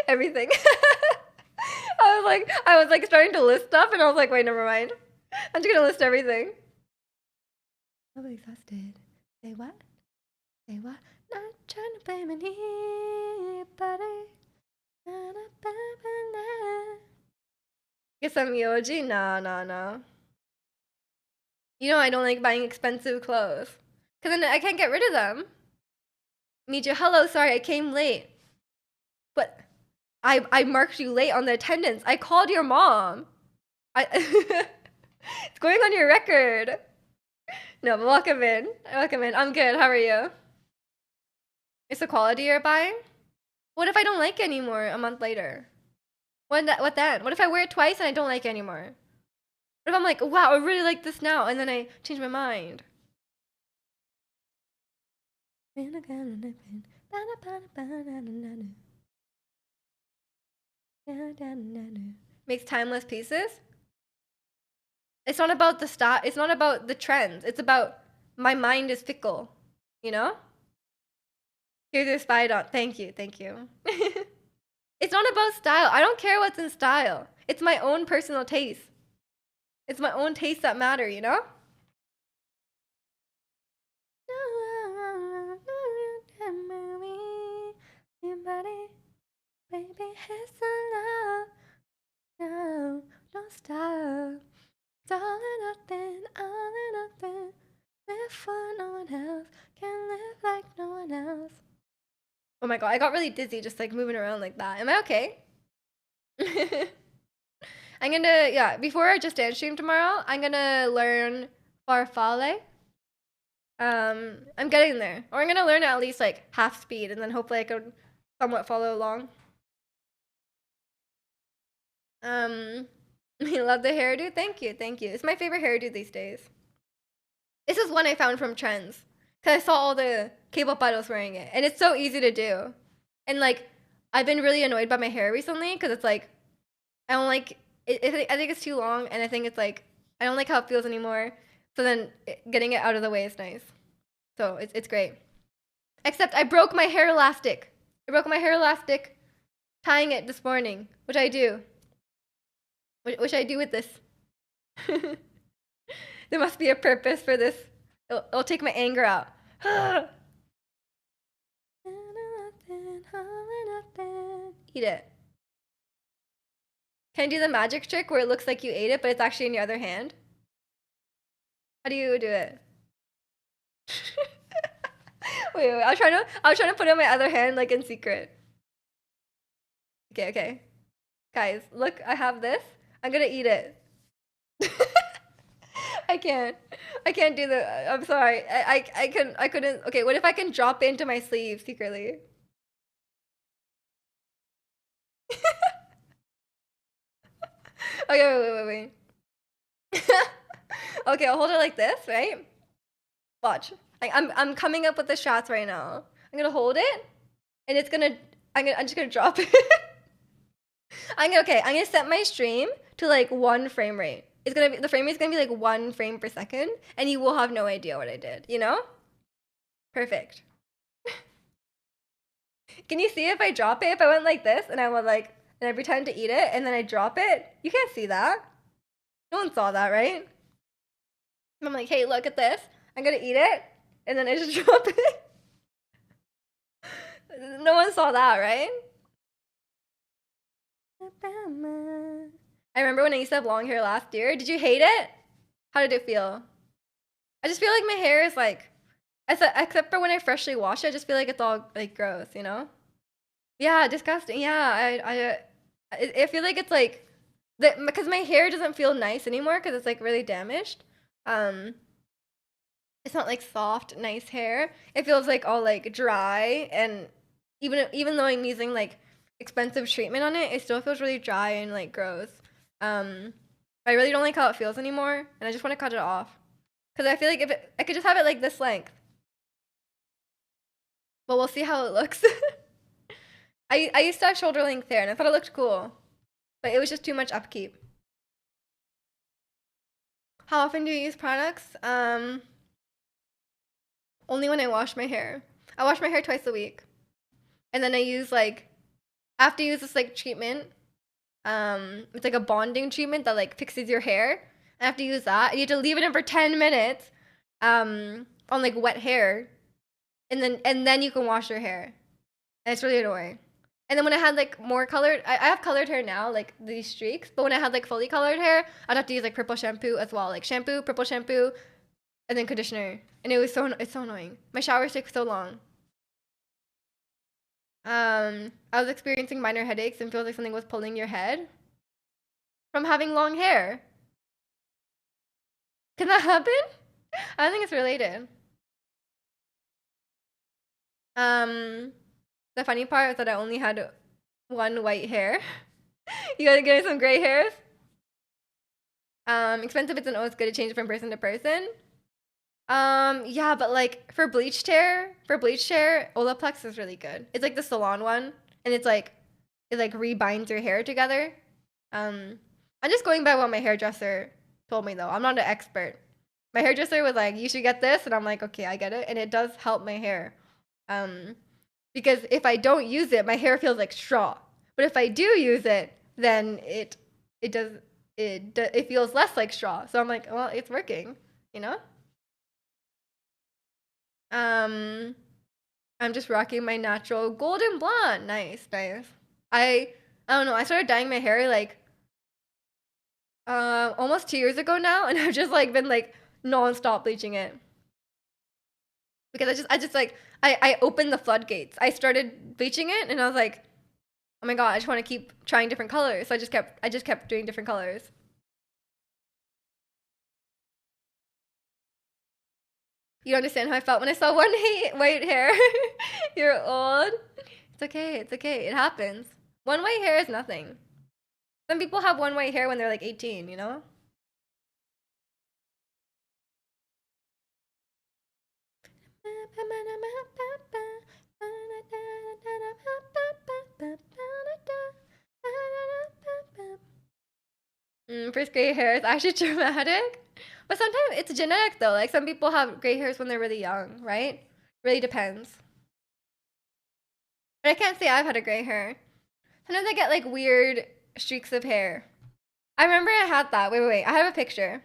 Everything. I was like starting to list stuff, and I was like, wait, never mind. I'm just gonna list everything. I'm exhausted. Say what? Say what? Not trying to blame anybody. Get some Yoji? Nah. You know I don't like buying expensive clothes. Cause then I can't get rid of them. Miju, hello, sorry, I came late. But I marked you late on the attendance. I called your mom. It's going on your record. No, but welcome in. Welcome in. I'm good. How are you? It's the quality you're buying? What if I don't like it anymore a month later? What then? What if I wear it twice and I don't like it anymore? What if I'm like, wow, I really like this now, and then I change my mind? Makes timeless pieces? It's not about the style. It's not about the trends. It's about my mind is fickle, you know? Here's your spy dot. Thank you. It's not about style. I don't care what's in style. It's my own personal taste. It's my own tastes that matter, you know? Baby, it's love. No, don't stop. It's all or nothing. Live for no one else. Can't live like no one else. Oh my god, I got really dizzy just like moving around like that. Am I okay? I'm gonna, yeah, before our Just Dance stream tomorrow, I'm gonna learn Farfalle. I'm getting there. Or I'm gonna learn at least like half speed, and then hopefully I can somewhat follow along. You love the hairdo? Thank you. It's my favorite hairdo these days. This is one I found from Trends. Because I saw all the K-pop idols wearing it. And it's so easy to do. And like, I've been really annoyed by my hair recently because it's like, I don't like, I think it's too long, and I think it's like, I don't like how it feels anymore. So then getting it out of the way is nice. So it's great. Except I broke my hair elastic. Tying it this morning, which I do. Which I do with this. There must be a purpose for this. It'll take my anger out. Eat it. Can I do the magic trick where it looks like you ate it, but it's actually in your other hand? How do you do it? wait, I was trying to put it in my other hand, like in secret. Okay. Guys, look, I have this. I'm gonna eat it. I can't do the. I'm sorry. I couldn't. Okay, what if I can drop it into my sleeve secretly? Okay, wait. Okay, I'll hold it like this, right? Watch. I'm coming up with the shots right now. I'm gonna hold it, and it's gonna. I'm just gonna drop it. I'm gonna set my stream to like 1 frame rate. The frame rate is gonna be like 1 frame per second, and you will have no idea what I did. You know? Perfect. Can you see if I drop it? If I went like this, and I went like, and I pretend to eat it, and then I drop it, you can't see that. No one saw that, right? I'm like, hey, look at this. I'm gonna eat it, and then I just drop it. No one saw that, right? I remember when I used to have long hair last year. Did you hate it? How did it feel? I just feel like my hair is like, except for when I freshly wash it, I just feel like it's all like gross, you know? Yeah, disgusting. Yeah, I feel like it's like, because my hair doesn't feel nice anymore because it's like really damaged. It's not like soft, nice hair. It feels like all like dry, and even though I'm using like expensive treatment on it, it still feels really dry and like gross. I really don't like how it feels anymore, and I just want to cut it off. Because I feel like I could just have it like this length. But we'll see how it looks. I used to have shoulder length hair, and I thought it looked cool. But it was just too much upkeep. How often do you use products? Only when I wash my hair. I wash my hair twice a week. And then I use like, after you use this like treatment, It's like a bonding treatment that like fixes your hair. I have to use that. And you have to leave it in for 10 minutes on like wet hair. And then you can wash your hair. And it's really annoying. And then when I had like more colored, I have colored hair now, like these streaks. But when I had like fully colored hair, I'd have to use like purple shampoo as well, like shampoo, purple shampoo, and then conditioner. And it's so annoying. My showers take so long. I was experiencing minor headaches and feels like something was pulling your head from having long hair. Can that happen? I don't think it's related. The funny part is that I only had one white hair. You gotta get some gray hairs. Expensive it's always good to change from person to person. Yeah, but like for bleached hair, Olaplex is really good. It's like the salon one, and it like rebinds your hair together. I'm just going by what my hairdresser told me though. I'm not an expert. My hairdresser was like, "You should get this," and I'm like, "Okay, I get it," and it does help my hair. Because if I don't use it, my hair feels like straw. But if I do use it, then it feels less like straw. So I'm like, well, it's working, you know? I'm just rocking my natural golden blonde. Nice, nice. I don't know. I started dyeing my hair like almost 2 years ago now, and I've just like been like non-stop bleaching it because I opened the floodgates. I started bleaching it, and I was like, oh my god, I just want to keep trying different colors. So I just kept doing different colors. You don't understand how I felt when I saw white hair. You're old. It's okay. It's okay. It happens. One white hair is nothing. Some people have one white hair when they're like 18, you know? First gray hair is actually dramatic. But sometimes it's genetic though. Like some people have gray hairs when they're really young, right? Really depends. But I can't say I've had a gray hair. Sometimes I get like weird streaks of hair. I remember I had that. Wait. I have a picture.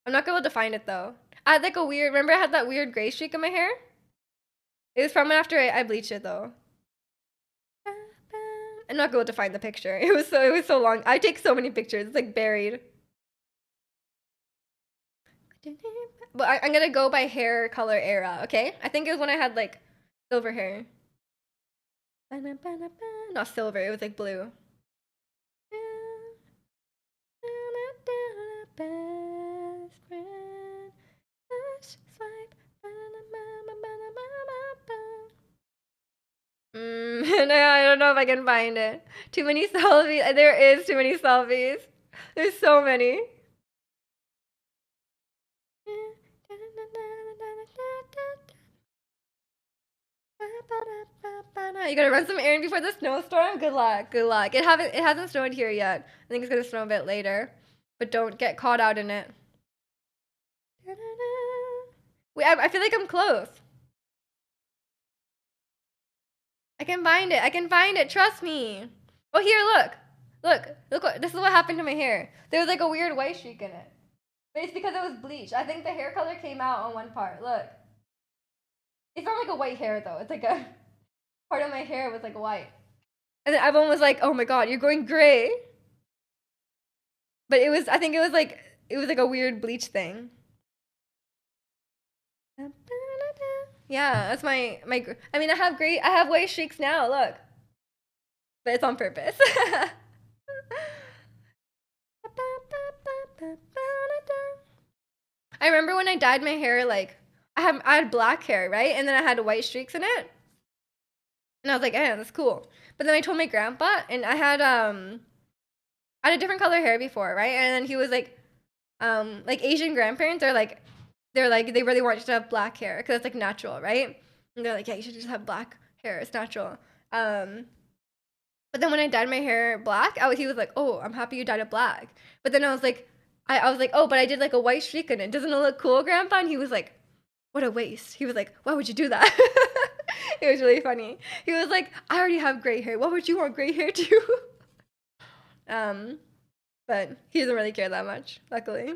I'm not gonna be able to find it though. I had like remember I had that weird gray streak in my hair? It was from after I bleached it though. I'm not going to find the picture. It was so long. I take so many pictures. It's like buried. But I'm gonna go by hair color era, okay? I think it was when I had like silver hair. Not silver, it was like blue. No, I don't know if I can find it. Too many selfies. There is too many selfies. There's so many. You gotta run some errand before the snowstorm. Good luck. Good luck. It hasn't snowed here yet. I think it's gonna snow a bit later, but don't get caught out in it. Wait, I feel like I'm close. I can find it. I can find it. Trust me. Oh, here, look. This is what happened to my hair. There was like a weird white streak in it, but it's because it was bleached. I think the hair color came out on one part. Look. It's not like a white hair though. It's like a part of my hair was like white. And then everyone was like, "Oh my god, you're going gray." But I think it was like a weird bleach thing. Yeah, that's my I mean, I have white streaks now, look. But it's on purpose. I remember when I dyed my hair, like I had black hair, right? And then I had white streaks in it. And I was like, "Yeah, that's cool." But then I told my grandpa, and I had a different color hair before, right? And then he was like Asian grandparents are like they really want you to have black hair because it's like natural, right? And they're like, "Yeah, you should just have black hair. It's natural." But then when I dyed my hair black, he was like, "Oh, I'm happy you dyed it black." But then I was like, "Oh, but I did like a white streak in it. Doesn't it look cool, Grandpa?" And he was like, "What a waste." He was like, "Why would you do that?" It was really funny. He was like, "I already have gray hair. Why would you want gray hair too?" But he doesn't really care that much, luckily.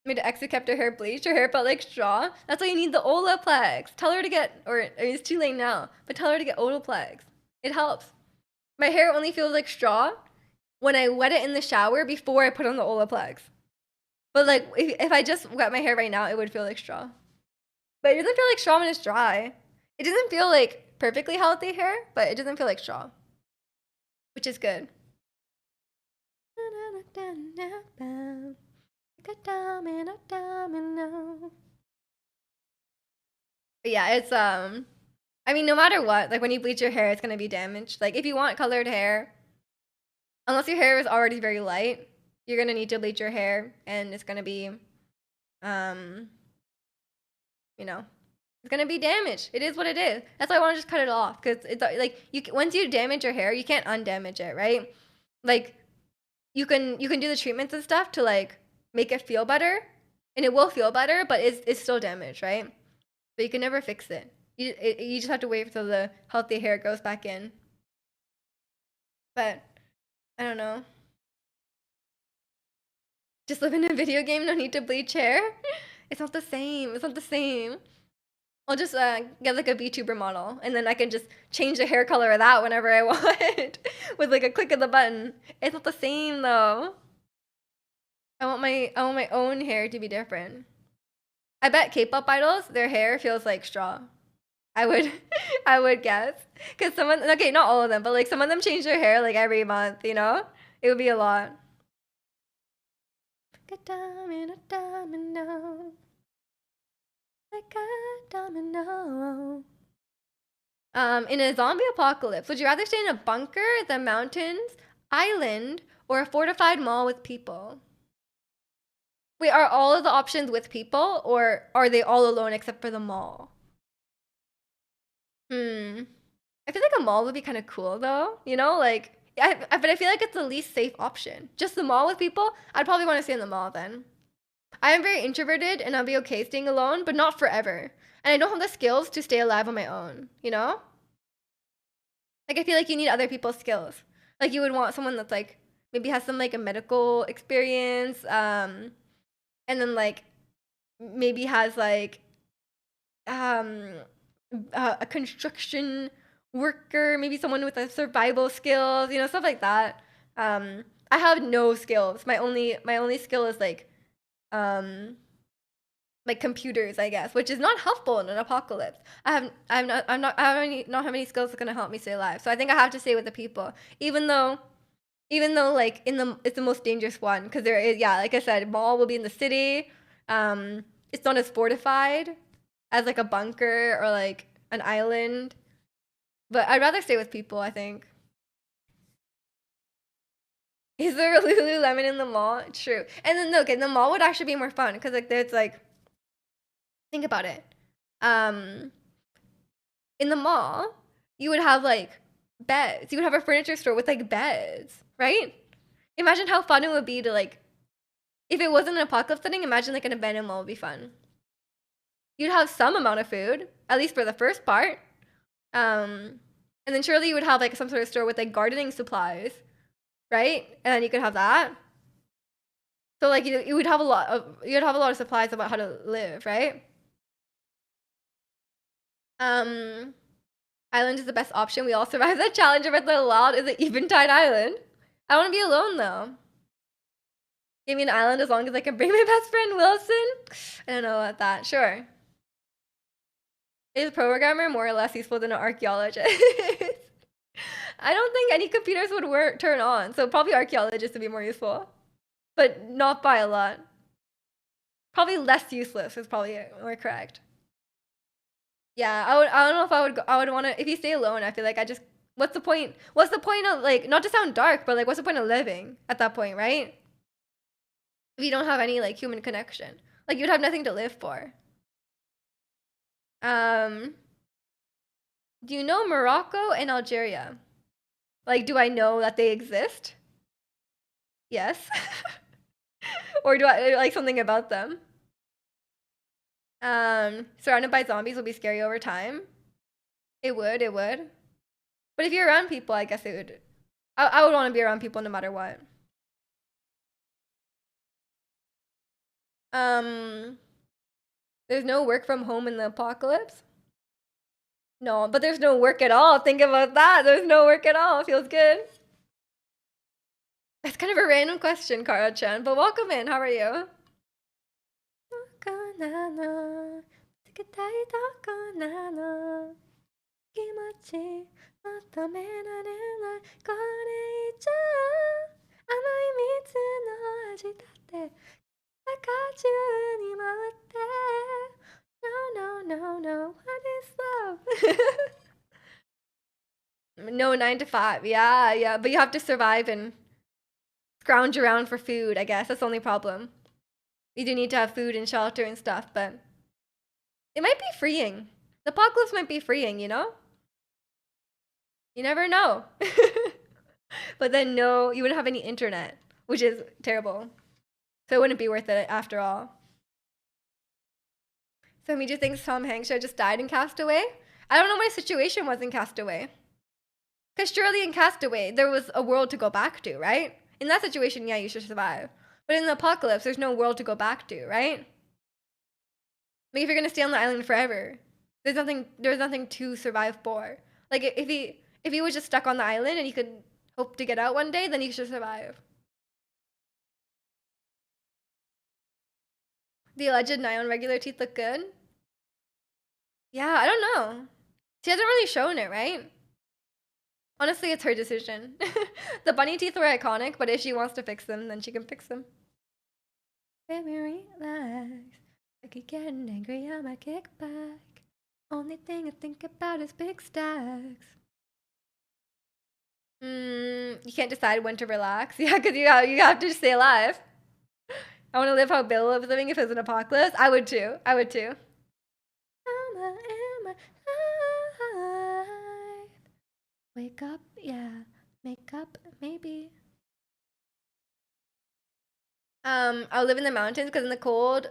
Made Exo kept her hair bleached. Her hair felt like straw. That's why you need the Olaplex. Tell her to get, or it's too late now, but tell her to get Olaplex. It helps. My hair only feels like straw when I wet it in the shower before I put on the Olaplex. But like, if I just wet my hair right now, it would feel like straw. But it doesn't feel like straw when it's dry. It doesn't feel like perfectly healthy hair, but it doesn't feel like straw, which is good. But yeah, it's I mean, no matter what, like when you bleach your hair, it's gonna be damaged. Like if you want colored hair, unless your hair is already very light, you're gonna need to bleach your hair, and it's gonna be, you know, it's gonna be damaged. It is what it is. That's why I want to just cut it off, because it's like once you damage your hair, you can't undamage it, right? Like you can do the treatments and stuff to like make it feel better, and it will feel better, but it's still damaged, right? But you can never fix it. You just have to wait until the healthy hair goes back in. But I don't know. Just live in a video game, no need to bleach hair. It's not the same. It's not the same. I'll just get like a VTuber model, and then I can just change the hair color of that whenever I want with like a click of the button. It's not the same though. I want my own hair to be different. I bet K-pop idols, their hair feels like straw. I would I would guess, because okay, not all of them, but like some of them change their hair like every month, you know? It would be a lot. Like a domino. Like a domino. In a zombie apocalypse, would you rather stay in a bunker, the mountains, island, or a fortified mall with people? Wait, are all of the options with people, or are they all alone except for the mall? I feel like a mall would be kind of cool though, you know, like but I feel like it's the least safe option. Just the mall with people, I'd probably want to stay in the mall then. I am very introverted and I'll be okay staying alone, but not forever. And I don't have the skills to stay alive on my own, you know? Like I feel like you need other people's skills. Like you would want someone that's like maybe has some like a medical experience, and then like maybe has like a construction worker, maybe someone with a survival skills, you know, stuff like that. I have no skills. My only skill is like computers, I guess, which is not helpful in an apocalypse. I don't have any skills that's gonna help me stay alive. So I think I have to stay with the people, even though like it's the most dangerous one, because there is, yeah, like I said, mall will be in the city. It's not as fortified as like a bunker or like an island, but I'd rather stay with people, I think. Is there a Lululemon in the mall? True. And then okay, the mall would actually be more fun because like there's like, think about it. In the mall, you would have like beds. You would have a furniture store with like beds, right? Imagine how fun it would be to like, if it wasn't an apocalypse setting, imagine like an abandoned mall would be fun. You'd have some amount of food, at least for the first part. And then surely you would have like some sort of store with like gardening supplies, right? And then you could have that. So like you'd have a lot of supplies about how to live, right? Island is the best option. We all survived that challenge of Breath of the Wild. Is it Eventide Island? I want to be alone though. Give me an island as long as I can bring my best friend Wilson. I don't know about that. Sure. Is a programmer more or less useful than an archaeologist? I don't think any computers would turn on, so probably archaeologists would be more useful, but not by a lot. Probably less useless is probably more correct. Yeah, I don't know if I would want to, if you stay alone, I feel like what's the point? What's the point of like, not to sound dark, but like what's the point of living at that point, right? If you don't have any like human connection, like you'd have nothing to live for. Do you know Morocco and Algeria? Like, do I know that they exist? Yes. Or do I like something about them? Surrounded by zombies will be scary over time. It would, it would. But if you're around people, I guess it would. I would want to be around people no matter what. There's no work from home in the apocalypse? No, but there's no work at all. Think about that. There's no work at all. Feels good. It's kind of a random question, Kara-chan, but welcome in. How are you? No, what is love? No, 9 to 5. Yeah, but you have to survive and scrounge around for food, I guess. That's the only problem. You do need to have food and shelter and stuff, but it might be freeing. The apocalypse might be freeing, you know? You never know. But then no, you wouldn't have any internet, which is terrible. So it wouldn't be worth it after all. So Miju thinks Tom Hanks should have just died in Castaway. I don't know what his situation was in Castaway. Because surely in Castaway, there was a world to go back to, right? In that situation, yeah, you should survive. But in the apocalypse, there's no world to go back to, right? Like if you're gonna stay on the island forever, there's nothing to survive for. Like if he was just stuck on the island and he could hope to get out one day, then he should survive. The alleged Nyan regular teeth look good. Yeah, I don't know. She hasn't really shown it, right? Honestly, it's her decision. The bunny teeth were iconic, but if she wants to fix them, then she can fix them. Baby, relax. I keep getting angry, I might kick back. Only thing I think about is big stacks. You can't decide when to relax. Yeah, because you have to stay alive. I want to live how Bill was living if it was an apocalypse. I would too. Am I alive? Wake up, yeah. Make up, maybe. I'll live in the mountains because in the cold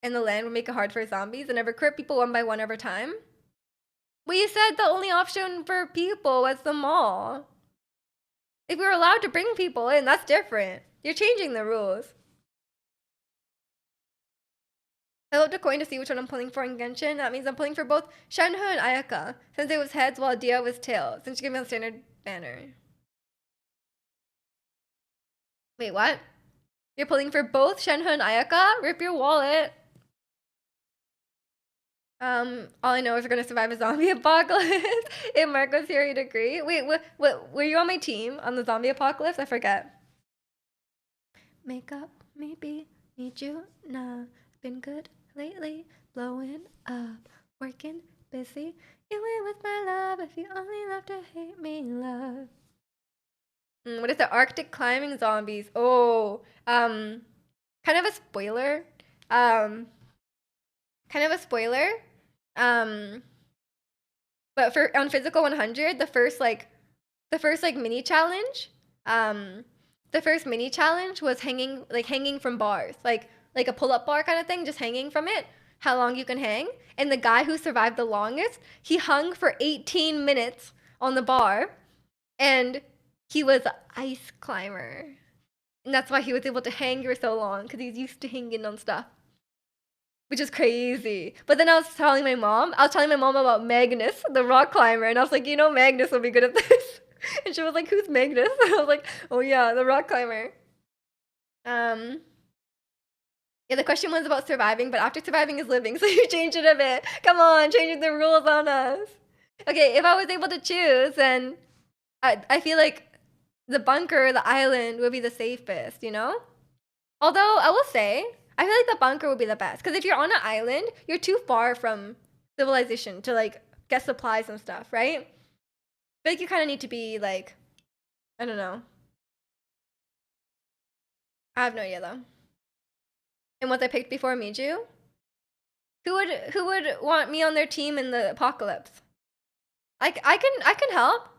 and the land would make it hard for zombies and recruit people one by one over time. Well, you said the only option for people was the mall. If we were allowed to bring people in, that's different. You're changing the rules. I looked a coin to see which one I'm pulling for in Genshin. That means I'm pulling for both Shenhe and Ayaka, since it was heads while Dia was tails, since she gave me the standard banner. Wait, what? You're pulling for both Shenhe and Ayaka? Rip your wallet. All I know is we're gonna survive a zombie apocalypse. If Marco's here, he'd agree. Wait, what? Were you on my team on the zombie apocalypse? I forget. Makeup, maybe. Need you? Nah. Been good lately. Blowing up. Working, busy. You went with my love. If you only love to hate me, love. What is the Arctic climbing zombies? Oh, kind of a spoiler. But for on Physical 100, the first mini challenge, the first mini challenge was hanging from bars, like a pull-up bar kind of thing, just hanging from it. How long you can hang? And the guy who survived the longest, he hung for 18 minutes on the bar, and he was an ice climber. And that's why he was able to hang for so long, because he's used to hanging on stuff. Which is crazy. But then I was telling my mom about Magnus, the rock climber, and I was like, you know, Magnus will be good at this. And she was like, who's Magnus? And I was like, oh yeah, the rock climber. Yeah, the question was about surviving, but after surviving is living, so you changed it a bit. Come on, changing the rules on us. Okay, if I was able to choose, then I feel like the bunker, the island would be the safest, you know? Although, I will say, I feel like the bunker would be the best. Because if you're on an island, you're too far from civilization to, like, get supplies and stuff, right? I feel like you kind of need to be, like, I don't know. I have no idea, though. And what I picked before Miju? Who would want me on their team in the apocalypse? I can help.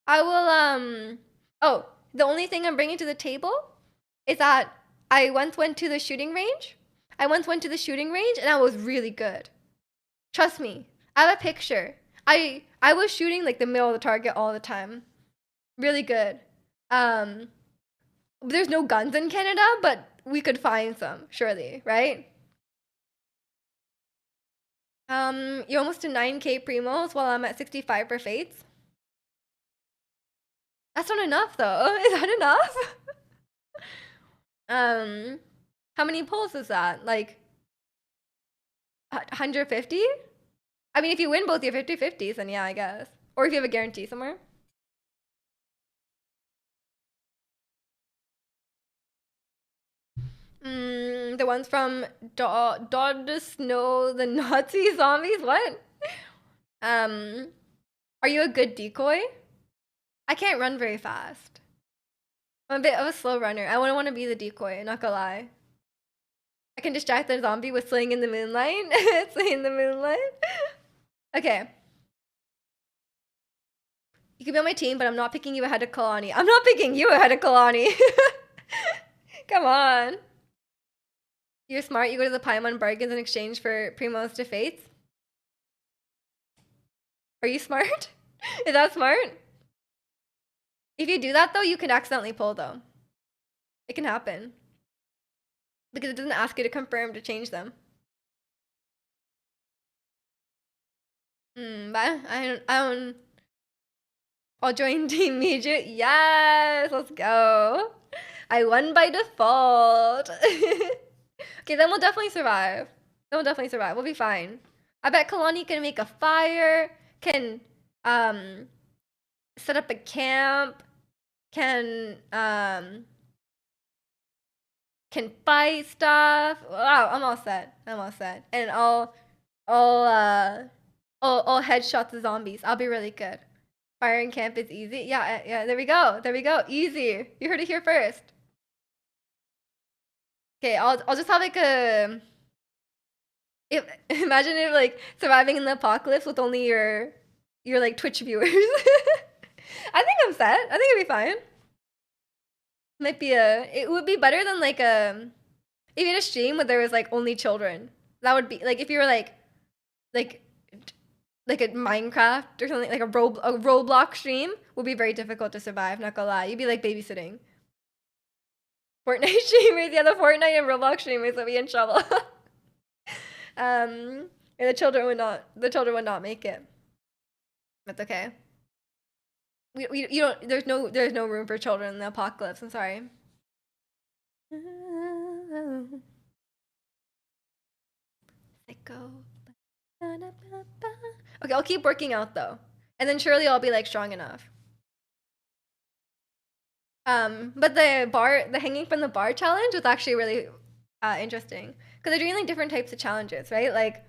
I will, oh, the only thing I'm bringing to the table is that I once went to the shooting range. And I was really good. Trust me. I have a picture I was shooting like the middle of the target all the time. Really good. There's no guns in Canada, but we could find some, surely, right? You're almost to 9K primos while I'm at 65 for fates. That's not enough though. Is that enough? How many pulls is that? Like 150? I mean, if you win both your 50-50s, then yeah, I guess. Or if you have a guarantee somewhere. The ones from Dod Snow, the Nazi zombies? What? Are you a good decoy? I can't run very fast. I'm a bit of a slow runner. I wouldn't want to be the decoy, not gonna lie. I can distract the zombie with slaying in the moonlight. Slaying in the moonlight. Okay. You can be on my team, but I'm not picking you ahead of Kalani. I'm not picking you ahead of Kalani. Come on. You're smart. You go to the Paimon bargains in exchange for primos to fates. Are you smart? Is that smart? If you do that though, you can accidentally pull though. It can happen. Because it doesn't ask you to confirm to change them. But I don't. I'll join Team Meiju. Yes, let's go. I won by default. Okay, then we'll definitely survive. We'll be fine. I bet Kalani can make a fire, can set up a camp, can fight stuff. Wow, I'm all set. And I'll headshot the zombies. I'll be really good. Firing camp is easy. Yeah, there we go. Easy. You heard it here first. Okay, I'll just have like a imagine if like surviving in the apocalypse with only your like Twitch viewers. I think I'm set. I think it'd be fine. It would be better than like if you had a stream where there was like only children. That would be like if you were like a Minecraft or something, like a Roblox stream would be very difficult to survive, not gonna lie. You'd be like babysitting. Fortnite streamers, yeah, the Fortnite and Roblox streamers would be in trouble. And the children would not make it. That's okay. You don't. There's no room for children in the apocalypse. I'm sorry. Psycho. Okay, I'll keep working out though, and then surely I'll be like strong enough. But the hanging from the bar challenge was actually really interesting because they're doing like different types of challenges, right? Like,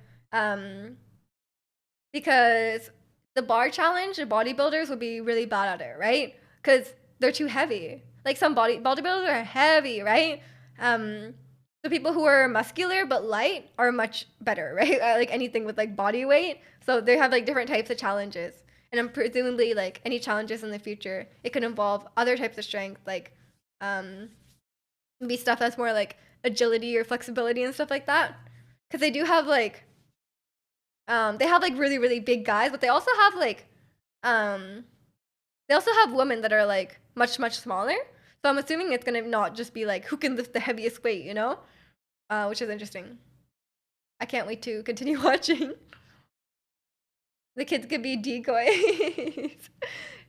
because the bar challenge, the bodybuilders would be really bad at it, right? Because they're too heavy. Like some bodybuilders are heavy, right? The people who are muscular but light are much better, right? Like anything with like body weight. So they have like different types of challenges. And I'm presumably like any challenges in the future, it could involve other types of strength, like be stuff that's more like agility or flexibility and stuff like that. Because they do have like they have like really, really big guys, but they also have like they also have women that are like much, much smaller. So I'm assuming it's gonna not just be like who can lift the heaviest weight, you know? Which is interesting. I can't wait to continue watching. The kids could be decoys.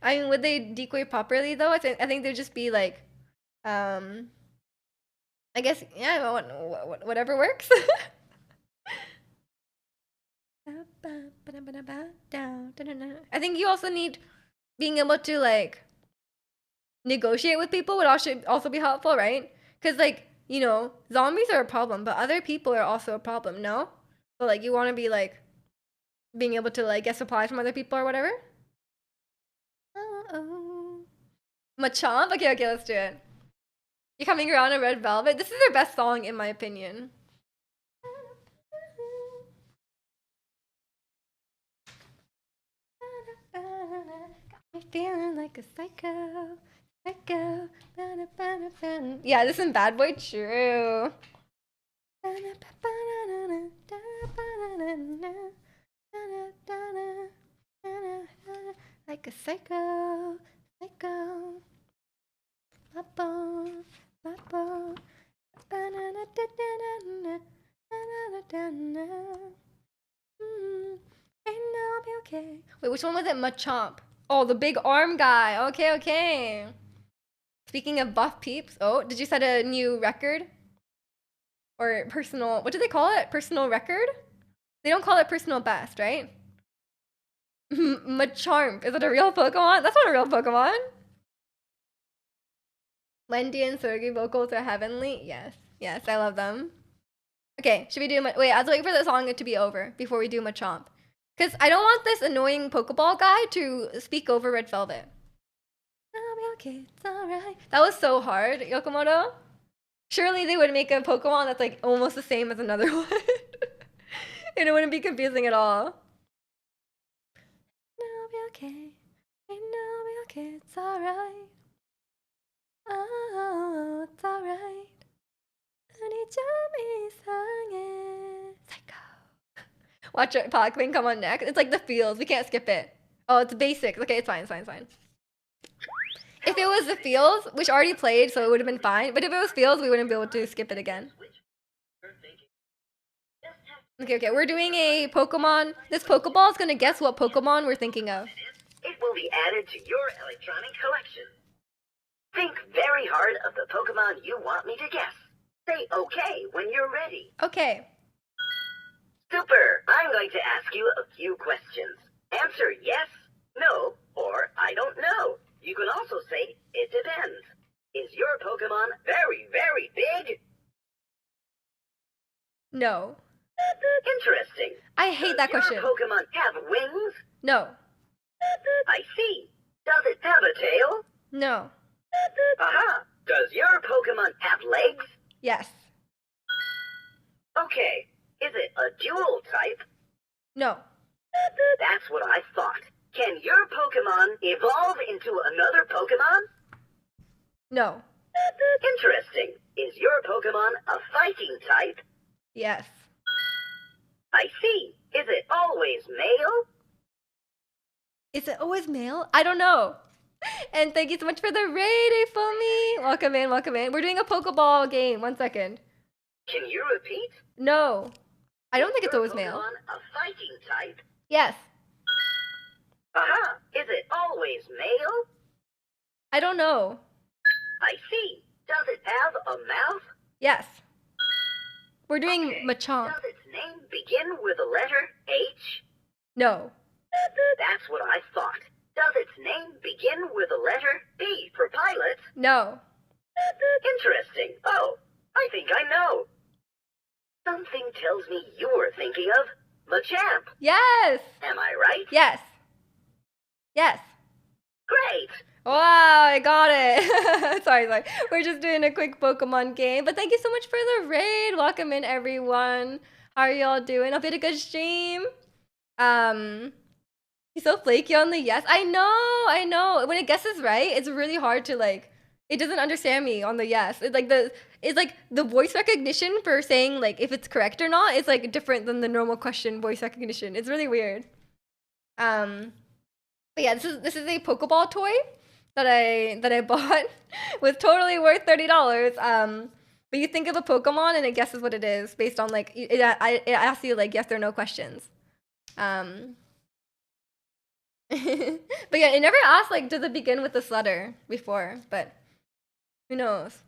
I mean, would they decoy properly though? I think they'd just be like, I guess yeah, whatever works. I think you also need being able to like negotiate with people would also be helpful, right? Because like, you know, zombies are a problem, but other people are also a problem, no? So like you want to be like being able to like get supplies from other people or whatever. Machamp? Okay, let's do it. You're coming around in Red Velvet. This is their best song in my opinion. Got me feeling like a psycho. Yeah, this is Bad Boy. True. Like a psycho, psycho. Lapo, lapo. I'll be okay. Wait, which one was it? Machamp. Oh, the big arm guy. Okay, okay. Speaking of buff peeps. Oh, did you set a new record? Or personal, what do they call it? Personal record? They don't call it personal best, right? Machamp. Is it a real Pokemon? That's not a real Pokemon. Lendy and Sergi vocals are heavenly. Yes. Yes, I love them. Okay, should we do... Wait, I was waiting for the song to be over before we do Machamp. Because I don't want this annoying Pokeball guy to speak over Red Velvet. I'll be okay, it's alright. That was so hard, Yokomoto. Surely they would make a Pokemon that's like almost the same as another one. And it wouldn't be confusing at all. I'll be okay. I'll be okay, it's alright. Oh, it's alright. Psycho. Watch it, Pac-Man come on next. It's like the feels. We can't skip it. Oh, it's basics. Okay, it's fine, it's fine, it's fine. If it was the feels, which already played, so it would have been fine. But if it was feels, we wouldn't be able to skip it again. Okay, okay. We're doing a Pokemon. This Pokeball is going to guess what Pokemon we're thinking of. It will be added to your electronic collection. Think very hard of the Pokemon you want me to guess. Say okay when you're ready. Okay. Super! I'm going to ask you a few questions. Answer yes, no, or I don't know. You can also say it depends. Is your Pokemon very, very big? No. Interesting. I hate that question. Does your Pokemon have wings? No. I see. Does it have a tail? No. Aha! Does your Pokemon have legs? Yes. Okay. Is it a dual type? No. That's what I thought. Can your Pokemon evolve into another Pokemon? No. Interesting. Is your Pokemon a fighting type? Yes. I see. Is it always male? Is it always male? I don't know. And thank you so much for the raid, Afomi. Welcome in, welcome in. We're doing a Pokeball game. 1 second. Can you repeat? No. I don't think it's always Is your male. Pokemon a fighting type? Yes. Aha! Is it always male? I don't know. I see. Does it have a mouth? Yes. We're doing Okay. Machamp. Does its name begin with the letter H? No. That's what I thought. Does its name begin with the letter P for pilot? No. Interesting. Oh, I think I know. Something tells me you're thinking of Machamp. Yes. Am I right? Yes. Yes. Great. Wow, I got it. Sorry. We're just doing a quick Pokemon game. But thank you so much for the raid. Welcome in, everyone. How are y'all doing? Hope you had a good stream. He's so flaky on the yes. I know. When it guesses right, it's really hard to it doesn't understand me on the yes. It's like the voice recognition for saying if it's correct or not is different than the normal question voice recognition. It's really weird. But yeah, this is a Pokeball toy that I bought was totally worth $30. But you think of a Pokemon and it guesses what it is based on it asks you yes or no questions. But yeah, it never asked does it begin with this letter before, but who knows?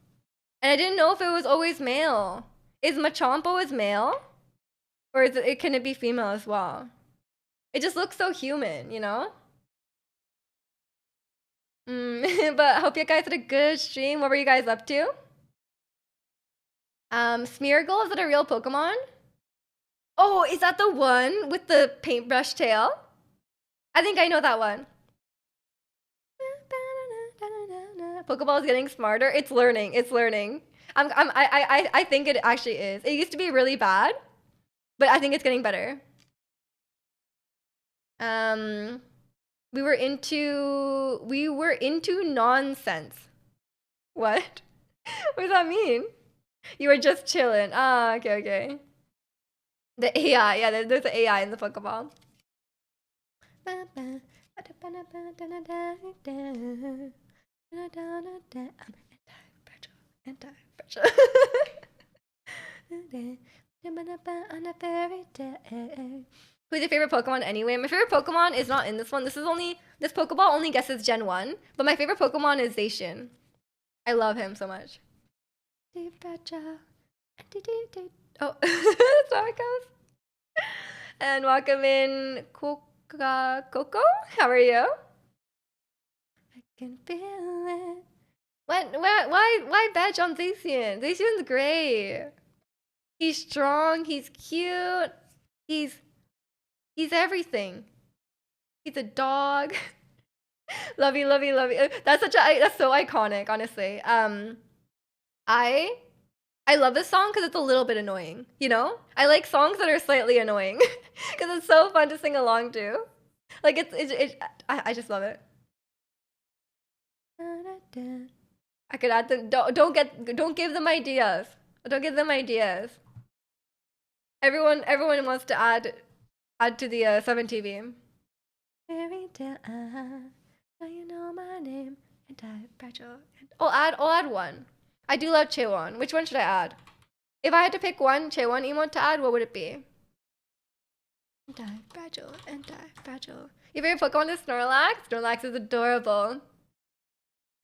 And I didn't know if it was always male. Is Machamp always male? Or can it be female as well? It just looks so human, you know? But I hope you guys had a good stream. What were you guys up to? Smeargle, is it a real Pokemon? Oh, is that the one with the paintbrush tail? I think I know that one. Pokeball is getting smarter. It's learning. It's learning. I think it actually is. It used to be really bad, but I think it's getting better. We were into nonsense. What? What does that mean? You were just chilling. Ah, okay. The AI, yeah, there's an AI in the Pokeball. Anti-fragile. On a fairy tale. Who's your favorite Pokemon anyway? My favorite Pokemon is not in this one. This Pokeball only guesses Gen 1. But my favorite Pokemon is Zacian. I love him so much. Oh, that's how it goes. And welcome in Coco. How are you? I can feel it. Why badge on Zacian? Zacian's great. He's strong, he's cute, he's everything. He's a dog. Love you. That's so iconic, honestly. I love this song because it's a little bit annoying, you know? I like songs that are slightly annoying because it's so fun to sing along to. Like I just love it. I could add them. Don't give them ideas. Don't give them ideas. Everyone wants to add to the 7TV. Fairy tale, now you know my name. Anti-fragile. I'll add one. I do love Chaewon. Which one should I add? If I had to pick one Chaewon emote to add, what would it be? Anti-fragile. Your favorite Pokemon is Snorlax? Snorlax is adorable.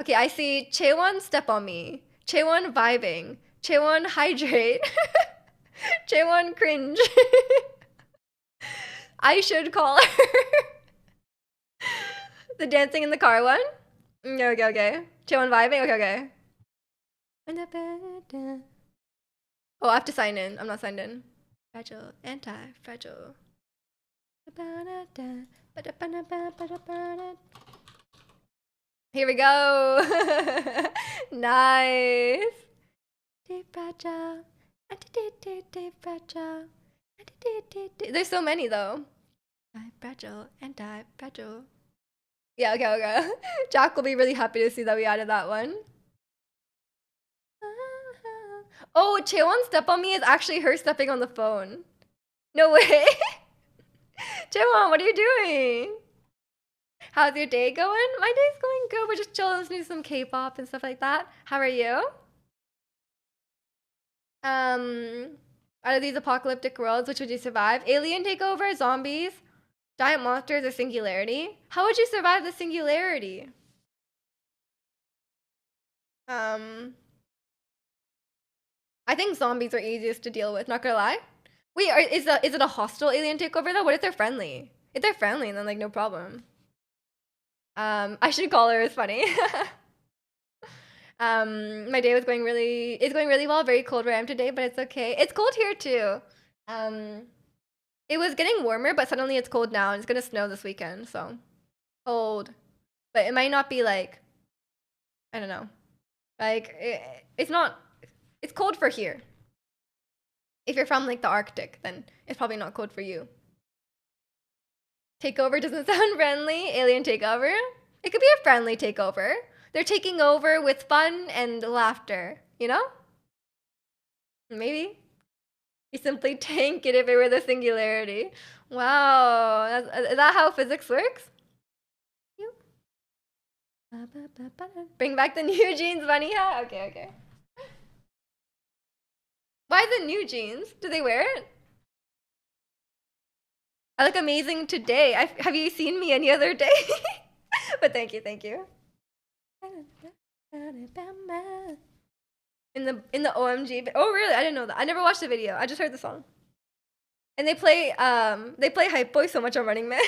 Okay, I see Chaewon Step on Me. Chaewon Vibing. Chaewon Hydrate. Chaewon Cringe. I should call her. The dancing in the car one? Okay. Chaewon Vibing? Okay. Oh, I have to sign in. I'm not signed in. Fragile. Anti-fragile. Here we go. Nice. There's so many though. Anti-fragile. Yeah, okay. Jack will be really happy to see that we added that one. Oh, Chaewon Step on Me is actually her stepping on the phone. No way. Chaewon, what are you doing? How's your day going? My day's going good. We're just chilling, listening to some K-pop and stuff like that. How are you? Out of these apocalyptic worlds, which would you survive? Alien takeover, zombies, giant monsters, or singularity? How would you survive the singularity? I think zombies are easiest to deal with, not gonna lie. Wait, is it a hostile alien takeover though? What if they're friendly? If they're friendly, then like no problem. I should call her, it's funny. My day was going really well. Very cold where I am today, but it's okay. It's cold here too. It was getting warmer, but suddenly it's cold now, and it's gonna snow this weekend, so cold. But it might not be like, I don't know, like it's not. It's cold for here. If you're from like the Arctic, then it's probably not cold for you. Takeover doesn't sound friendly. Alien takeover. It could be a friendly takeover. They're taking over with fun and laughter, you know? Maybe. You simply tank it if it were the singularity. Wow. Is that how physics works? Bring back the new jeans bunny hat? Okay. Why the new jeans? Do they wear it? I look amazing today. Have you seen me any other day? But thank you. In the OMG. Oh really? I didn't know that. I never watched the video. I just heard the song. And they play Hype Boy so much on Running Man.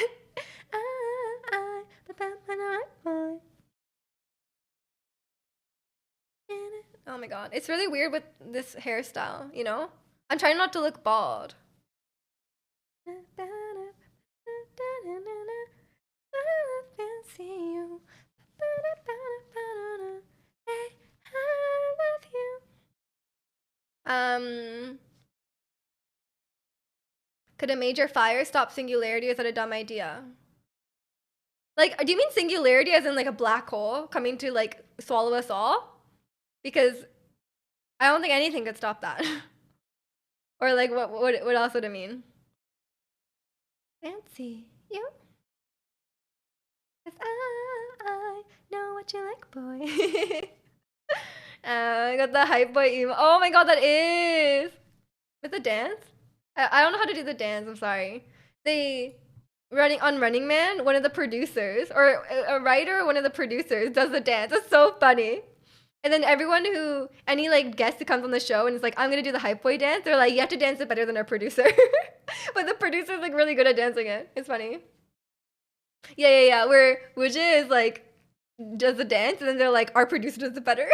Oh my god. It's really weird with this hairstyle, you know? I'm trying not to look bald. Could a major fire stop singularity? Is that a dumb idea? Like, do you mean singularity as in like a black hole coming to like swallow us all? Because I don't think anything could stop that. Or like what else would it mean? Fancy. Yeah. 'Cause I know what you like, boy. I got the hype boy emo. Oh my god, that is. With the dance? I don't know how to do the dance. I'm sorry. They Running Man, one of the producers or a writer, or one of the producers does the dance. It's so funny. And then any like guest who comes on the show and is like, I'm gonna do the hype boy dance. They're like, you have to dance it better than our producer. But the producer's like really good at dancing it. It's funny. Yeah. Where Wuja is like does the dance, and then they're like, our producer does it better.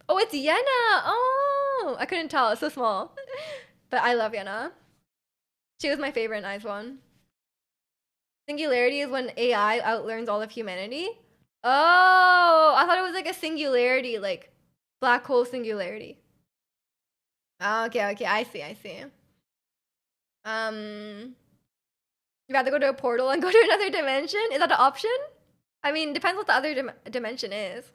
Oh, it's Yenna. Oh, I couldn't tell. It's so small. But I love Yenna. She was my favorite in Eyes One. Singularity is when AI outlearns all of humanity. Oh, I thought it was like a singularity, like black hole singularity. Oh, okay. I see. You rather go to a portal and go to another dimension? Is that an option? I mean, depends what the other dimension is.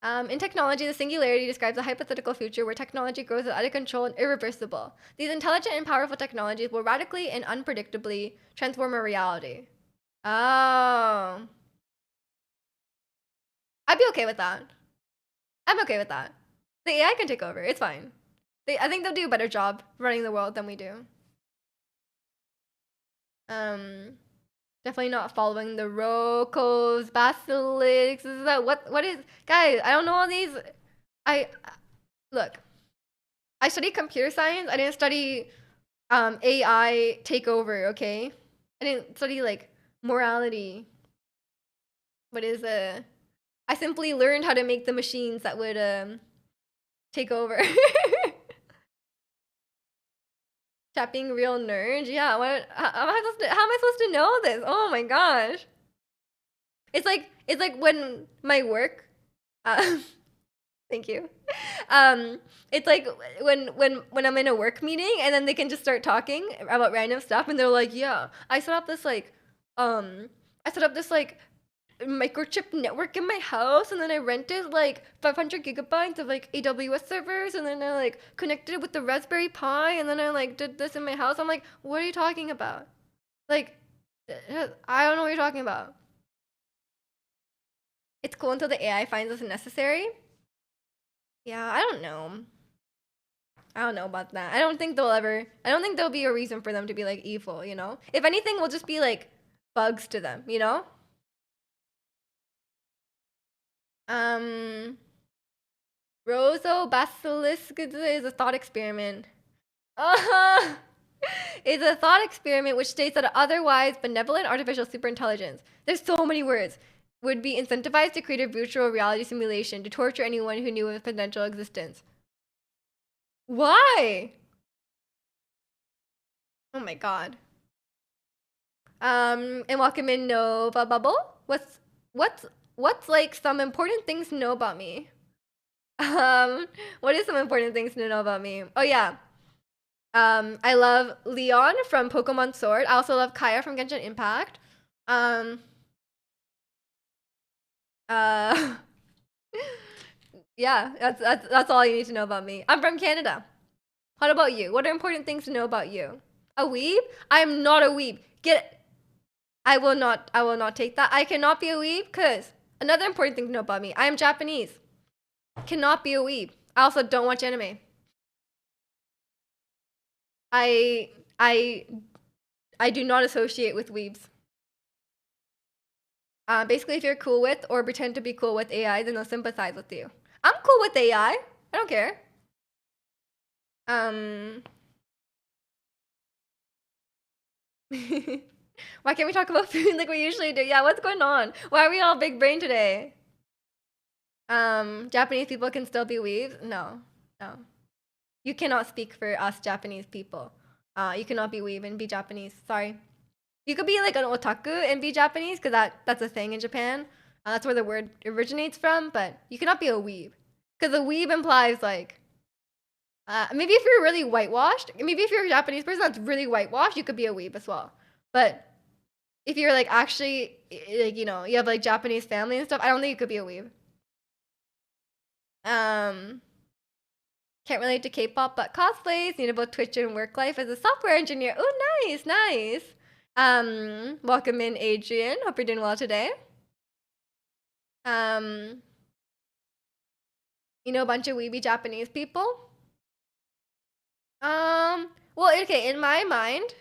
In technology, the singularity describes a hypothetical future where technology grows out of control and irreversible. These intelligent and powerful technologies will radically and unpredictably transform our reality. Oh. I'd be okay with that. I'm okay with that. The AI can take over. It's fine. I think they'll do a better job running the world than we do. Definitely not following the Rocos, Basilisk. Is that what is, guys? I don't know all these. Look. I studied computer science. I didn't study AI takeover. Okay, I didn't study like morality. I simply learned how to make the machines that would take over. Chat being real nerd. Yeah. How am I supposed to know this? Oh my gosh. It's like when my work. Thank you. It's like when I'm in a work meeting and then they can just start talking about random stuff and they're like, yeah, I set up this microchip network in my house, and then I rented like 500 gigabytes of like AWS servers, and then I like connected it with the Raspberry Pi, and then I like did this in my house. I'm like, what are you talking about? Like, I don't know what you're talking about. It's cool until the AI finds us necessary. Yeah, I don't know. I don't know about that. I don't think there'll be a reason for them to be like evil, you know? If anything, we'll just be like bugs to them, you know? Roso Basilisk is a thought experiment. It's a thought experiment which states that an otherwise benevolent artificial superintelligence, there's so many words, would be incentivized to create a virtual reality simulation to torture anyone who knew of its potential existence. Why? Oh my god. And welcome in Nova Bubble. What's like some important things to know about me? What is some important things to know about me? Oh yeah. I love Leon from Pokemon Sword. I also love Kaya from Genshin Impact. Yeah, that's all you need to know about me. I'm from Canada. What about you? What are important things to know about you? A weeb? I am not a weeb. I will not take that. I cannot be a weeb because another important thing to know about me, I am Japanese. Cannot be a weeb. I also don't watch anime. I do not associate with weebs. Basically, if you're cool with or pretend to be cool with AI, then they'll sympathize with you. I'm cool with AI. I don't care. Why can't we talk about food like we usually do? Yeah, what's going on? Why are we all big brain today? Japanese people can still be weebs? No. You cannot speak for us Japanese people. You cannot be weeb and be Japanese. Sorry. You could be like an otaku and be Japanese because that's a thing in Japan. That's where the word originates from. But you cannot be a weeb because a weeb implies like maybe if you're really whitewashed, maybe if you're a Japanese person that's really whitewashed, you could be a weeb as well. But if you're like actually like you have like Japanese family and stuff, I don't think you could be a weeb. Can't relate to K-pop, but cosplays. Need about Twitch and work life as a software engineer. Oh, nice. Welcome in, Adrian. Hope you're doing well today. Um, you know a bunch of weeby Japanese people? Well, okay, in my mind,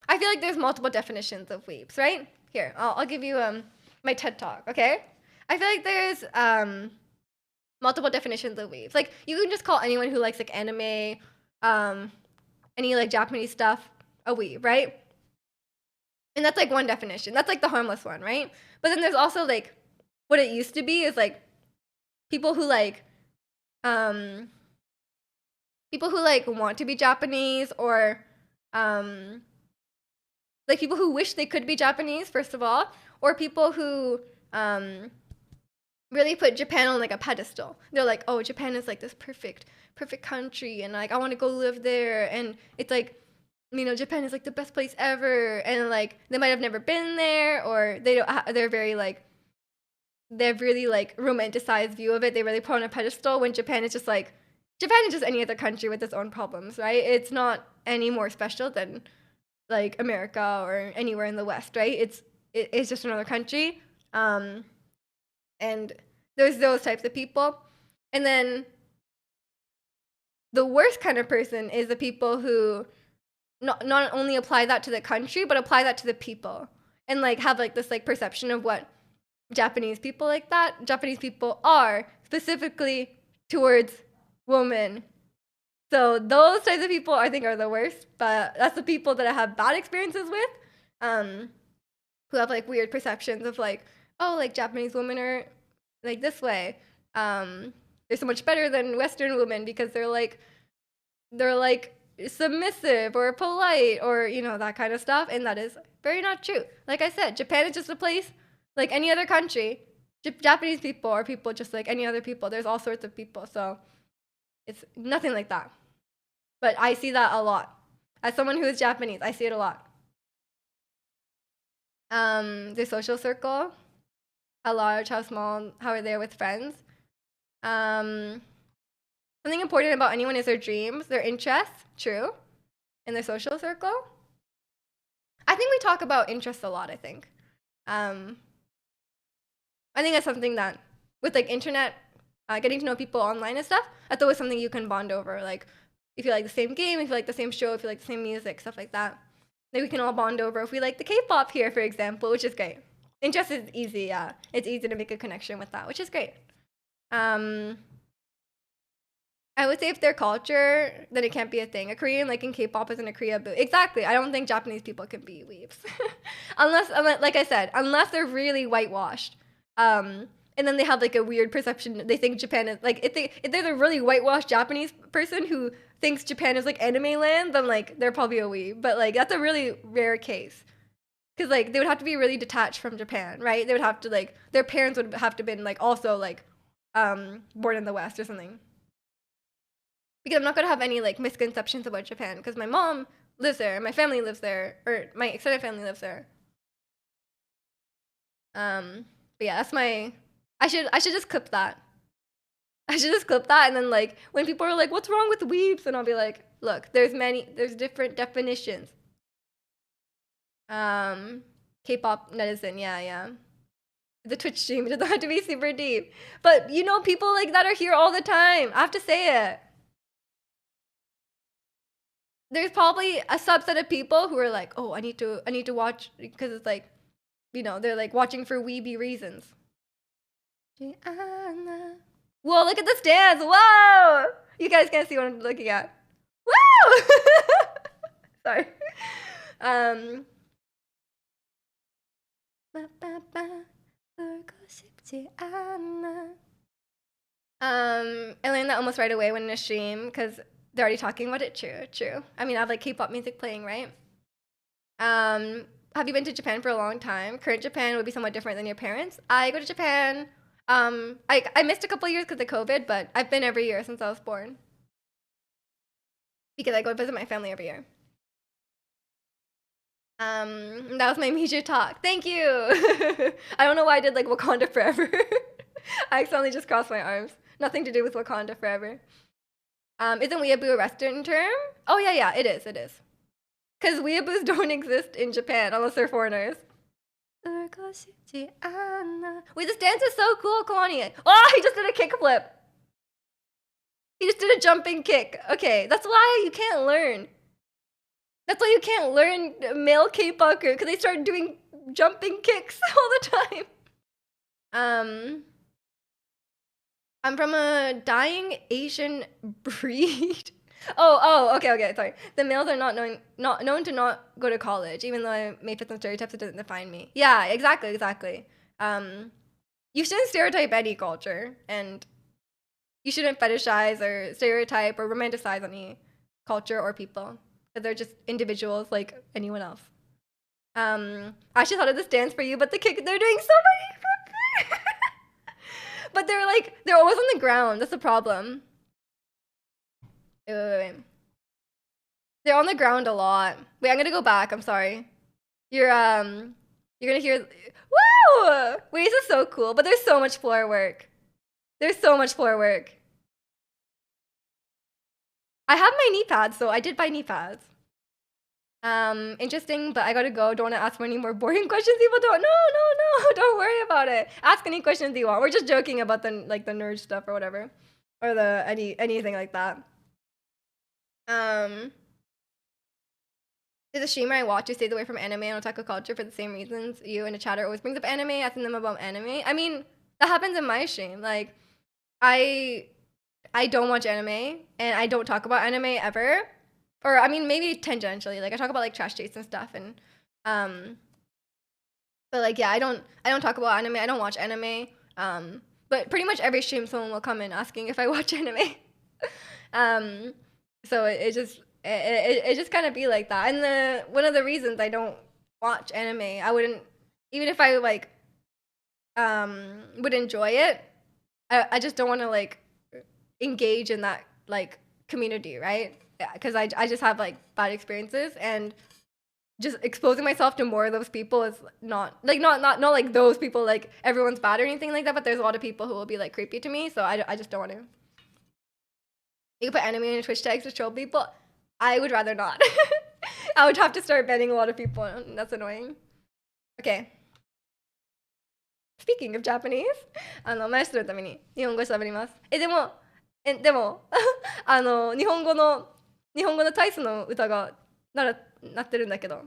I feel like there's multiple definitions of weebs, right? Here, I'll give you my TED Talk, okay? I feel like there's multiple definitions of weebs. Like you can just call anyone who likes like anime, any like Japanese stuff a weeb, right? And that's like one definition. That's like the harmless one, right? But then there's also like what it used to be is like people who like want to be Japanese or like people who wish they could be Japanese, first of all, or people who really put Japan on like a pedestal. They're like, oh, Japan is like this perfect country, and like I want to go live there, and it's like, you know, Japan is like the best place ever, and like they might have never been there, or they don't. They're very like, they're really like romanticized view of it. They really put on a pedestal when Japan is just like, Japan is just any other country with its own problems, right? It's not any more special than like America or anywhere in the West, right? It's just another country. And there's those types of people. And then the worst kind of person is the people who not only apply that to the country, but apply that to the people. And like have like this like perception of what Japanese people are, specifically towards women. So those types of people I think are the worst, but that's the people that I have bad experiences with, who have like weird perceptions of like, oh, like Japanese women are like this way. They're so much better than Western women because they're like submissive or polite or, you know, that kind of stuff. And that is very not true. Like I said, Japan is just a place like any other country. Japanese people are people just like any other people. There's all sorts of people. So it's nothing like that. But I see that a lot. As someone who is Japanese, I see it a lot. The social circle, how large, how small, how are they with friends. Something important about anyone is their dreams, their interests, true, and their social circle. I think we talk about interests a lot, I think. I think that's something that, with like internet, getting to know people online and stuff, that's always something you can bond over. Like, if you like the same game, if you like the same show, if you like the same music, stuff like that. Like we can all bond over if we like the K-pop here, for example, which is great. Interest is easy, yeah. It's easy to make a connection with that, which is great. I would say if their culture, then it can't be a thing. A Korean, like in K-pop, isn't a Korea boo. Exactly. I don't think Japanese people can be weebs. unless, like I said, unless they're really whitewashed. And then they have like a weird perception. They think Japan is like, if they're the really whitewashed Japanese person who thinks Japan is like anime land, then like they're probably a weeb. But like that's a really rare case. Because like they would have to be really detached from Japan, right? They would have to like, their parents would have to been like also like born in the West or something. Because I'm not gonna have any like misconceptions about Japan because my mom lives there, my family lives there, or my extended family lives there. But yeah, that's my. I should just clip that. I should just clip that, and then like when people are like, "What's wrong with weebs?" and I'll be like, "Look, there's different definitions." K-pop netizen, yeah. The Twitch stream, it doesn't have to be super deep, but you know, people like that are here all the time. I have to say it. There's probably a subset of people who are like, "Oh, I need to watch," because it's like, you know, they're like watching for weeby reasons. Whoa, look at this dance. Whoa! You guys can't see what I'm looking at. Woo! Sorry. I learned that almost right away when in a stream because they're already talking about it. True. I mean, I have like K-pop music playing, right? Have you been to Japan for a long time? Current Japan would be somewhat different than your parents. I go to Japan. I missed a couple of years because of COVID, but I've been every year since I was born. Because I go visit my family every year. That was my major talk. Thank you. I don't know why I did like Wakanda Forever. I accidentally just crossed my arms. Nothing to do with Wakanda Forever. Isn't weeaboo a Western term? Oh yeah, it is. Because weeaboos don't exist in Japan unless they're foreigners. Wait, this dance is so cool, Kalani. Oh, he just did a kickflip. He just did a jumping kick. Okay, that's why you can't learn. That's why you can't learn male K-pop group, because they start doing jumping kicks all the time. I'm from a dying Asian breed. Okay, sorry. The males are not known to not go to college, even though I may fit some stereotypes, it doesn't define me. Yeah, exactly. You shouldn't stereotype any culture, and you shouldn't fetishize or stereotype or romanticize any culture or people, because they're just individuals like anyone else. I actually thought of this dance for you, but they're doing so many but they're always on the ground. That's the problem. Wait. They're on the ground a lot. Wait, I'm gonna go back. I'm sorry. You're gonna hear. Woo! Wait, this is so cool. But there's so much floor work. I have my knee pads, so I did buy knee pads. Interesting, but I gotta go. Don't want to ask any more boring questions people don't. No. Don't worry about it. Ask any questions you want. We're just joking about the nerd stuff or whatever, or anything like that. There's a streamer I watch who stays away from anime and otaku culture for the same reasons. You in the chatter always brings up anime, asking them about anime. I mean, that happens in my stream. Like, I don't watch anime and I don't talk about anime ever. Or I mean, maybe tangentially. Like, I talk about like trash dates and stuff, and but like, yeah, I don't talk about anime. I don't watch anime. But pretty much every stream, someone will come in asking if I watch anime. So it just kind of be like that. And one of the reasons I don't watch anime, I wouldn't, even if I like would enjoy it, I just don't want to like engage in that like community, right? Yeah, because I just have like bad experiences, and just exposing myself to more of those people is not like those people, like everyone's bad or anything like that, but there's a lot of people who will be like creepy to me, so I just don't want to. You can put anime in Twitch tags to troll people. I would rather not. I would have to start banning a lot of people, and that's annoying. Okay. Speaking of Japanese, マエストロのために日本語喋ります。でも日本語のタイスの歌がなってるんだけど。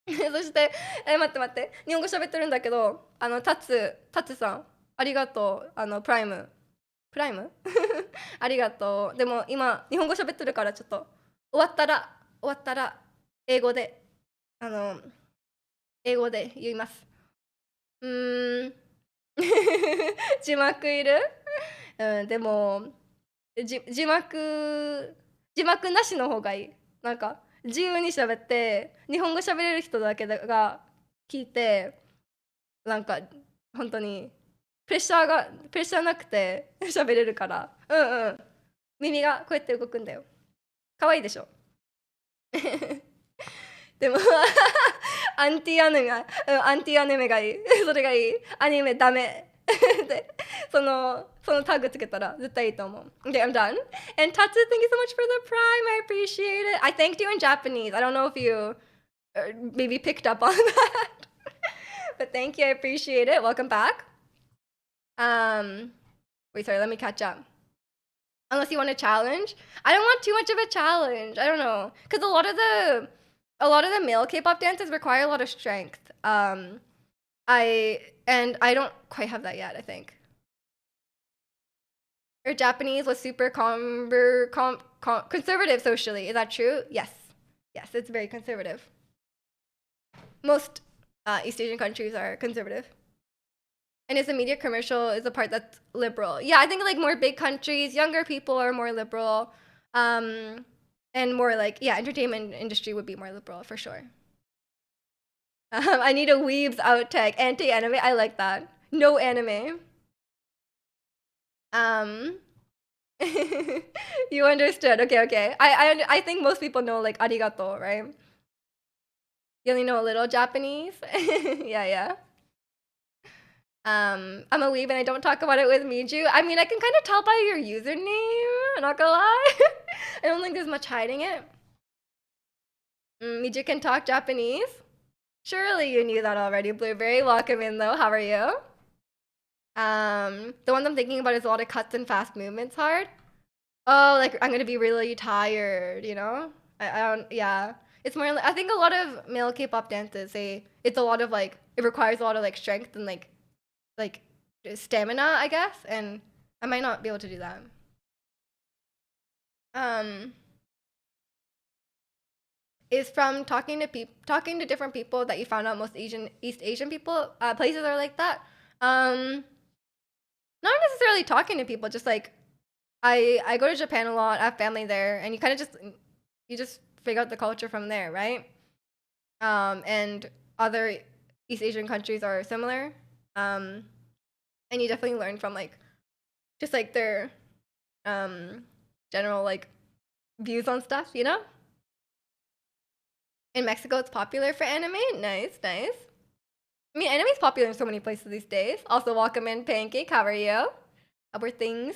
そして待って、日本語喋ってるんだけど、タツさん、ありがとう。プライムありがとう。でも今日本語喋ってるから、ちょっと終わったら英語で言います。字幕いる？でも字幕なしの方がいい。なんか自由に喋って、日本語喋れる人だけが聞いて、なんか本当にプレッシャーなくて喋れるから。耳がこうやって動くんだよ。かわいいでしょ。でもアンティアニメがいい。それがいい。アニメダメ。でそのタグつけたら絶対いいと思う。Okay, I'm done. And Tatsu, thank you so much for the prime. I appreciate it. I thanked you in Japanese. I don't know if you maybe picked up on that. But thank you. I appreciate it. Welcome back. Wait, sorry. Let me catch up. Unless you want a challenge. I don't want too much of a challenge. I don't know. Because a lot of the male K-pop dances require a lot of strength. I don't quite have that yet, I think. Your Japanese was super conservative socially. Is that true? Yes, it's very conservative. Most East Asian countries are conservative. And is the media commercial is the part that's liberal? Yeah, I think like more big countries, younger people are more liberal. And more like, yeah, entertainment industry would be more liberal for sure. I need a Weebs out tag. Anti-anime, I like that. No anime. You understood. Okay. I think most people know like arigato, right? You only know a little Japanese? Yeah. I'm a weeb and I don't talk about it with Miju. I mean, I can kind of tell by your username. I'm not gonna lie. I don't think there's much hiding it. Miju can talk Japanese? Surely you knew that already, Blueberry. Welcome in though. How are you? The one I'm thinking about is a lot of cuts and fast movements hard. Oh, like I'm gonna be really tired, you know? I don't, yeah. It's more like, I think a lot of male K-pop dances, it's a lot of like, it requires a lot of like strength and like stamina, I guess, and I might not be able to do that. Um, is from talking to different people that you found out most East Asian people, places are like that. Um, Not necessarily talking to people, just like I go to Japan a lot. I have family there, and you just figure out the culture from there, right? And other East Asian countries are similar, um, and you definitely learn from like just like their um, general like views on stuff, you know. In Mexico, it's popular for anime. Nice, nice. I mean, anime is popular in so many places these days. Also, welcome in, Pancake. How are you? How are things?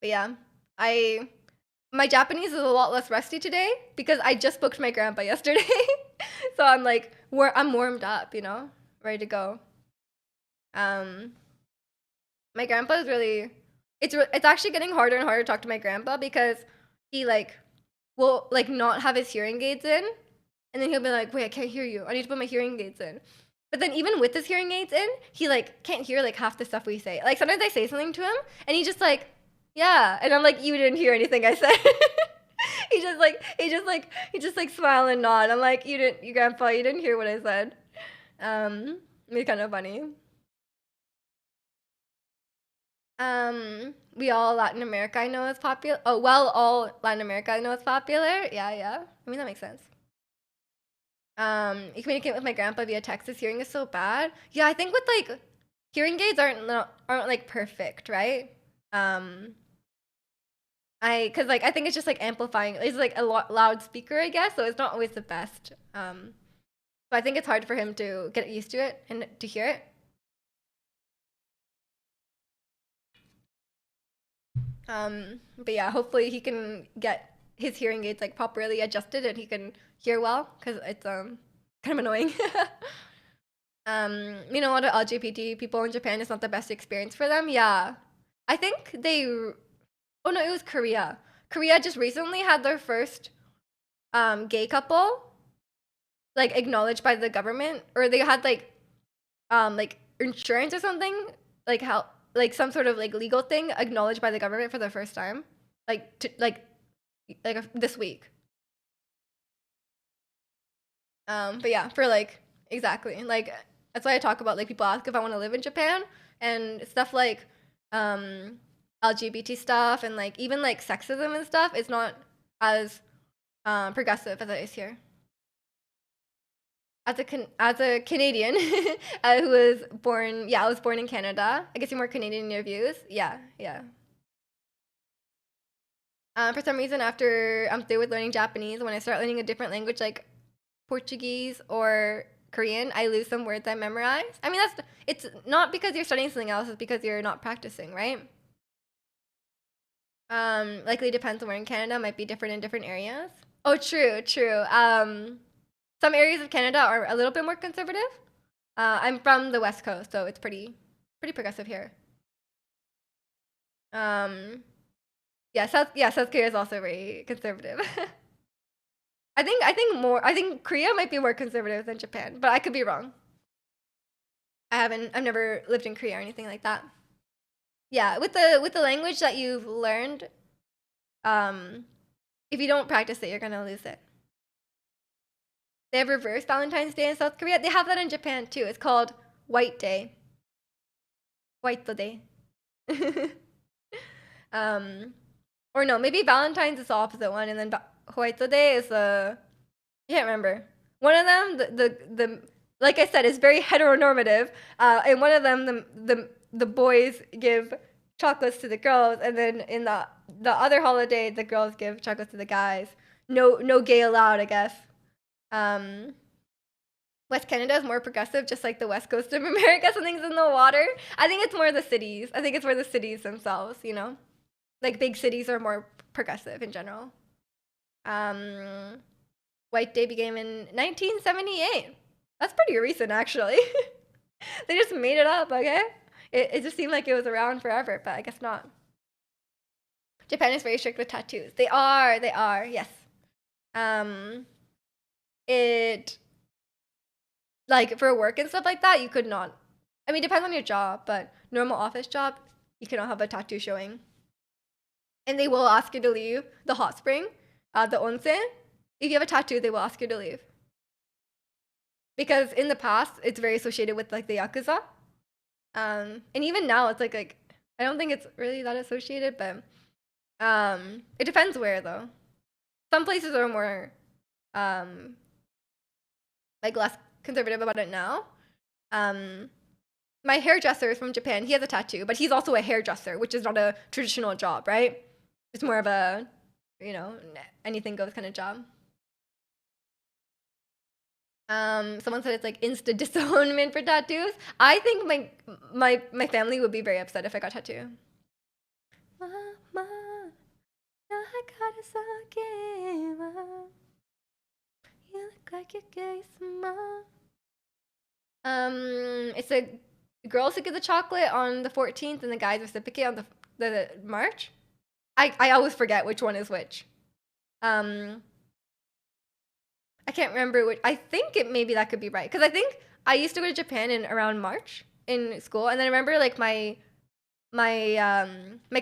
But yeah, I my Japanese is a lot less rusty today because I just spoke to my grandpa yesterday. So I'm like, I'm warmed up, you know, ready to go. Um, my grandpa is really, it's actually getting harder and harder to talk to my grandpa because he like will like not have his hearing aids in, and then he'll be like, wait, I can't hear you. I need to put my hearing aids in. But then even with his hearing aids in, he like can't hear like half the stuff we say. Like sometimes I say something to him and he just like, yeah, and I'm like, you didn't hear anything I said. He just like smile and nod. I'm like, you grandpa, you didn't hear what I said. It's kind of funny. We all Latin America I know is popular. Oh, well, all Latin America I know is popular. Yeah, yeah. I mean that makes sense. You communicate with my grandpa via text. His hearing is so bad. Yeah, I think with like hearing aids aren't like perfect, right? Um, cause like I think it's just like amplifying. It's like a loudspeaker, I guess. So it's not always the best. So I think it's hard for him to get used to it and to hear it. But yeah, hopefully he can get his hearing aids like properly adjusted and he can hear well, cause it's kind of annoying. You know, a lot of LGBT people in Japan is not the best experience for them. Yeah, I think they. Oh no, it was Korea. Korea just recently had their first gay couple like acknowledged by the government, or they had like insurance or something, like how like some sort of like legal thing acknowledged by the government for the first time, like this week. But yeah, for like exactly like that's why I talk about like people ask if I want to live in Japan and stuff like um LGBT stuff and like even like sexism and stuff. It's not as progressive as it is here. As a Canadian who was born, yeah, I was born in Canada. I guess you're more Canadian in your views. Yeah, yeah. For some reason, after I'm through with learning Japanese, when I start learning a different language like Portuguese or Korean, I lose some words I memorize. I mean, it's not because you're studying something else; it's because you're not practicing, right? Likely depends on where in Canada. Might be different in different areas. Oh, true, true. Some areas of Canada are a little bit more conservative. I'm from the West Coast, so it's pretty progressive here. Um, yeah, South Korea is also very conservative. I think Korea might be more conservative than Japan, but I could be wrong. I've never lived in Korea or anything like that. Yeah, with the language that you've learned, um, if you don't practice it, you're gonna lose it. They have reverse Valentine's Day in South Korea. They have that in Japan too. It's called White Day. White Day. um, or no, maybe Valentine's is the opposite one, and then White Day is the I can't remember. One of them, the like I said, is very heteronormative. And one of them, the boys give chocolates to the girls, and then in the other holiday, the girls give chocolates to the guys. No gay allowed, I guess. Um, West Canada is more progressive, just like the West Coast of America. Something's in the water. I think it's more the cities. I think it's more the cities themselves. You know, like big cities are more progressive in general. White Day began in 1978. That's pretty recent, actually. They just made it up, okay? It just seemed like it was around forever, but I guess not. Japan is very strict with tattoos. They are, yes. It, like, for work and stuff like that, you could not. I mean, it depends on your job, but normal office job, you cannot have a tattoo showing. And they will ask you to leave the hot spring, the onsen. If you have a tattoo, they will ask you to leave. Because in the past, it's very associated with like the Yakuza. And even now, it's like I don't think it's really that associated, but it depends where though. Some places are more like less conservative about it now. My hairdresser is from Japan. He has a tattoo, but he's also a hairdresser, which is not a traditional job, right? It's more of a, you know, anything goes kind of job. Someone said it's like insta disownment for tattoos. I think my family would be very upset if I got a tattoo. Mama, you look like you're gay, Mom. It's a girls who get the chocolate on the 14th and the guys reciprocate on the March. I always forget which one is which. I can't remember which. I think maybe that could be right because I think I used to go to Japan in around March in school, and then I remember like my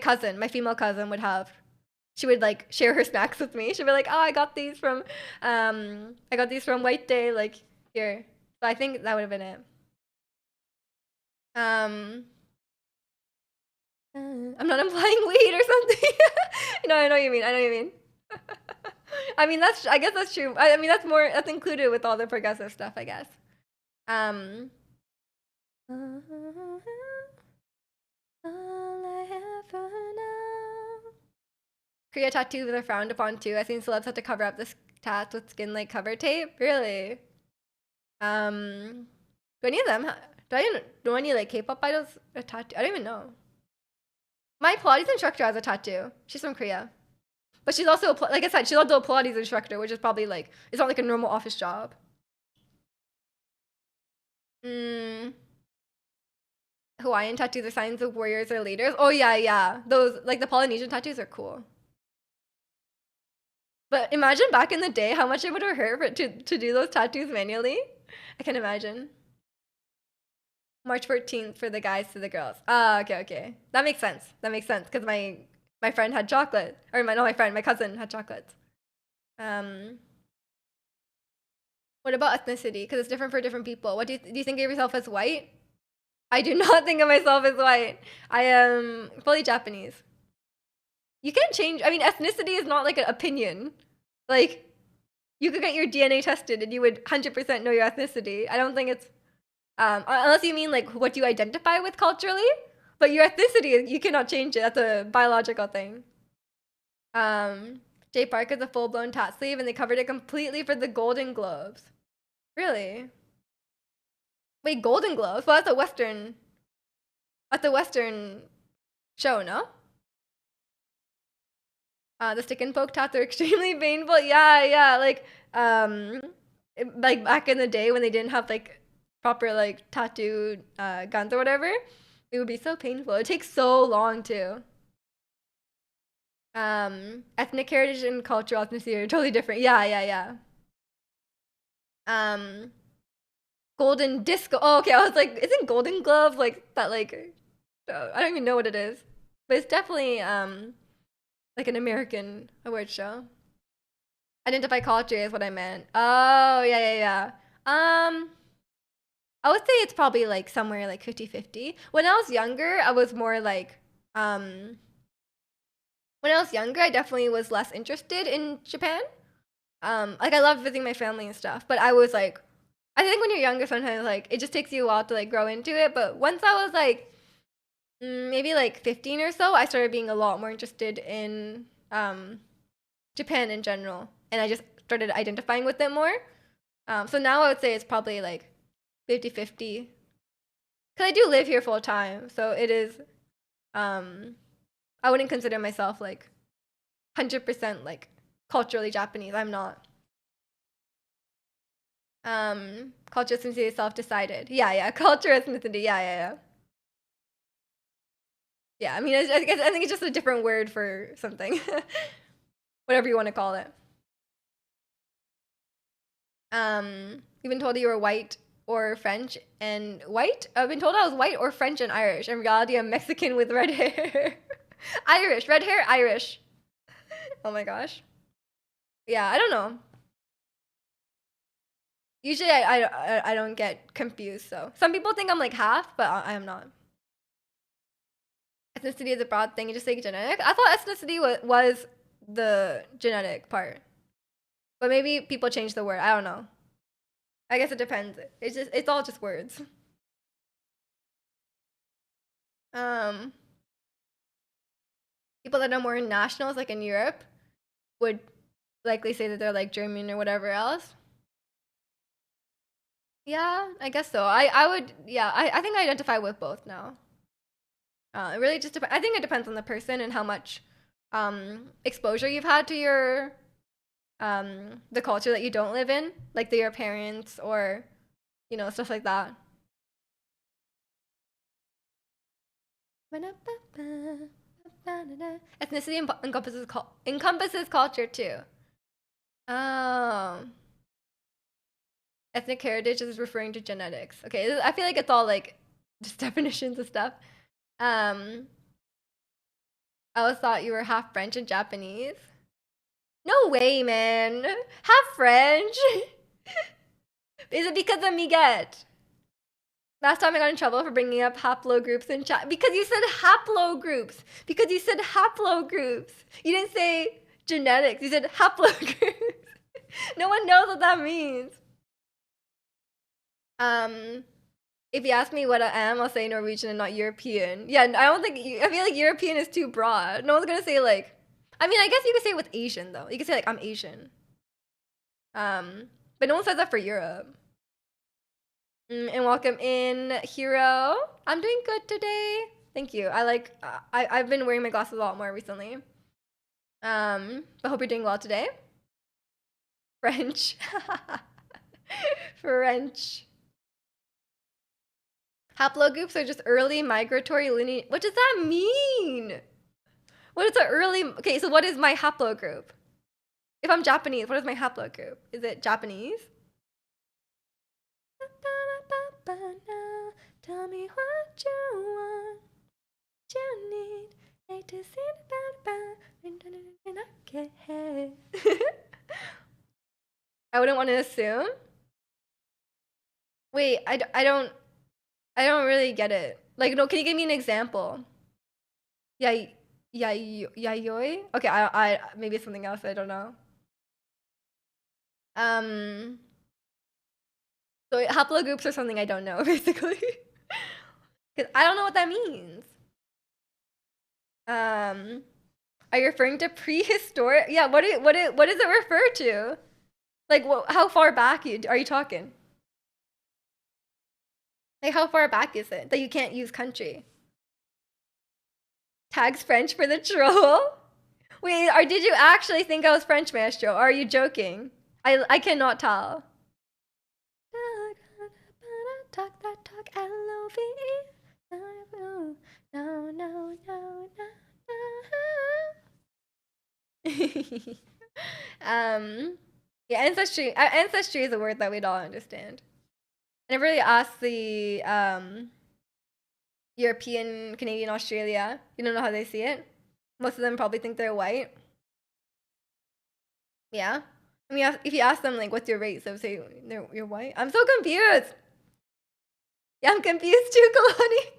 cousin, my female cousin, she would like share her snacks with me. She'd be like, "Oh, I got these from White Day, like here." So I think that would have been it. I'm not implying weed or something. No, I know what you mean. I know what you mean. I mean, I guess that's true. I mean, that's included with all the progressive stuff, I guess. All I ever know. Korea tattoos are frowned upon too. I've seen celebs have to cover up the tats with skin like cover tape. Really? Do any of them? Do any like K-pop idols a tattoo? I don't even know. My Pilates instructor has a tattoo. She's from Korea. But she's also, like I said, she's also a Pilates instructor, which is probably like, it's not like a normal office job. Hawaiian tattoos are signs of warriors or leaders. Oh yeah. Those, like the Polynesian tattoos are cool. But imagine back in the day how much it would have hurt to do those tattoos manually. I can imagine. March 14th for the guys to the girls. Ah, okay. That makes sense. Because my friend had chocolate. Or my cousin had chocolates. What about ethnicity? Because it's different for different people. What do you think of yourself as white? I do not think of myself as white. I am fully Japanese. You can't change. I mean, ethnicity is not like an opinion. Like, you could get your DNA tested and you would 100% know your ethnicity. I don't think it's, unless you mean like what you identify with culturally. But your ethnicity, you cannot change it. That's a biological thing. Jay Park is a full-blown tat sleeve, and they covered it completely for the Golden Globes. Really? Wait, Golden Globes? Well, that's a Western show, no? The stick and poke tats are extremely painful. Yeah. Like back in the day when they didn't have like proper like tattoo guns or whatever, it would be so painful. It takes so long too. Ethnic heritage and cultural ethnicity are totally different. Yeah. Golden disco. Oh, okay. I was like, isn't Golden Glove like that? Like, I don't even know what it is, but it's definitely like an American award show. Identify culture is what I meant. Oh, yeah. I would say it's probably like somewhere like 50-50. When I was younger, I was more like when I was younger, I definitely was less interested in Japan. Like I loved visiting my family and stuff, but I was like, I think when you're younger, sometimes like it just takes you a while to like grow into it. But once I was like maybe like 15 or so, I started being a lot more interested in Japan in general, and I just started identifying with it more. So now I would say it's probably like 50-50. Because I do live here full time, so it is. I wouldn't consider myself like 100% like culturally Japanese. I'm not. Culture, ethnicity is self-decided. Yeah. Culture, ethnicity. Yeah. Yeah, I mean, I think it's just a different word for something. Whatever you want to call it. You've been told you were white or French and white? I've been told I was white or French and Irish. In reality, I'm Mexican with red hair. Irish, red hair, Irish. Oh my gosh. Yeah, I don't know. Usually I don't get confused, so. Some people think I'm like half, but I am not. Ethnicity is a broad thing, you just say genetic. I thought ethnicity was the genetic part. But maybe people change the word. I don't know. I guess it depends. It's all just words. People that are more nationals, like in Europe, would likely say that they're like German or whatever else. Yeah, I guess so. I would, yeah, I think I identify with both now. It really just depends. I think it depends on the person and how much exposure you've had to your the culture that you don't live in, like your parents or stuff like that. Ethnicity encompasses culture too. Ethnic heritage is referring to genetics. Okay, I feel like it's all like just definitions of stuff. I always thought you were half French and Japanese. No way, man. Half French? Is it because of Miguet? Last time I got in trouble for bringing up haplogroups in chat. Because you said haplogroups. Because you said haplogroups. You didn't say genetics. You said haplogroups. No one knows what that means. If you ask me what I am, I'll say Norwegian and not European. Yeah, I don't think... I feel like European is too broad. No one's gonna say like... I mean, I guess you could say it with Asian, though. You could say like, I'm Asian. But no one says that for Europe. And welcome in, Hero. I'm doing good today. Thank you. I've been wearing my glasses a lot more recently. But hope you're doing well today. French. French. Haplogroups are just early migratory lineage. What does that mean? What is an early... Okay, so what is my haplogroup? If I'm Japanese, what is my haplogroup? Is it Japanese? Tell me what you want, what you need. Hate to see it, I wouldn't want to assume. Wait, I don't really get it. Like, no, can you give me an example? Yayoi? Okay, I maybe it's something else. I don't know. So haplogroups are something I don't know, basically. Because I don't know what that means. Are you referring to prehistoric? Yeah, what does it refer to? Like, how far back are you talking? Like, how far back is it that you can't use country? Tags French for the troll? Wait, or did you actually think I was French, Maestro? Or are you joking? I cannot tell. Talk that talk, L-O-V-E. No. Yeah, ancestry is a word that we'd all understand. I never really asked the European, Canadian, Australia. You don't know how they see it? Most of them probably think they're white. Yeah. I mean, if you ask them, like, what's your race, they'll say you're white. I'm so confused. Yeah, I'm confused too, Kalani.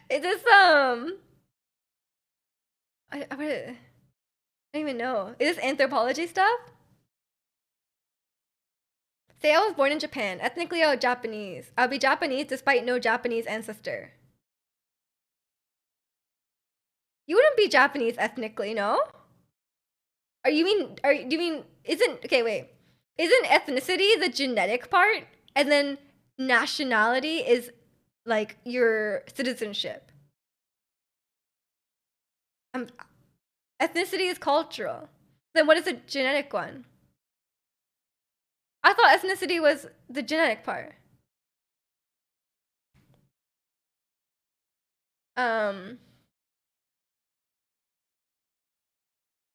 Is this, I don't even know. Is this anthropology stuff? Say I was born in Japan. Ethnically, I'm Japanese. I'll be Japanese despite no Japanese ancestor. You wouldn't be Japanese ethnically, no? Do you mean, isn't ethnicity the genetic part? And then nationality is like your citizenship. Ethnicity is cultural. Then what is the genetic one? I thought ethnicity was the genetic part.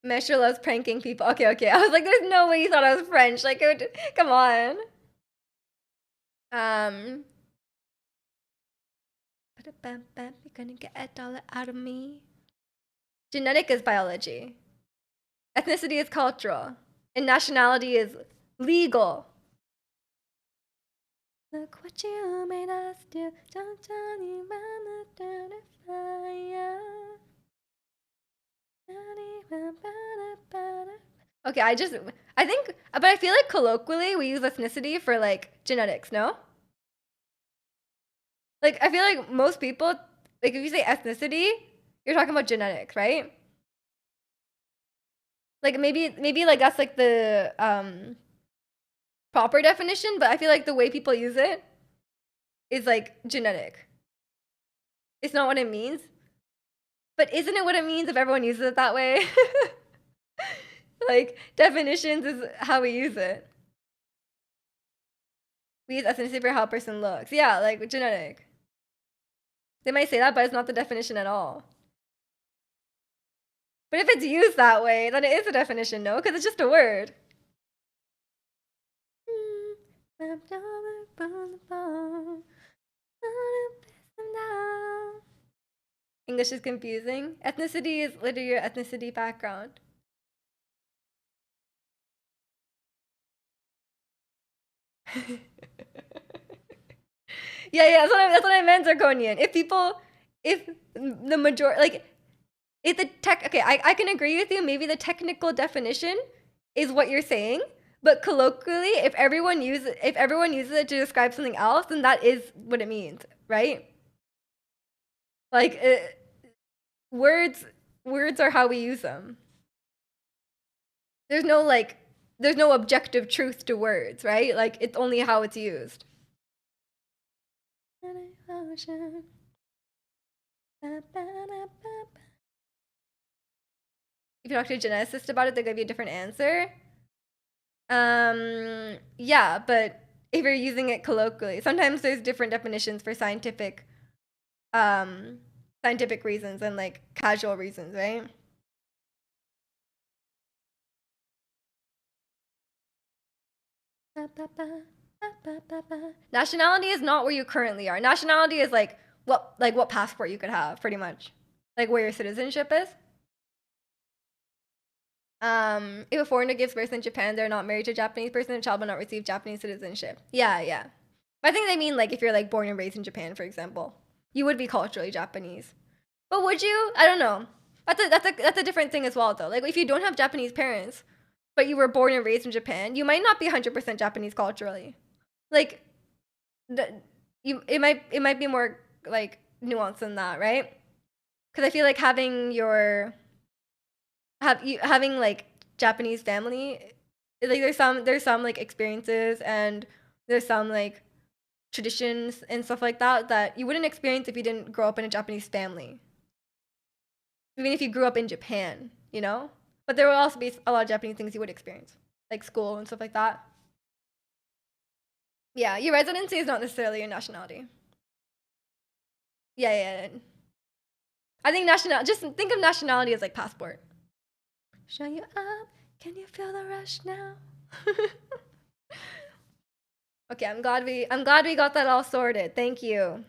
Mesher loves pranking people. Okay. I was like, there's no way you thought I was French. Like, come on. You're gonna get $1 out of me. Genetic is biology. Ethnicity is cultural. And nationality is legal. Look what you made us do. Don't tell me mama down to fire. Okay, I think, but I feel like colloquially we use ethnicity for like genetics, no? Like, I feel like most people, like if you say ethnicity, you're talking about genetics, right? Like maybe like that's like the proper definition, but I feel like the way people use it is like genetic. It's not what it means. But isn't it what it means if everyone uses it that way? Like, definitions is how we use it. We use ethnicity for how a person looks. Yeah, like genetic. They might say that, but it's not the definition at all. But if it's used that way, then it is a definition, no? Because it's just a word. English is confusing. Ethnicity is literally your ethnicity background. Yeah, that's what I meant, Zirconian. If the majority, like, if the okay, I can agree with you. Maybe the technical definition is what you're saying, but colloquially, if everyone uses it to describe something else, then that is what it means, right? Like, words are how we use them. There's no objective truth to words, right? Like, it's only how it's used. If you talk to a geneticist about it, they'll give you a different answer. Yeah, but if you're using it colloquially, sometimes there's different definitions for scientific reasons and like casual reasons, right? Nationality is not where you currently are. Nationality is like what passport you could have, pretty much. Like where your citizenship is. If a foreigner gives birth in Japan, they're not married to a Japanese person, the child will not receive Japanese citizenship. Yeah. But I think they mean like if you're like born and raised in Japan, for example, you would be culturally Japanese. But would you? I don't know. That's a different thing as well, though. Like if you don't have Japanese parents, but you were born and raised in Japan, you might not be 100% Japanese culturally. Like, it might be more like nuanced than that, right? Because I feel like having like Japanese family, like there's some like experiences and there's some like traditions and stuff like that you wouldn't experience if you didn't grow up in a Japanese family. Even if you grew up in Japan, you know? But there will also be a lot of Japanese things you would experience, like school and stuff like that. Yeah, your residency is not necessarily your nationality. Yeah. I think just think of nationality as like passport. Show you up, can you feel the rush now? Okay, I'm glad we got that all sorted. Thank you.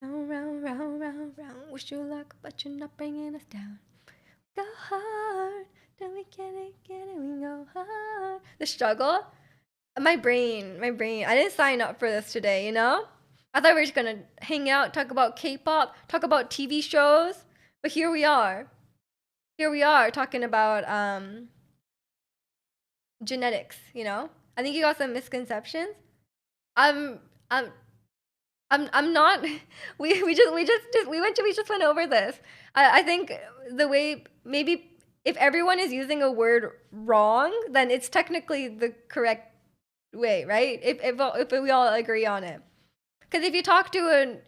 Round, wish you luck, but you're not bringing us down. Go hard, then we get it, we go hard. The struggle? My brain. I didn't sign up for this today, you know? I thought we were just gonna hang out, talk about K-pop, talk about TV shows, but here we are. Talking about genetics, you know? I think you got some misconceptions. I'm not. We just went over this. I think the way maybe if everyone is using a word wrong, then it's technically the correct way, right? If we all agree on it. Because if you talk to an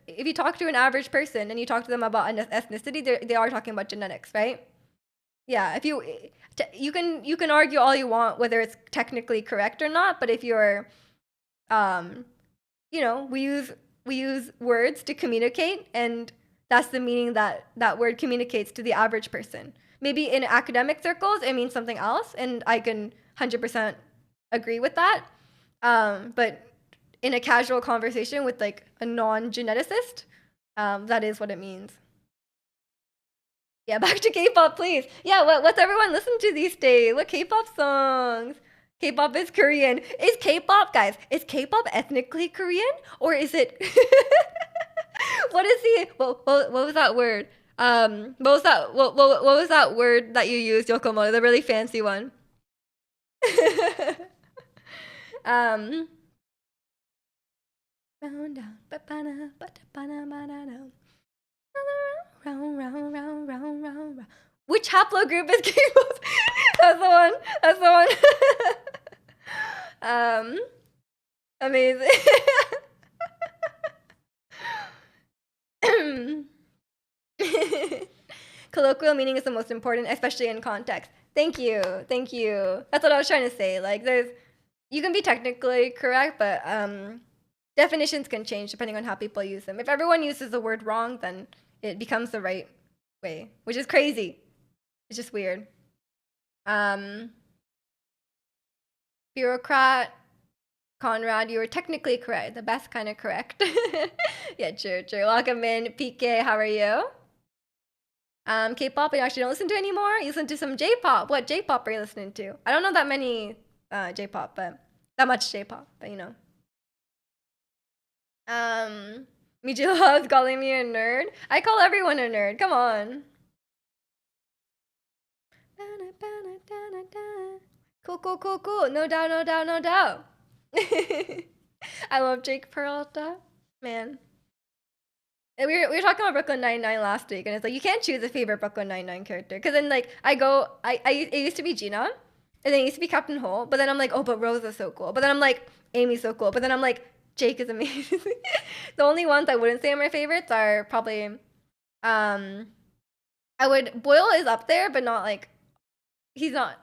average person and you talk to them about an ethnicity, they are talking about genetics, right? Yeah, if you you can argue all you want whether it's technically correct or not, but if you're um you know, we use words to communicate, and that's the meaning that that word communicates to the average person. Maybe in academic circles it means something else, and I can 100% agree with that. But in a casual conversation with like a non-geneticist, that is what it means. Yeah, back to K-pop, please. Yeah, what's everyone listen to these days? What K-pop songs? K-pop is Korean. Is K-pop, guys? Is K-pop ethnically Korean, or is it? What is the what was that word? What was that? What was that word that you used, Yokomo? The really fancy one. um. Round down, ba-ba-na, ba-da-ba-na, ba-da-da. Round, round, round, round, round, round. Which haplogroup is K-pop? That's the one. That's the one. Amazing. Colloquial meaning is the most important, especially in context. Thank you. Thank you. That's what I was trying to say. Like, you can be technically correct, but definitions can change depending on how people use them. If everyone uses the word wrong, then it becomes the right way, which is crazy. It's just weird. Bureaucrat, Conrad, you were technically correct. The best kind of correct. Yeah, true. Welcome in, PK. How are you? K-pop, I actually don't listen to anymore. You listen to some J-pop. What J-pop are you listening to? I don't know that many J-pop, but that much J-pop, but you know. Miji loves calling me a nerd. I call everyone a nerd. Come on. Cool. No doubt. I love Jake Peralta. Man. And we were talking about Brooklyn Nine-Nine last week, and it's like, you can't choose a favorite Brooklyn Nine-Nine character. Because then, like, it used to be Gina, and then it used to be Captain Holt, but then I'm like, oh, but Rose is so cool. But then I'm like, Amy's so cool. But then I'm like, Jake is amazing. The only ones I wouldn't say are my favorites are probably, Boyle is up there, but not like, he's not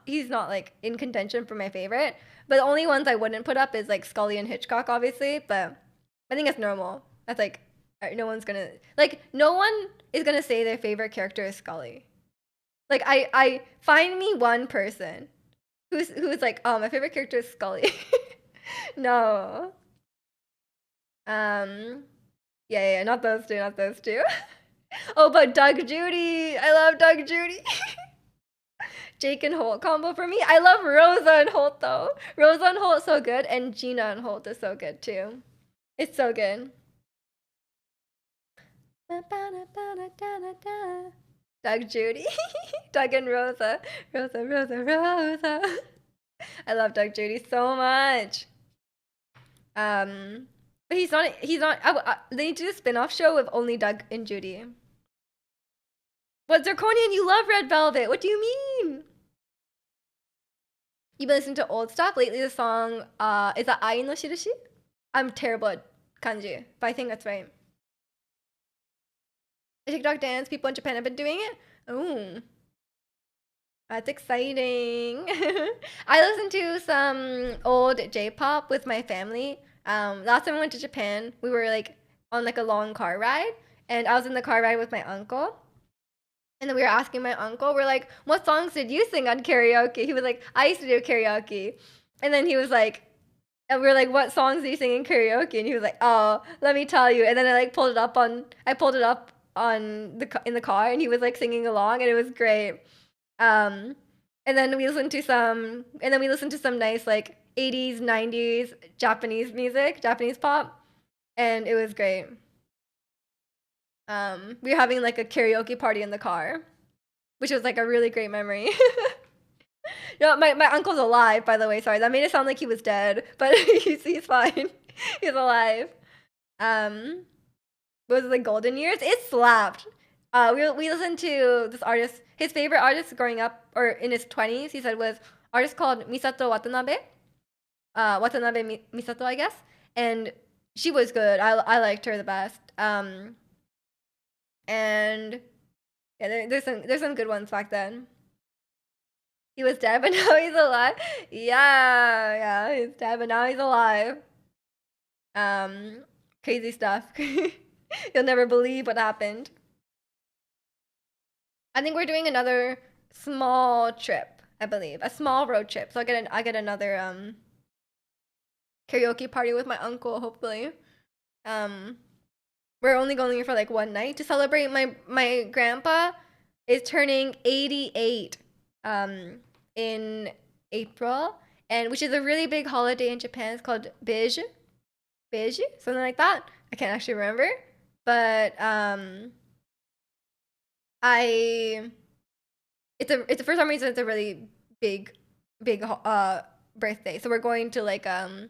like in contention for my favorite. But the only ones I wouldn't put up is like Scully and Hitchcock, obviously. But I think it's normal. That's like, no one is gonna say their favorite character is Scully. Like I find me one person who's like, oh, my favorite character is Scully. No. Yeah, not those two. Oh, but Doug Judy. I love Doug Judy. Jake and Holt combo for me. I love Rosa and Holt though. Rosa and Holt so good, and Gina and Holt is so good too. It's so good. Doug Judy. Doug and Rosa. Rosa. I love Doug Judy so much. But he's not. They need to do a spin-off show with only Doug and Judy. What, Zirconian? You love Red Velvet. What do you mean? You've been listening to old stuff lately. The song is that Ai no Shirishi? I'm terrible at kanji, but I think that's right. The TikTok dance, people in Japan have been doing it. Oh, that's exciting. I listened to some old J-pop with my family. Last time I went to Japan, we were like on like a long car ride, and I was in the car ride with my uncle. And then we were asking my uncle, we're like, what songs did you sing on karaoke? He was like, I used to do karaoke. And then he was like, and we were like, what songs do you sing in karaoke? And he was like, oh, let me tell you. And then I pulled it up on in the car, and he was like singing along, and it was great. And then we listened to some nice like 80s, 90s Japanese music, Japanese pop, and it was great. We were having like a karaoke party in the car, which was like a really great memory. No, my uncle's alive, by the way. Sorry, that made it sound like he was dead, but he's fine. He's alive. Was it like Golden Years? It slapped. We listened to this artist. His favorite artist growing up, or in his 20s, he said, was artist called Misato Watanabe. Watanabe Misato, I guess. And she was good. I liked her the best. And yeah, there's some good ones back then. He was dead, but now he's alive. Yeah, he's dead, but now he's alive. Crazy stuff. You'll never believe what happened. I think we're doing another small trip, I believe. A small road trip. So I get another karaoke party with my uncle, hopefully. We're only going for like one night to celebrate my grandpa is turning 88 in April, and which is a really big holiday in Japan. It's called Beiju, something like that. I can't actually remember, but it's for some reason it's a really big birthday. So we're going to like a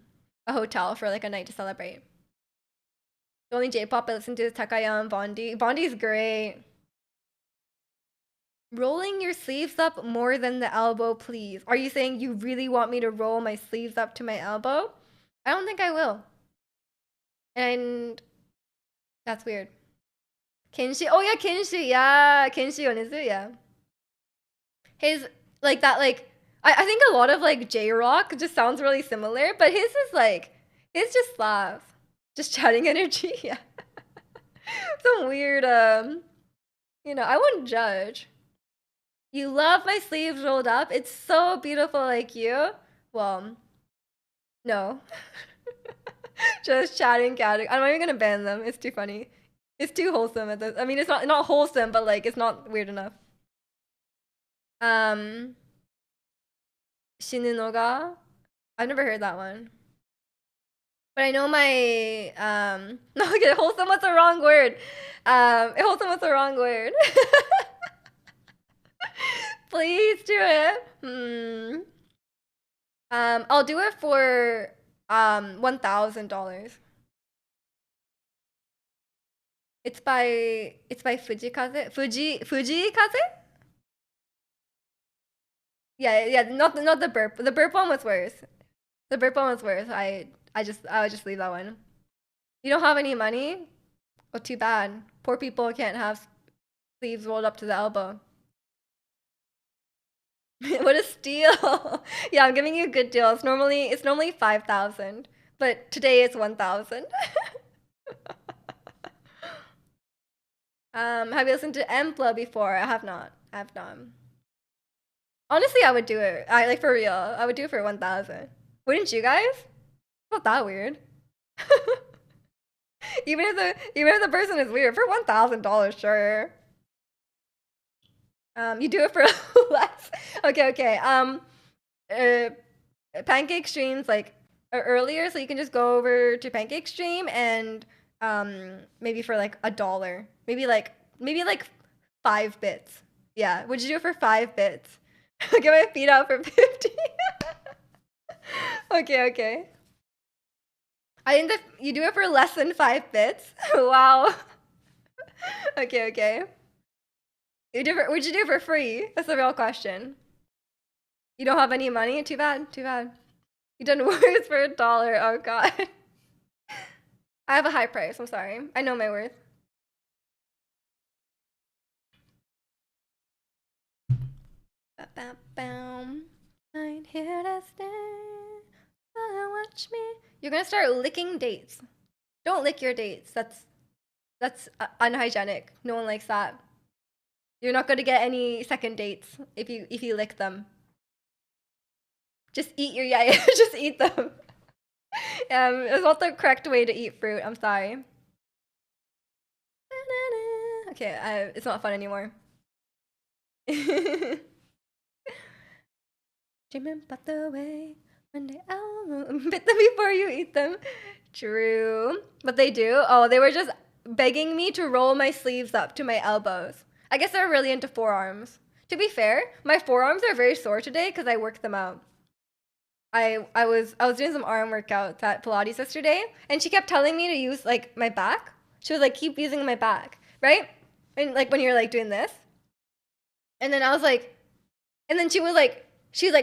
hotel for like a night to celebrate. The only J-pop I listen to is Takaya and Bondi. Bondi's great. Rolling your sleeves up more than the elbow, please. Are you saying you really want me to roll my sleeves up to my elbow? I don't think I will. And that's weird. Kenshi. Oh yeah, Kenshi. Yeah, Kenshi Onizu. Yeah. His like that. Like I think a lot of like J-rock just sounds really similar, but his is like his just slaps. Just chatting energy. Yeah. Some weird. I wouldn't judge. You love my sleeves rolled up. It's so beautiful, like you. Well, no. Just chatting, catting. I'm not even gonna ban them. It's too funny. It's too wholesome at this. I mean, it's not wholesome, but like it's not weird enough. Shinunoga. I've never heard that one. But I know my no, okay, wholesome was the wrong word. Wholesome was the wrong word. Please do it. I'll do it for $1,000. It's by Fujikaze. Fujikaze? Yeah, not the burp. The burp one was worse. The burp one was worse. I would just leave that one. You don't have any money? Oh, too bad. Poor people can't have sleeves rolled up to the elbow. What a steal! Yeah, I'm giving you a good deal. It's normally 5,000, but today it's 1,000. Have you listened to Empla before? I have not. Honestly, I would do it. I like for real. I would do it for 1,000. Wouldn't you guys? Not that weird. even if the person is weird, for $1,000, sure. You do it for less. Okay. Pancake streams like are earlier, so you can just go over to Pancake Stream and maybe for like $1. Maybe like 5 bits. Yeah, would you do it for 5 bits? Get my feet out for 50. Okay. I think that you do it for less than 5 bits. Wow. Okay. Would you do it for free? That's the real question. You don't have any money? Too bad. You done words for $1. Oh god. I have a high price. I'm sorry. I know my worth. I'm here to stay. Watch me. You're gonna start licking dates. Don't lick your dates. That's unhygienic. No one likes that. You're not gonna get any second dates if you lick them. Just eat just eat them. It's not the correct way to eat fruit. I'm sorry. Okay, it's not fun anymore. Dreaming about the way when they bit them before you eat them. True, but they do. Oh, they were just begging me to roll my sleeves up to my elbows. I guess they're really into forearms. To be fair, my forearms are very sore today because I worked them out. I was doing some arm workouts at Pilates yesterday, and she kept telling me to use like my back. She was like, keep using my back, right? And like when you're like doing this, and then I was like, and then she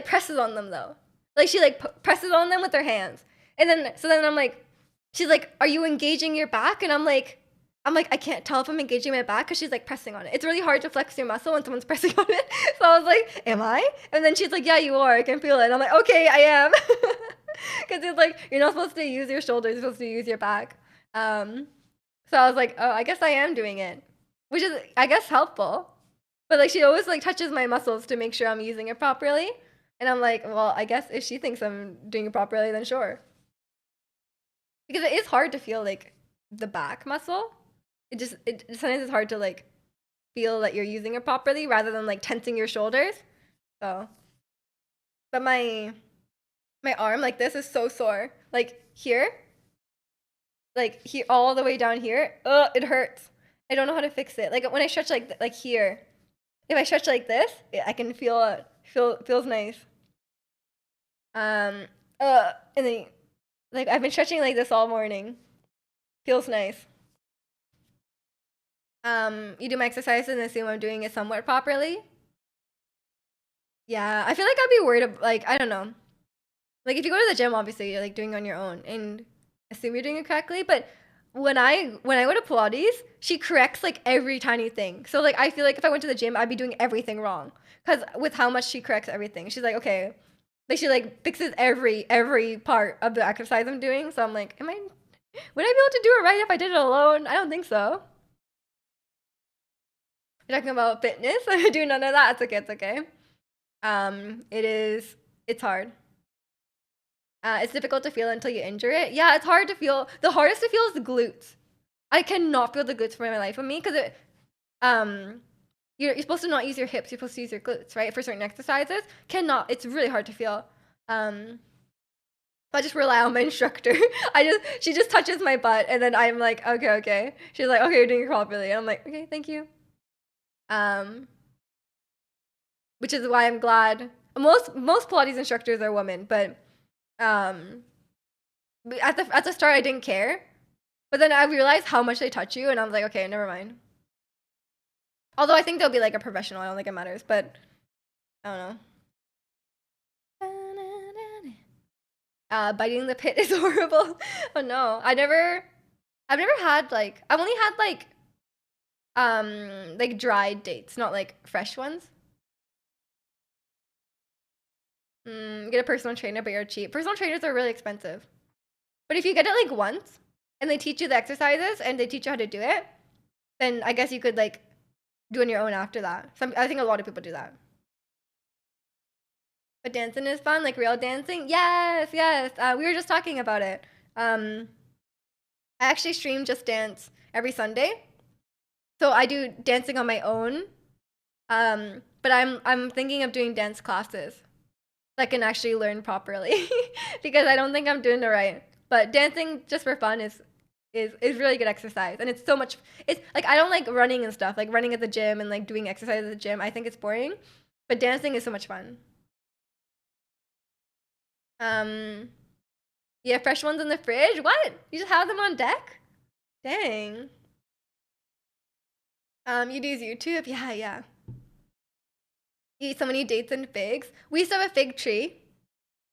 presses on them though, like she like presses on them with her hands, and then I'm like, she's like, are you engaging your back? And I'm like, I'm like, I can't tell if I'm engaging my back because she's like pressing on it. It's really hard to flex your muscle when someone's pressing on it. So I was like, am I? And then she's like, yeah, you are. I can feel it. And I'm like, okay, I am. Because it's like, you're not supposed to use your shoulders, you're supposed to use your back. So I was like, oh, I guess I am doing it, which is, I guess, helpful. But like, she always like touches my muscles to make sure I'm using it properly. And I'm like, well, I guess if she thinks I'm doing it properly, then sure. Because it is hard to feel like the back muscle. It sometimes it's hard to like feel that you're using it properly rather than like tensing your shoulders. So, but my arm like this is so sore. Like here, all the way down here. It hurts. I don't know how to fix it. Like when I stretch like here, if I stretch like this, I can feel it. Feels nice. And then like I've been stretching like this all morning. Feels nice. You do my exercises and assume I'm doing it somewhat properly. Yeah, I feel like I'd be worried like, I don't know. Like if you go to the gym, obviously you're like doing it on your own and assume you're doing it correctly. But when I go to Pilates, she corrects like every tiny thing. So like I feel like if I went to the gym, I'd be doing everything wrong. Cause with how much she corrects everything. She's like, okay. Like she like fixes every part of the exercise I'm doing. So I'm like, would I be able to do it right if I did it alone? I don't think so. You're talking about fitness? I do none of that. It's okay. It's hard. It's difficult to feel until you injure it. Yeah, it's hard to feel. The hardest to feel is the glutes. I cannot feel the glutes for my life of me because you're supposed to not use your hips. You're supposed to use your glutes, right? For certain exercises. It's really hard to feel. I just rely on my instructor. She just touches my butt and then I'm like, okay. She's like, okay, you're doing it properly. And I'm like, okay, thank you. Which is why I'm glad most Pilates instructors are women, but at the start I didn't care, but then I realized how much they touch you, and I'm like, okay, never mind. Although I think they'll be like a professional, I don't think it matters, but I don't know. Biting the pit is horrible. Oh no, I've never had like, I've only had like dried dates, not like fresh ones. Get a personal trainer, but you're cheap. Personal trainers are really expensive. But if you get it like once and they teach you the exercises and they teach you how to do it, then I guess you could like do it on your own after that. I think a lot of people do that. But dancing is fun, like real dancing. Yes. We were just talking about it. I actually stream Just Dance every Sunday. So I do dancing on my own. But I'm thinking of doing dance classes. I can actually learn properly because I don't think I'm doing it right. But dancing just for fun is really good exercise, and it's so much. It's like I don't like running and stuff, like running at the gym and like doing exercise at the gym. I think it's boring, but dancing is so much fun. Yeah, fresh ones in the fridge. What? You just have them on deck? Dang. You'd use YouTube? Yeah. Eat so many dates and figs. We used to have a fig tree.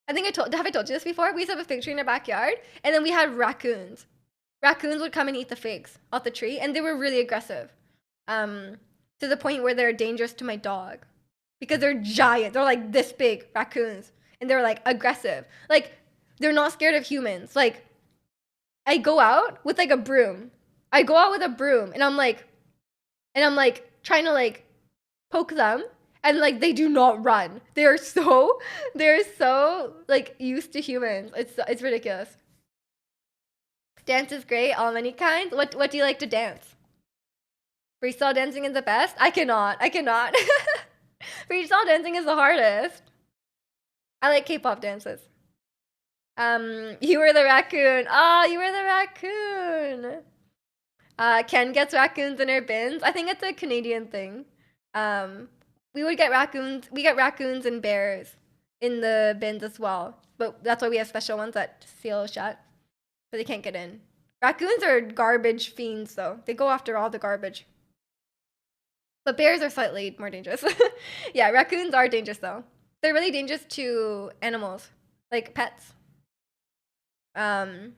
Have I told you this before? We used to have a fig tree in our backyard, and then we had raccoons. Raccoons would come and eat the figs off the tree, and they were really aggressive. To the point where they're dangerous to my dog. Because they're giant. They're like this big, raccoons. And they're like aggressive. Like, they're not scared of humans. Like, I go out with like a broom. And I'm like trying to like poke them. And like they do not run. They're so like used to humans. It's ridiculous. Dance is great, all many kinds. What do you like to dance? Freestyle dancing is the best? I cannot. Freestyle dancing is the hardest. I like K-pop dances. You were the raccoon. Oh, you were the raccoon. Ken gets raccoons in her bins. I think it's a Canadian thing. We would get raccoons. We get raccoons and bears in the bins as well. But that's why we have special ones that seal shut. So they can't get in. Raccoons are garbage fiends, though. They go after all the garbage. But bears are slightly more dangerous. Yeah, raccoons are dangerous, though. They're really dangerous to animals, like pets. There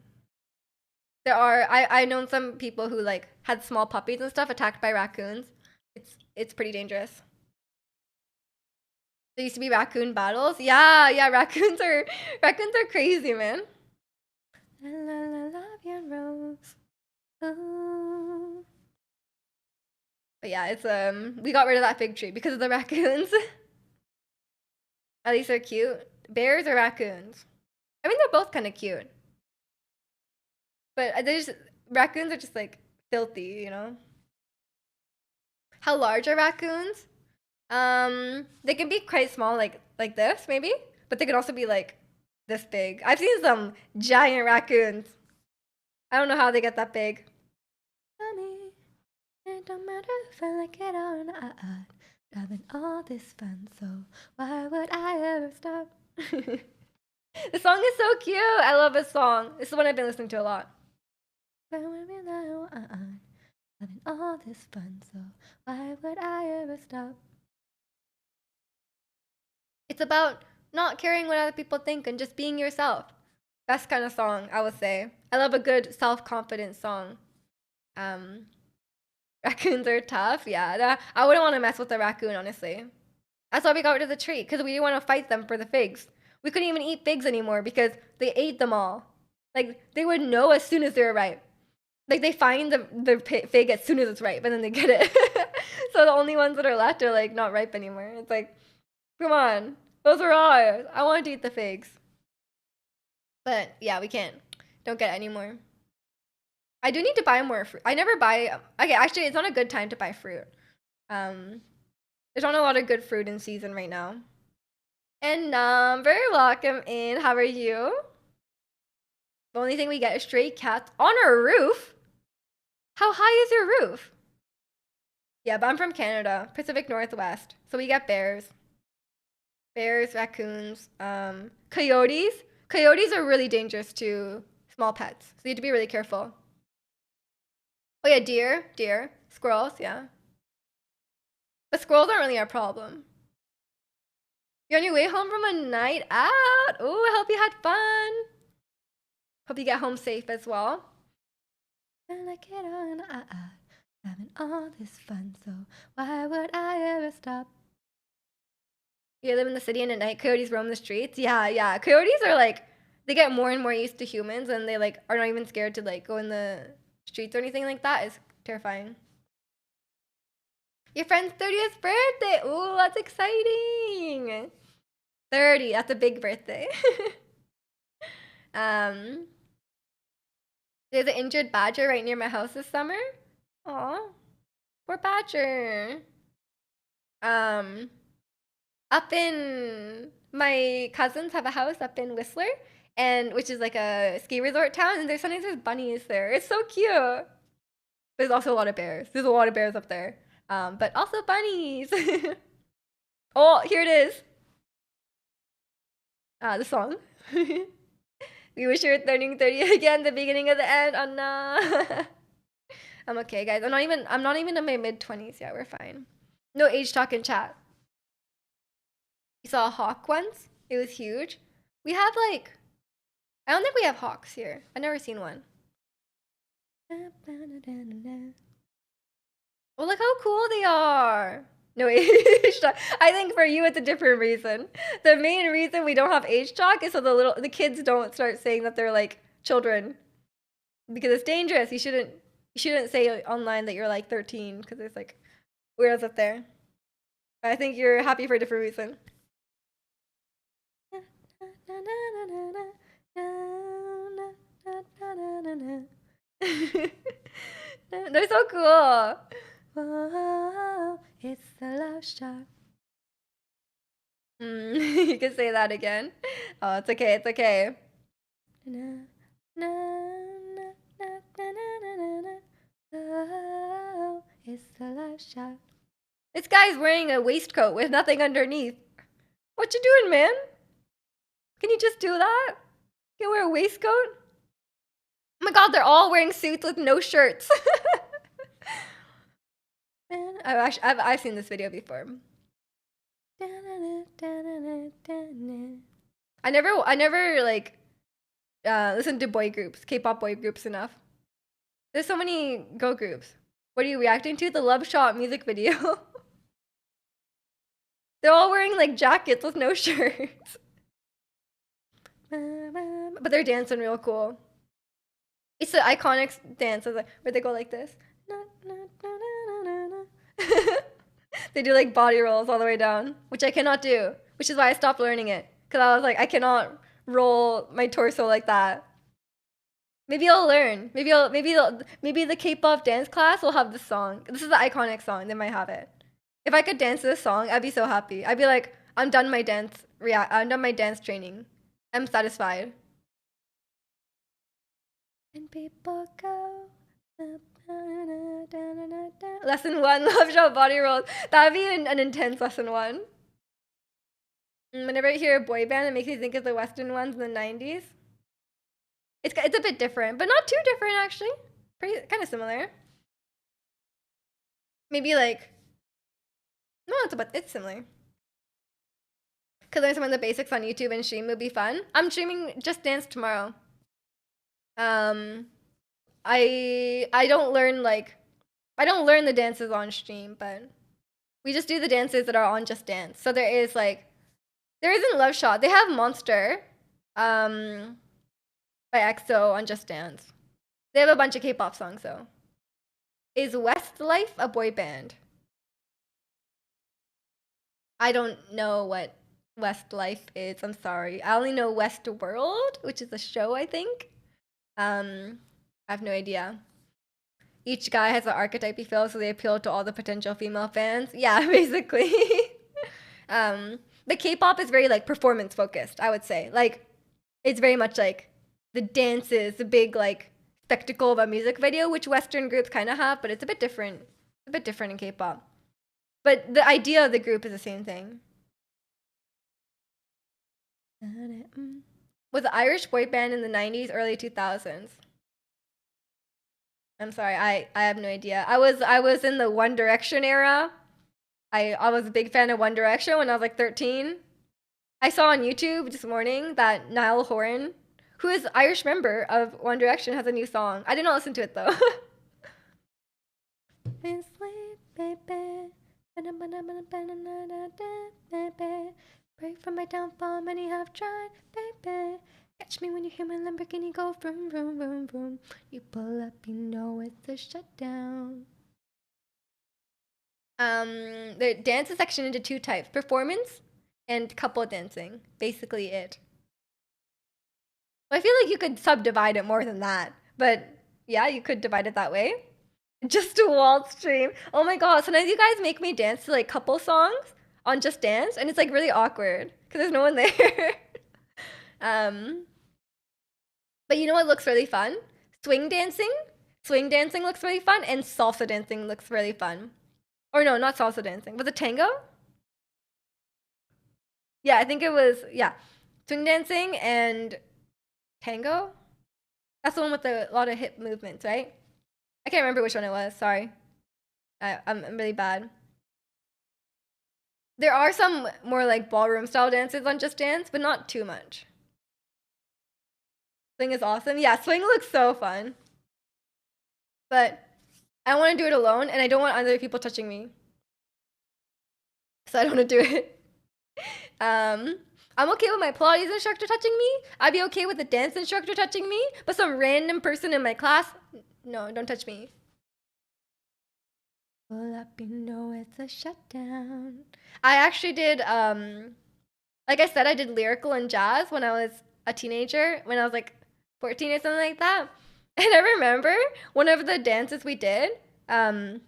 are, I know some people who, like, had small puppies and stuff attacked by raccoons. It's pretty dangerous. There used to be raccoon battles. Yeah, raccoons are crazy, man. La la la love your rose. Ooh. But yeah, it's we got rid of that fig tree because of the raccoons. At least they're cute. Bears or raccoons? I mean, they're both kind of cute. But raccoons are just like filthy, you know? How large are raccoons? They can be quite small, like this maybe, but they can also be like this big. I've seen some giant raccoons. I don't know how they get that big. It don't matter if I like it or not. Having all this fun, so why would I ever stop? The song is so cute. I love this song. This is one I've been listening to a lot. Having all this fun, so why would I ever stop? It's about not caring what other people think and just being yourself. Best kind of song, I would say. I love a good self-confidence song. Raccoons are tough. Yeah, I wouldn't want to mess with a raccoon, honestly. That's why we got rid of the tree, because we didn't want to fight them for the figs. We couldn't even eat figs anymore because they ate them all. Like, they would know as soon as they were ripe. Like, they find the fig as soon as it's ripe, and then they get it. So the only ones that are left are, like, not ripe anymore. It's like, come on. Those are ours. I want to eat the figs. But, yeah, we can't. Don't get it anymore. I do need to buy more fruit. I never buy... Okay, actually, it's not a good time to buy fruit. There's not a lot of good fruit in season right now. And very welcome in. How are you? The only thing we get is stray cats on our roof. How high is your roof? Yeah, but I'm from Canada, Pacific Northwest. So we get bears. Bears, raccoons, coyotes. Coyotes are really dangerous to small pets. So you have to be really careful. Oh yeah, deer, squirrels, yeah. But squirrels aren't really our problem. You're on your way home from a night out. Oh, I hope you had fun. Hope you get home safe as well. I like it on, having all this fun, so why would I ever stop? You live in the city and at night coyotes roam the streets? Yeah. Coyotes are like, they get more and more used to humans and they like are not even scared to like go in the streets or anything like that. It's terrifying. Your friend's 30th birthday. Ooh, that's exciting. 30, that's a big birthday. There's an injured badger right near my house this summer. Aw, poor badger. Up in my cousins have a house up in Whistler, and which is like a ski resort town, and sometimes there's bunnies there. It's so cute. There's also a lot of bears. There's a lot of bears up there. But also bunnies. Oh, here it is. The song. We wish you were turning 30 again, the beginning of the end. Oh no. I'm okay, guys. I'm not even in my mid-20s yet. We're fine. No age talk in chat. You saw a hawk once? It was huge. We have like, I don't think we have hawks here. I've never seen one. Oh, look how cool they are. No age talk. I think for you it's a different reason. The main reason we don't have age talk is so the kids don't start saying that they're like children. Because it's dangerous. You shouldn't say online that you're like 13 because there's like weirdos up there. But I think you're happy for a different reason. They're so cool. Whoa, it's the love shot. You can say that again. Oh, it's okay. It's okay. Oh, it's the love shot. This guy's wearing a waistcoat with nothing underneath. What you doing, man? Can you just do that? You wear a waistcoat? Oh my god, they're all wearing suits with no shirts. I've seen this video before. I never like listen to boy groups, K-pop boy groups enough. There's so many girl groups. What are you reacting to? The Love Shot music video. They're all wearing like jackets with no shirts. But they're dancing real cool. It's the iconic dance where they go like this. They do like body rolls all the way down, which I cannot do, which is why I stopped learning it. Because I was like, I cannot roll my torso like that. Maybe I'll learn. Maybe the K-pop dance class will have this song. This is the iconic song. They might have it. If I could dance this song, I'd be so happy. I'd be like, I'm done my dance training. I'm satisfied. And people go. Lesson 1, Love Shot body rolls. That'd be an intense lesson 1. Whenever I hear a boy band, it makes me think of the Western ones in the 90s. It's a bit different, but not too different actually. Pretty kind of similar. Maybe like no, it's similar. Could learn some of the basics on YouTube and stream would be fun. I'm streaming Just Dance tomorrow. I don't learn the dances on stream, but we just do the dances that are on Just Dance. So there isn't Love Shot. They have Monster by EXO on Just Dance. They have a bunch of K-pop songs though. Is Westlife a boy band? I don't know what Westlife is. I'm sorry. I only know Westworld, which is a show, I think. I have no idea. Each guy has an archetype he feels, so they appeal to all the potential female fans. Yeah, basically. The K-pop is very like performance focused, I would say. Like, it's very much like the dances, the big like spectacle of a music video, which Western groups kind of have, but it's a bit different. It's a bit different in K-pop. But the idea of the group is the same thing. Was an Irish boy band in the 90s, early 2000s. I'm sorry, I have no idea. I was in the One Direction era. I was a big fan of One Direction when I was like 13. I saw on YouTube this morning that Niall Horan, who is an Irish member of One Direction, has a new song. I did not listen to it though. Pray for my downfall, many have tried, baby. Catch me when you hear my Lamborghini go vroom, vroom, vroom, vroom. You pull up, you know it's a shutdown. The dance is sectioned into 2 types: performance and couple dancing. Basically it. Well, I feel like you could subdivide it more than that, but yeah, you could divide it that way. Just a waltz stream. Oh my god, sometimes you guys make me dance to like couple songs on Just Dance, and it's like really awkward because there's no one there. But you know what looks really fun? Swing dancing. Swing dancing looks really fun, and salsa dancing looks really fun. Or no, not salsa dancing. Was it tango? Yeah, I think it was, yeah. Swing dancing and tango? That's the one with a lot of hip movements, right? I can't remember which one it was, sorry. I'm really bad. There are some more like ballroom style dances on Just Dance, but not too much. Swing is awesome. Yeah, swing looks so fun. But I want to do it alone, and I don't want other people touching me. So I don't want to do it. I'm okay with my Pilates instructor touching me. I'd be okay with the dance instructor touching me, but some random person in my class, no, don't touch me. Pull up, you know it's a shutdown. I actually did, like I said, I did lyrical and jazz when I was a teenager, when I was like 14 or something like that. And I remember one of the dances we did, the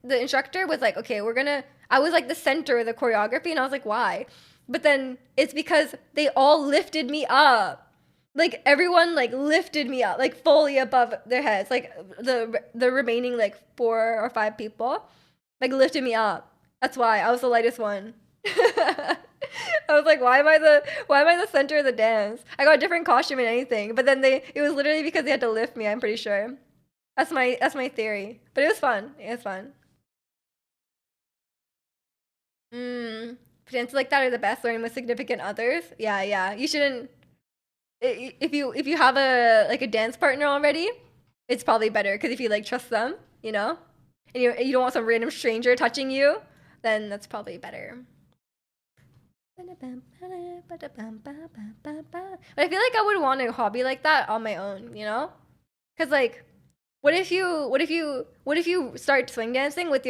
instructor was like, okay, I was like the center of the choreography, and I was like, why? But then it's because they all lifted me up. Like everyone like lifted me up, like fully above their heads. Like the remaining like 4 or 5 people, like lifted me up. That's why I was the lightest one. I was like, why am I the center of the dance? I got a different costume and anything, but then it was literally because they had to lift me, I'm pretty sure. That's my theory. But it was fun. It was fun. Dances like that are the best, learning with significant others. Yeah. You shouldn't if you have a like a dance partner already, it's probably better because if you like trust them, you know, and you don't want some random stranger touching you, then that's probably better. But I feel like I would want a hobby like that on my own, you know? Cause like, what if you start swing dancing with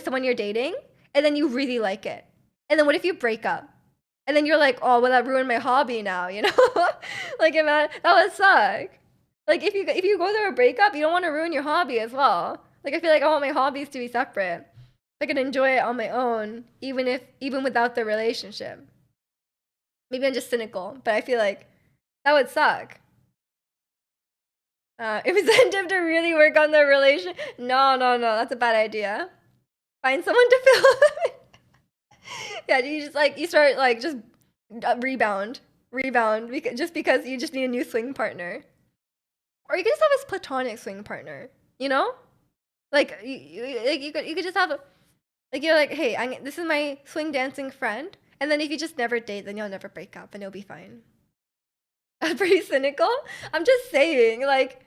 someone you're dating, and then you really like it, and then what if you break up, and then you're like, oh, well, that ruined my hobby now, you know? Like, man, that would suck. Like, if you go through a breakup, you don't want to ruin your hobby as well. Like, I feel like I want my hobbies to be separate. I can enjoy it on my own, even without the relationship. Maybe I'm just cynical, but I feel like that would suck. Incentive to really work on the relation. No, no, no, that's a bad idea. Find someone to fill. Yeah, you just like you start like just rebound just because you just need a new swing partner, or you can just have a platonic swing partner. You know, like you could just have like you're like, hey, this is my swing dancing friend, and then if you just never date, then you'll never break up and you'll be fine. That's pretty cynical. I'm just saying, like,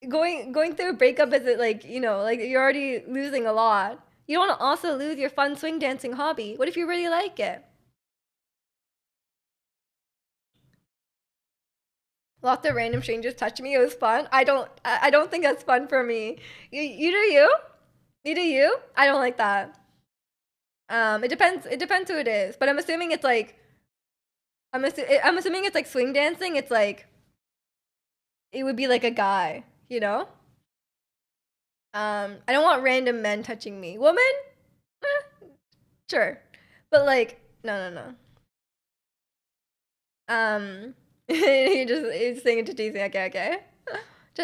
going through a breakup is it like like you're already losing a lot. You don't want to also lose your fun swing dancing hobby. What if you really like it? Lots of random strangers touch me. It was fun. I don't think that's fun for me. You do you? You do you? I don't like that. It depends. It depends who it is. But I'm assuming it's like I'm assuming it's like swing dancing. It's like it would be like a guy, you know? I don't want random men touching me. Woman? Sure. But like, no, no, no. You're just saying it to teasing. Okay, okay.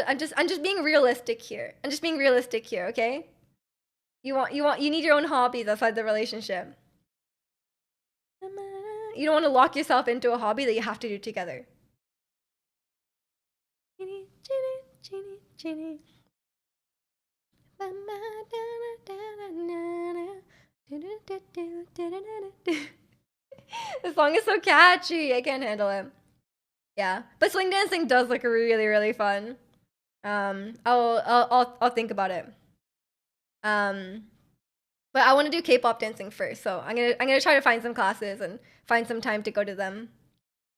I'm just being realistic here. I'm just being realistic here, okay? You need your own hobbies outside the relationship. You don't want to lock yourself into a hobby that you have to do together. The song is so catchy. I can't handle it. Yeah, but swing dancing does look really really fun. I'll think about it. Um, but I want to do K-pop dancing first, so I'm gonna try to find some classes and find some time to go to them.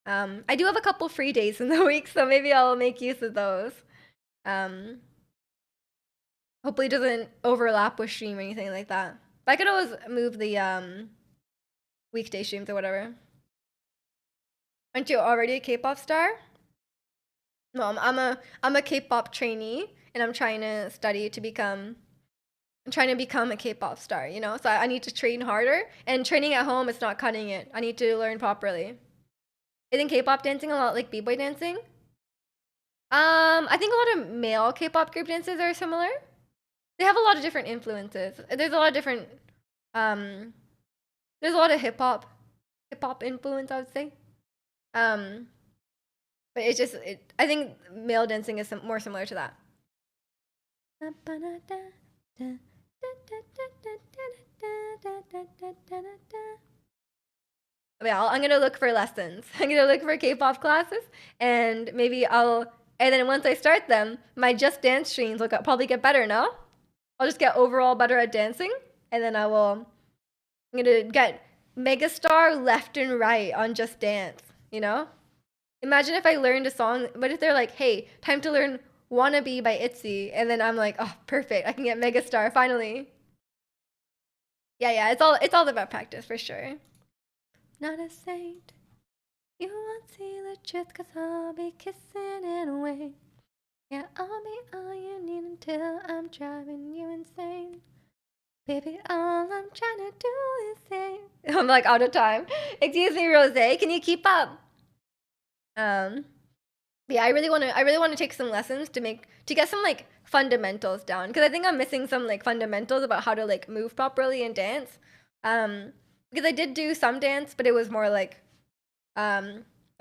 I do have a couple free days in the week, so maybe I'll make use of those. Um, hopefully it doesn't overlap with stream or anything like that. But I could always move the weekday streams or whatever. Aren't you already a K-pop star? No, I'm a K-pop trainee, and I'm trying to study to become. I'm trying to become a K-pop star, you know. So I need to train harder, and training at home is not cutting it. I need to learn properly. Isn't K-pop dancing a lot like b-boy dancing? I think a lot of male K-pop group dances are similar. They have a lot of different influences. There's a lot of different there's a lot of hip hop influence, I would say. Um, but it's just I think male dancing is more similar to that. Yeah, I'm gonna look for lessons. I'm gonna look for K-pop classes, and maybe and then once I start them, my Just Dance streams will probably get better. No, I'll just get overall better at dancing, and then I'm gonna get megastar left and right on Just Dance. You know, imagine if I learned a song, but if they're like, "Hey, time to learn Wannabe by ITZY," and then I'm like, "Oh, perfect! I can get megastar finally." Yeah, yeah, it's all about practice for sure. Not a saint. You won't see the truth, cause I'll be kissing it away. Yeah, I'll be all you need until I'm driving you insane. Baby, all I'm trying to do is say. I'm like out of time. Excuse me, Rose. Can you keep up? Yeah, I really want to take some lessons to get some like fundamentals down, because I think I'm missing some like fundamentals about how to like move properly and dance. Because I did do some dance, but it was more like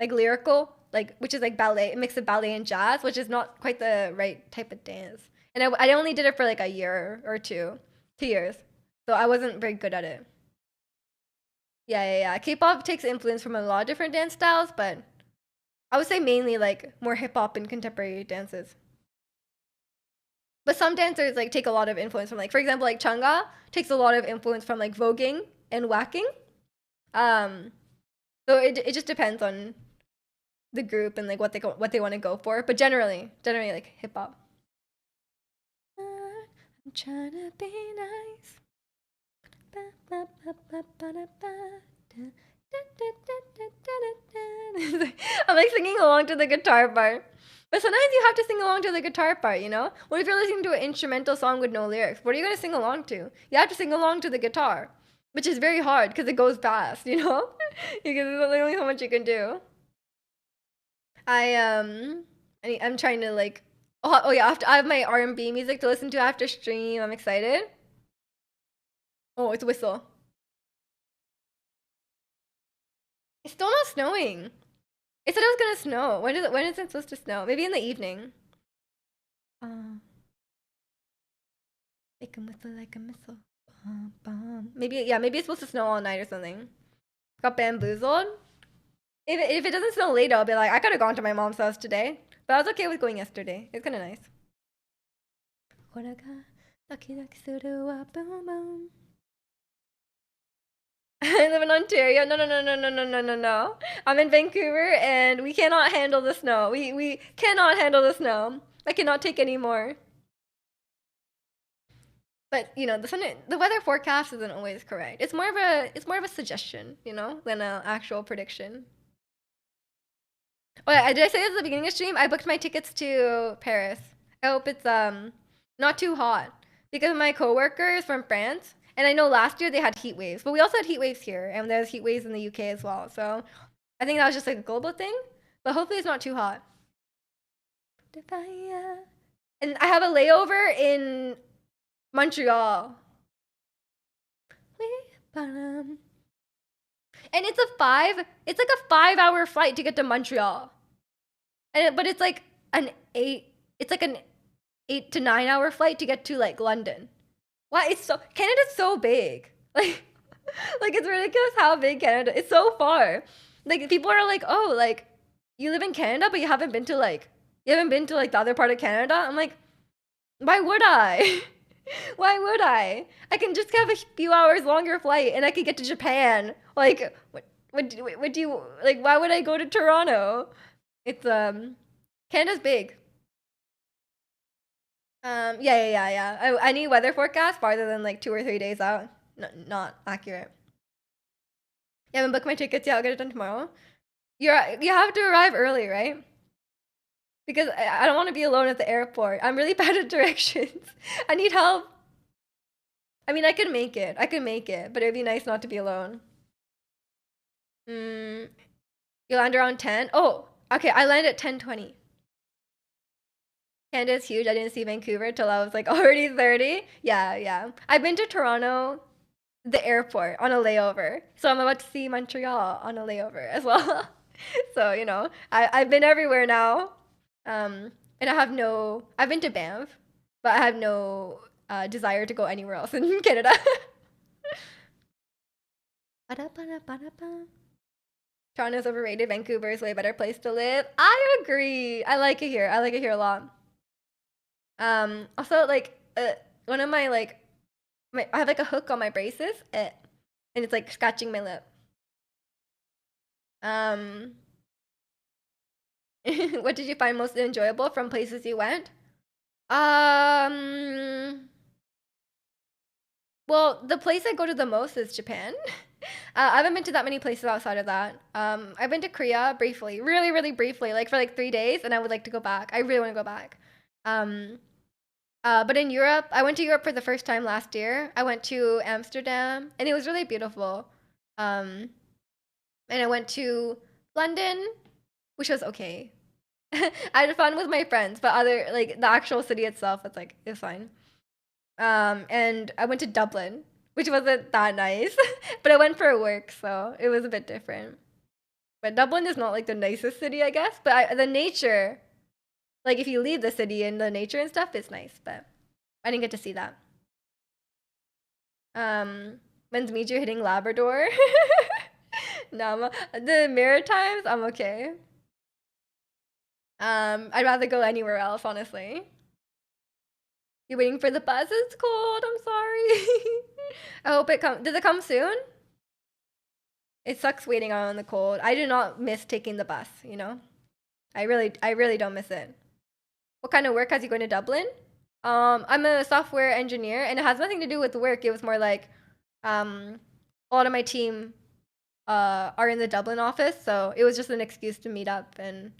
lyrical, like which is like ballet, a mix of ballet and jazz, which is not quite the right type of dance. And I only did it for like a year or 2 years, so I wasn't very good at it. Yeah, yeah, yeah. K-pop takes influence from a lot of different dance styles, but I would say mainly like more hip hop and contemporary dances. But some dancers like take a lot of influence from like, for example, like Changa takes a lot of influence from like voguing and whacking. Um, so it just depends on the group and like what they want to go for. But generally like hip hop. I'm trying to be nice. I'm like singing along to the guitar part. But sometimes you have to sing along to the guitar part, you know? What if you're listening to an instrumental song with no lyrics? What are you going to sing along to? You have to sing along to the guitar, which is very hard because it goes fast, you know? Because there's only so much you can do. I'm trying to like oh yeah, after I have my R&B music to listen to after stream. I'm excited. Oh, it's a whistle. It's still not snowing. It said it was gonna snow. When is it supposed to snow? Maybe in the evening. Make a whistle like a missile. Maybe maybe it's supposed to snow all night or something. Got bamboozled. If it doesn't snow later, I'll be like, I could have gone to my mom's house today. But I was okay with going yesterday. It's kinda nice. I live in Ontario. No. I'm in Vancouver and we cannot handle the snow. We cannot handle the snow. I cannot take any more. But you know, the weather forecast isn't always correct. It's more of a suggestion, you know, than an actual prediction. Oh yeah, did I say this at the beginning of stream? I booked my tickets to Paris. I hope it's not too hot because my coworker is from France, and I know last year they had heat waves, but we also had heat waves here, and there's heat waves in the UK as well. So I think that was just like a global thing, but hopefully it's not too hot. And I have a layover in Montreal. And it's like a 5-hour flight to get to Montreal. But it's like an 8 to 9 hour flight to get to like London. Why? Canada's so big. Like it's ridiculous how big Canada. It's so far. Like people are like, "Oh, like you live in Canada but you haven't been to like the other part of Canada?" I'm like, "Why would I?" Why would I? I can just have a few hours longer flight and I could get to Japan. Like, what do you, like, why would I go to Toronto? It's, Canada's big. Yeah. Any weather forecast farther than like 2 or 3 days out, not accurate. You haven't booked my tickets yet? I'll get it done tomorrow. You have to arrive early, right? Because I don't want to be alone at the airport. I'm really bad at directions. I need help. I mean, I could make it, but it'd be nice not to be alone. You land around 10? Oh, okay, I landed at 10:20. Canada's huge. I didn't see Vancouver till I was like already 30. Yeah. I've been to Toronto, the airport, on a layover. So I'm about to see Montreal on a layover as well. So, you know, I've been everywhere now. And I've been to Banff, but I have no desire to go anywhere else in Canada. Toronto's overrated. Vancouver is a way better place to live. I agree. I like it here. A lot. Also, like, one of my, like, I have, like, a hook on my braces, and it's, like, scratching my lip. What did you find most enjoyable from places you went? Well, the place I go to the most is Japan. I haven't been to that many places outside of that. I've been to Korea briefly, really, really briefly, like for like 3 days, and I would like to go back. I really want to go back. But in Europe, I went to Europe for the first time last year. I went to Amsterdam, and it was really beautiful. And I went to London, which was okay. I had fun with my friends, but like the actual city itself, it was fine. And I went to Dublin, which wasn't that nice, but I went for work, so it was a bit different. But Dublin is not like the nicest city, I guess. But the nature, like if you leave the city and the nature and stuff, it's nice. But I didn't get to see that. When's Miju hitting Labrador? No, the Maritimes, I'm okay. I'd rather go anywhere else, honestly. You're waiting for the bus? It's cold. I'm sorry. I hope it comes. Does it come soon? It sucks waiting out in the cold. I do not miss taking the bus, you know? I really don't miss it. What kind of work has you going to Dublin? I'm a software engineer, and it has nothing to do with work. It was more like, a lot of my team are in the Dublin office, so it was just an excuse to meet up and,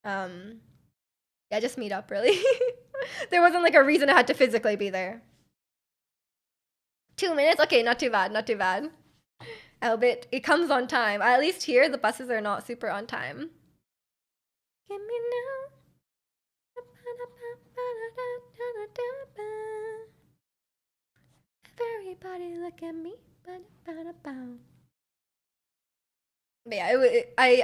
yeah, just meet up really. There wasn't like a reason I had to physically be there. 2 minutes? Okay, not too bad, not too bad. Albeit, it comes on time. At least here, the buses are not super on time. Give me now. Everybody look at me. But yeah,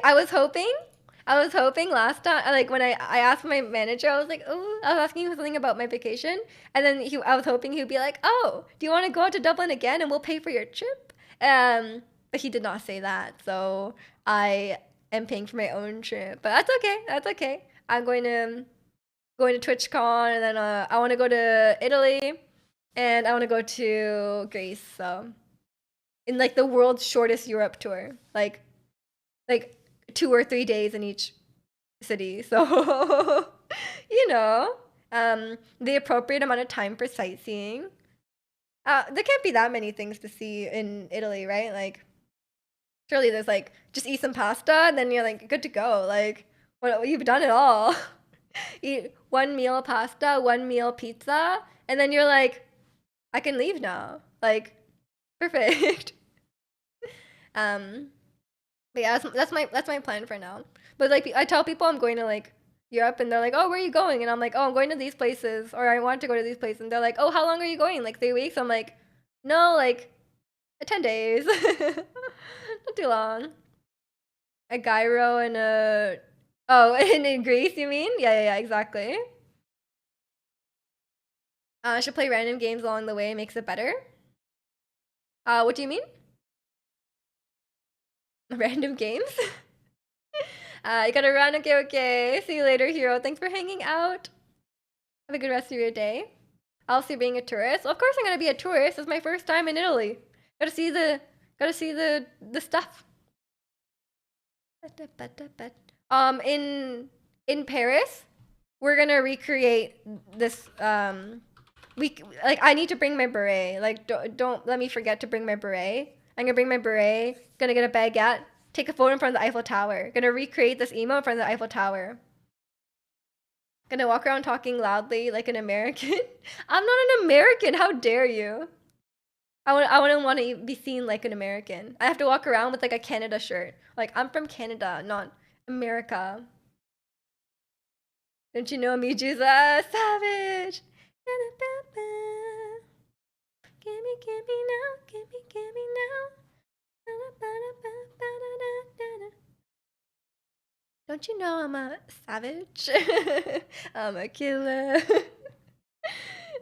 I was hoping last time, like when I asked my manager, I was like, oh, I was asking him something about my vacation, and then I was hoping he'd be like, oh, do you want to go out to Dublin again, and we'll pay for your trip? But he did not say that, so I am paying for my own trip. But that's okay. That's okay. I'm going to TwitchCon, and then I want to go to Italy, and I want to go to Greece. So, in like the world's shortest Europe tour, like 2 or 3 days in each city. So, you know, the appropriate amount of time for sightseeing. There can't be that many things to see in Italy, right? Like, surely there's like, just eat some pasta and then you're like good to go. Like, what, you've done it all. Eat 1 meal pasta, 1 meal pizza, and then you're like, I can leave now. Like, perfect. But yeah, that's my plan for now. But like, I tell people I'm going to like Europe, and they're like, "Oh, where are you going?" And I'm like, "Oh, I'm going to these places, or I want to go to these places." And they're like, "Oh, how long are you going? Like 3 weeks?" I'm like, "No, like 10 days, not too long." A gyro and a in Greece, you mean? Yeah, exactly. Should play random games along the way, makes it better. What do you mean? Random games? You gotta run. Okay. See you later, hero. Thanks for hanging out. Have a good rest of your day. Also being a tourist. Well, of course I'm gonna be a tourist. It's my first time in Italy. Gotta see the stuff. In Paris, we're gonna recreate this. I need to bring my beret. Like, don't let me forget to bring my beret. I'm gonna bring my beret. Gonna get a baguette. Take a photo in front of the Eiffel Tower. Gonna recreate this emo in front of the Eiffel Tower. Gonna walk around talking loudly like an American. I'm not an American. How dare you? I wouldn't want to be seen like an American. I have to walk around with like a Canada shirt. Like, I'm from Canada, not America. Don't you know me, Jesus? Savage. Give me now, give me now. Don't you know I'm a savage? I'm a killer.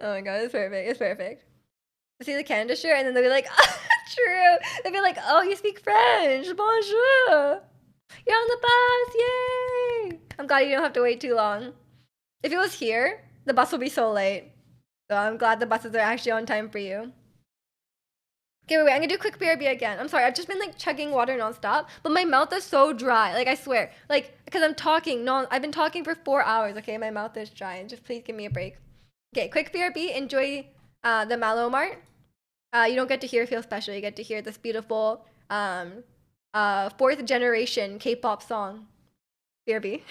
Oh my god, it's perfect. It's perfect. See the Canada shirt, and then they'll be like, true. They'll be like, oh, you speak French. Bonjour. You're on the bus. Yay. I'm glad you don't have to wait too long. If it was here, the bus will be so late. So I'm glad the buses are actually on time for you. Okay, wait, I'm gonna do quick BRB again. I'm sorry, I've just been like chugging water nonstop, but my mouth is so dry. Like, I swear. Like, because I'm talking. No, I've been talking for 4 hours, okay? My mouth is dry. And just please give me a break. Okay, quick BRB. Enjoy the Malo Mart. You don't get to hear Feel Special. You get to hear this beautiful 4th generation K-pop song. BRB.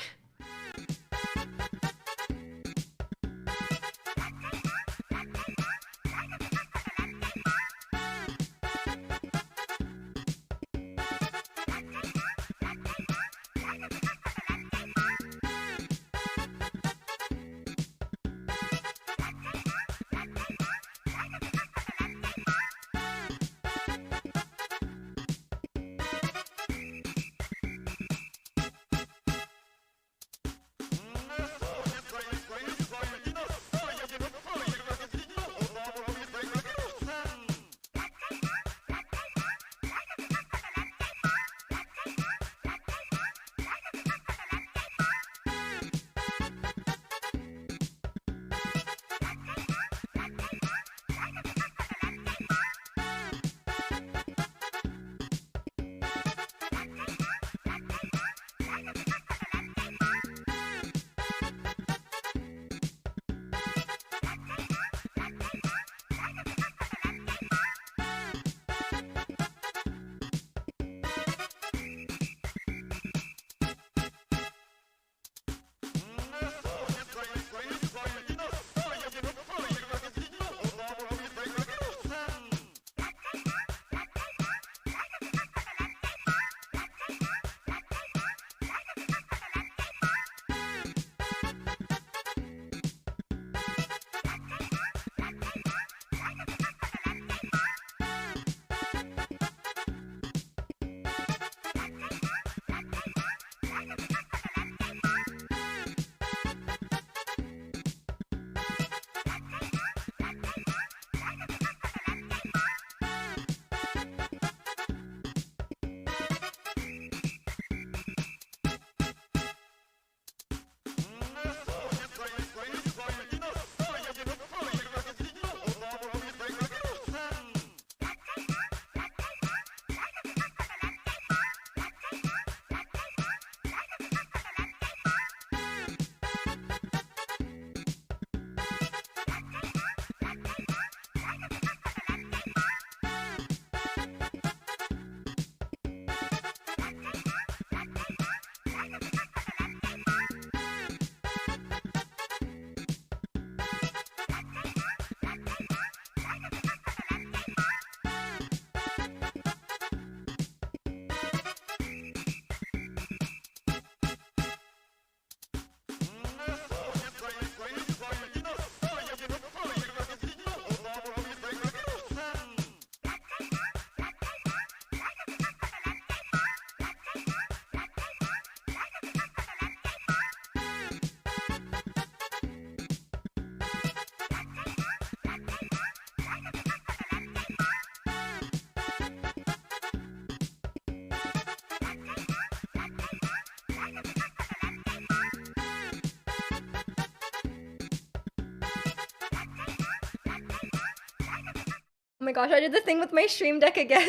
Oh my gosh, I did the thing with my Stream Deck again.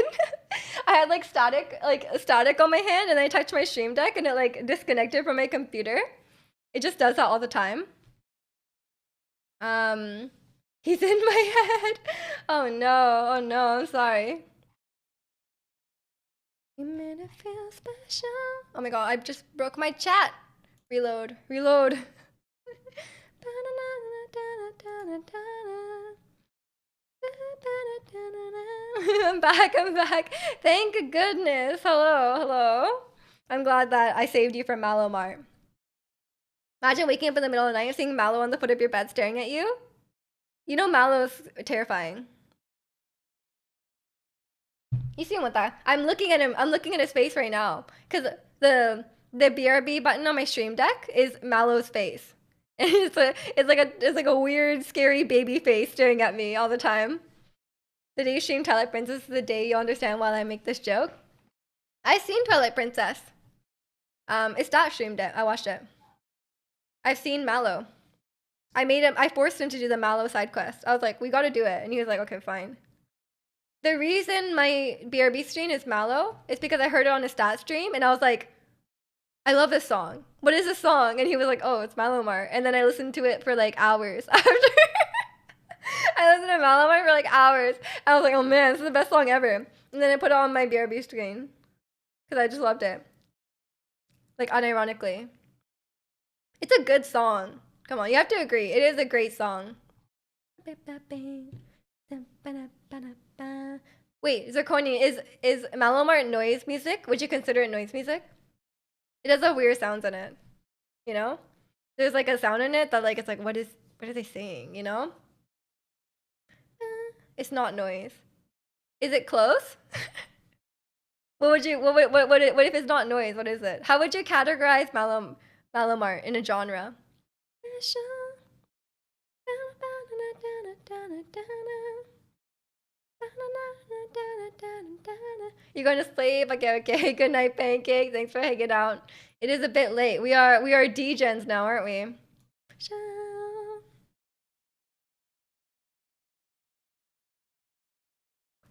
I had like static on my hand, and I touched my Stream Deck, and it like disconnected from my computer. It just does that all the time. He's in my head. Oh no, I'm sorry. You made it feel special. Oh my god, I just broke my chat. Reload. I'm back. Thank goodness. Hello. I'm glad that I saved you from Mallow Mart. Imagine waking up in the middle of the night and seeing Mallow on the foot of your bed staring at you. You know Mallow's terrifying. You see him with that? I'm looking at him. I'm looking at his face right now. Because the BRB button on my Stream Deck is Mallow's face. And it's like a weird, scary baby face staring at me all the time. The day you stream Twilight Princess is the day you'll understand why I make this joke. I've seen Twilight Princess. It's that streamed it. I watched it. I've seen Mallow. I forced him to do the Mallow side quest. I was like, we gotta do it. And he was like, okay, fine. The reason my BRB stream is Mallow is because I heard it on a stat stream and I was like, I love this song. What is this song? And he was like, oh, it's Mallow Mart. And then I listened to it for like hours after. I listened to Mallow Mart for like hours. I was like, oh man, this is the best song ever. And then I put it on my BRB screen because I just loved it. Like unironically. It's a good song. Come on, you have to agree. It is a great song. Wait, Zirconia, is Mallow Mart noise music? Would you consider it noise music? It has a weird sounds in it. You know? There's like a sound in it that like it's like what are they saying, you know? It's not noise. Is it close? What if it's not noise? What is it? How would you categorize Mallow Mart in a genre? You're going to sleep? Okay. Good night, Pancake. Thanks for hanging out. It is a bit late. We are D-gens now, aren't we?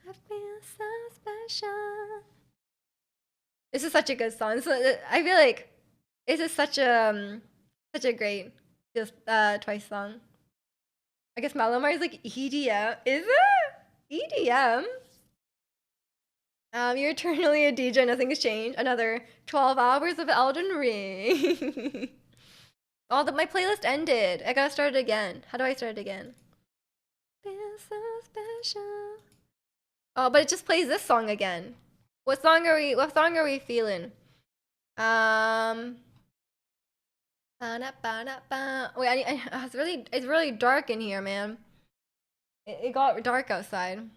I feel so special. This is such a good song. I feel like this is such a great Twice song. I guess Mallow Mart is like EDM. Is it? EDM? You're eternally a DJ, nothing's changed. Another 12 hours of Elden Ring. Oh, my playlist ended. I gotta start it again. How do I start it again? Feel so special. Oh, but it just plays this song again. What song are we feeling? Wait, it's really dark in here, man. It got dark outside. I'm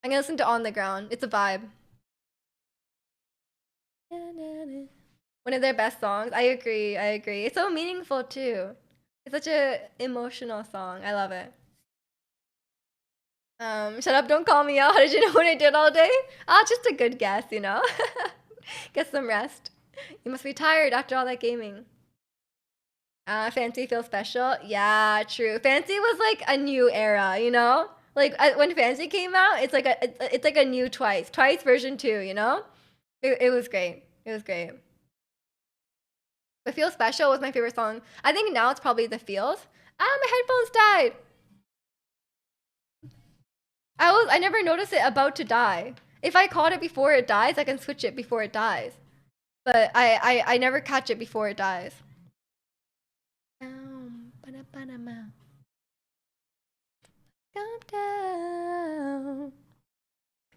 gonna listen to On the Ground. It's a vibe. One of their best songs. I agree. It's so meaningful too. It's such a emotional song. I love it. Shut up, don't call me out. How did you know what I did all day? Just a good guess, you know? Get some rest. You must be tired after all that gaming. Fancy feels special. Yeah, true. Fancy was like a new era, you know? Like when Fancy came out, it's like a new Twice version 2, you know? It was great. But Feel Special was my favorite song. I think now it's probably The Feels. My headphones died. I never noticed it about to die. If I caught it before it dies, I can switch it before it dies. But I never catch it before it dies.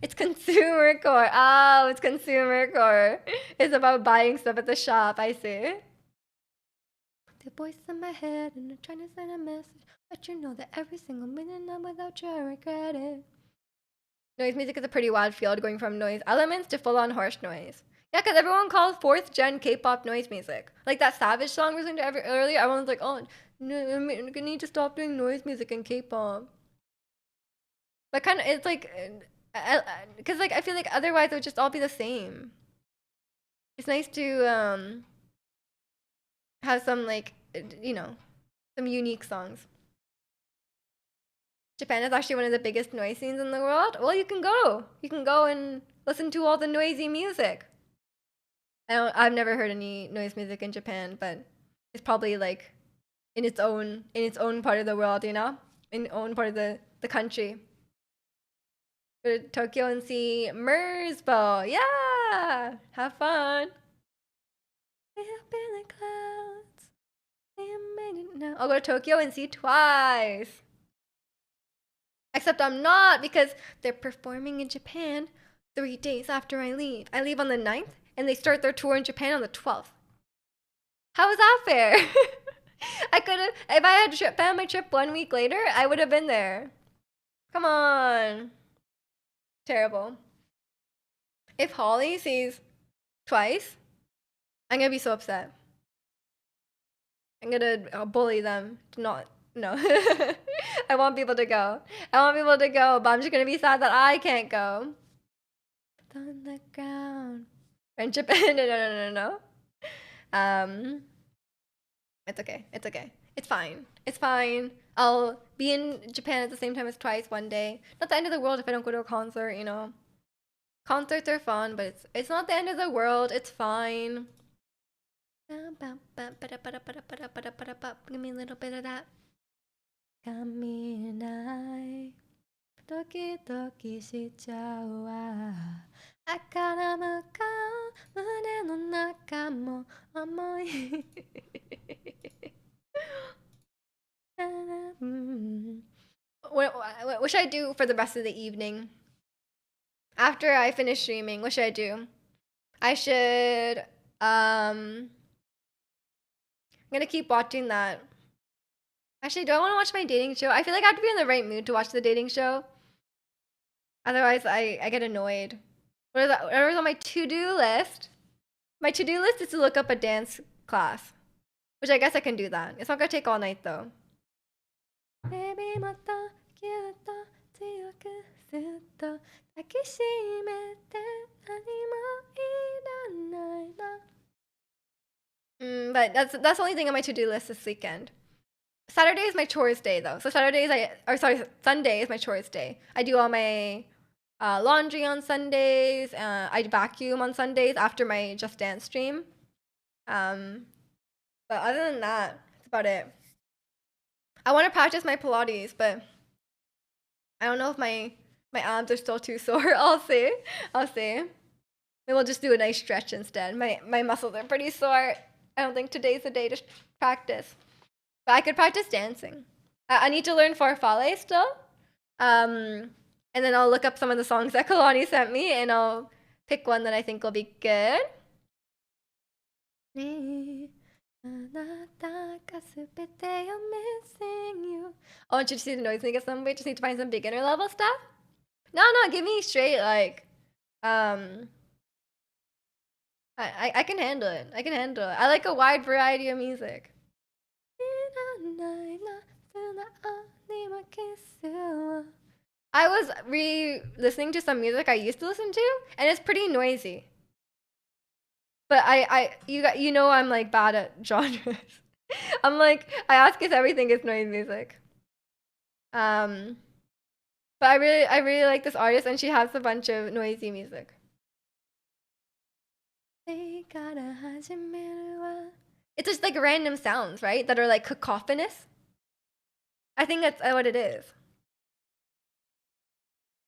It's consumer core. Oh, it's consumer core. It's about buying stuff at the shop. I see. The voice in my head and I'm trying to send a message. But you know that every single minute I'm without you, I regret it. Noise music is a pretty wild field, going from noise elements to full-on harsh noise. Yeah, because everyone calls 4th gen K-pop noise music. Like that Savage song we listened to earlier, everyone's like, oh, no, I'm gonna need to stop doing noise music in K-pop. But kind of, it's like, because like I feel like otherwise it would just all be the same. It's nice to have some like, you know, some unique songs. Japan is actually one of the biggest noise scenes in the world. Well, you can go. You can go and listen to all the noisy music. I've never heard any noise music in Japan, but it's probably like in its own part of the world, you know? In its own part of the country. Go to Tokyo and see Mersbo. Yeah! Have fun. Way up in the clouds. I'll go to Tokyo and see Twice. Except I'm not, because they're performing in Japan 3 days after I leave. I leave on the 9th, and they start their tour in Japan on the 12th. How is that fair? I could have, if I had planned my trip 1 week later, I would have been there. Come on. Terrible. If Holly sees Twice, I'm gonna be so upset. I'm gonna bully them to not. No. I want people to go. I want people to go, but I'm just gonna be sad that I can't go. On the ground. Friendship. No. It's okay. It's okay. It's fine. It's fine. I'll be in Japan at the same time as Twice one day. Not the end of the world if I don't go to a concert, you know. Concerts are fun, but it's not the end of the world. It's fine. Give me a little bit of that. 噛みないドキドキしちゃうわ赤向かう胸の中も重いwhat should I do for the rest of the evening? After I finish streaming, what should I do? I should I'm gonna keep watching that. Actually, do I want to watch my dating show? I feel like I have to be in the right mood to watch the dating show. Otherwise, I get annoyed. Whatever's on my to-do list. My to-do list is to look up a dance class. Which I guess I can do that. It's not gonna take all night, though. Baby, but that's the only thing on my to-do list this weekend. Saturday is my chores day, though. So Sunday is my chores day. I do all my laundry on Sundays. I vacuum on Sundays after my Just Dance stream. But other than that, that's about it. I want to practice my Pilates, but I don't know if my abs are still too sore. I'll see. Maybe we'll just do a nice stretch instead. My muscles are pretty sore. I don't think today's the day to practice. But I could practice dancing. I need to learn Farfalle still. And then I'll look up some of the songs that Kalani sent me, and I'll pick one that I think will be good. Oh, and should you see the noise thing at some way? Just need to find some beginner level stuff? No, give me straight, like, I can handle it. I like a wide variety of music. I was re-listening to some music I used to listen to, and it's pretty noisy. But you know I'm like bad at genres. I'm like, I ask if everything is noise music. But I really like this artist, and she has a bunch of noisy music. It's just like random sounds, right? That are like cacophonous. I think that's what it is.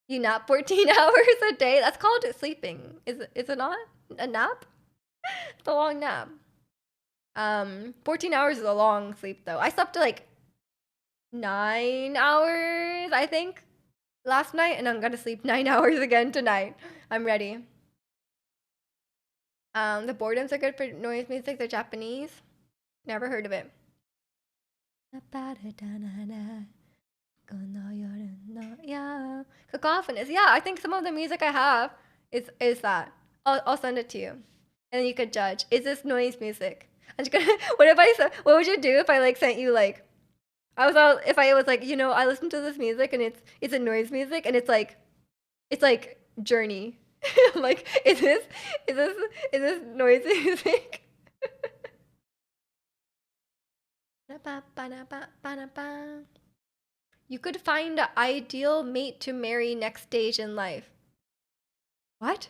You nap 14 hours a day? That's called sleeping. Is it not? A nap? It's a long nap. 14 hours is a long sleep though. I slept like 9 hours, I think, last night, and I'm gonna sleep 9 hours again tonight. I'm ready. The boredoms are good for noise music. They're Japanese. Never heard of it. Cacophonous. Yeah, I think some of the music I have is that. I'll send it to you, and then you could judge. Is this noise music? I'm just gonna. What would you do if I like sent you like? If I was like, you know, I listen to this music and it's a noise music and it's like Journey. I'm like, is this noise music? You could find an ideal mate to marry next stage in life. What?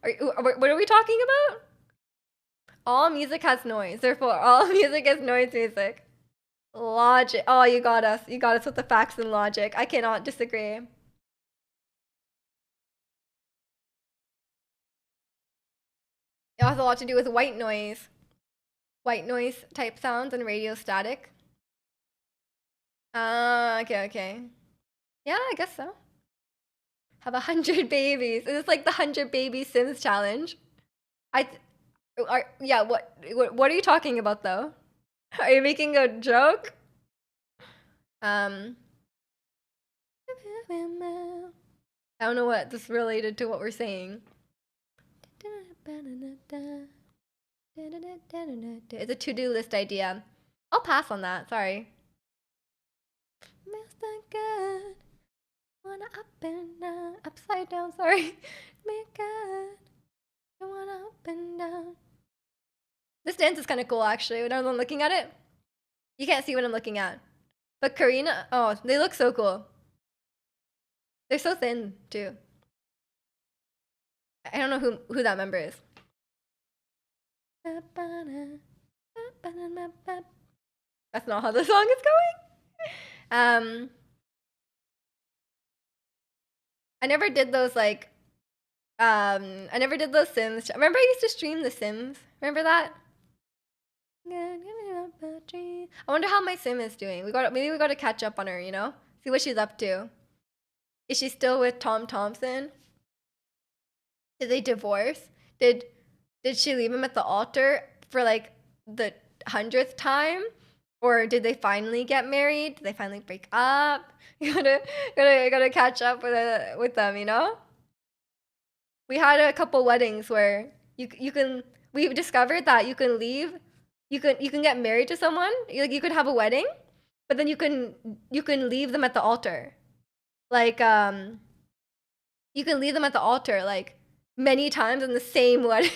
What are we talking about? All music has noise. Therefore, all music is noise music. Logic. Oh, you got us. You got us with the facts and logic. I cannot disagree. It has a lot to do with white noise. White noise type sounds and radio static. Okay. Yeah, I guess so. Have 100 babies. Is this like the 100 baby Sims challenge? Yeah, what are you talking about though? Are you making a joke? I don't know what this related to what we're saying. It's a to-do list idea. I'll pass on that, sorry. Mr. Good. Wanna up and down, upside down, sorry. Make good. You wanna up and down. This dance is kind of cool actually, when I'm looking at it. You can't see what I'm looking at. But Karina, oh, they look so cool. They're so thin too. I don't know who that member is. That's not how the song is going. I never did those like I never did those Sims. Remember I used to stream The Sims? Remember that? I wonder how my Sim is doing. Maybe we gotta catch up on her, you know? See what she's up to. Is she still with Tom Thompson? Did they divorce? Did she leave him at the altar for like the 100th time? Or did they finally get married? Did they finally break up? You gotta catch up with them, you know? We had a couple weddings where we've discovered that you can leave, you can get married to someone, you could have a wedding, but then you can leave them at the altar. Like you can leave them at the altar like many times in the same wedding.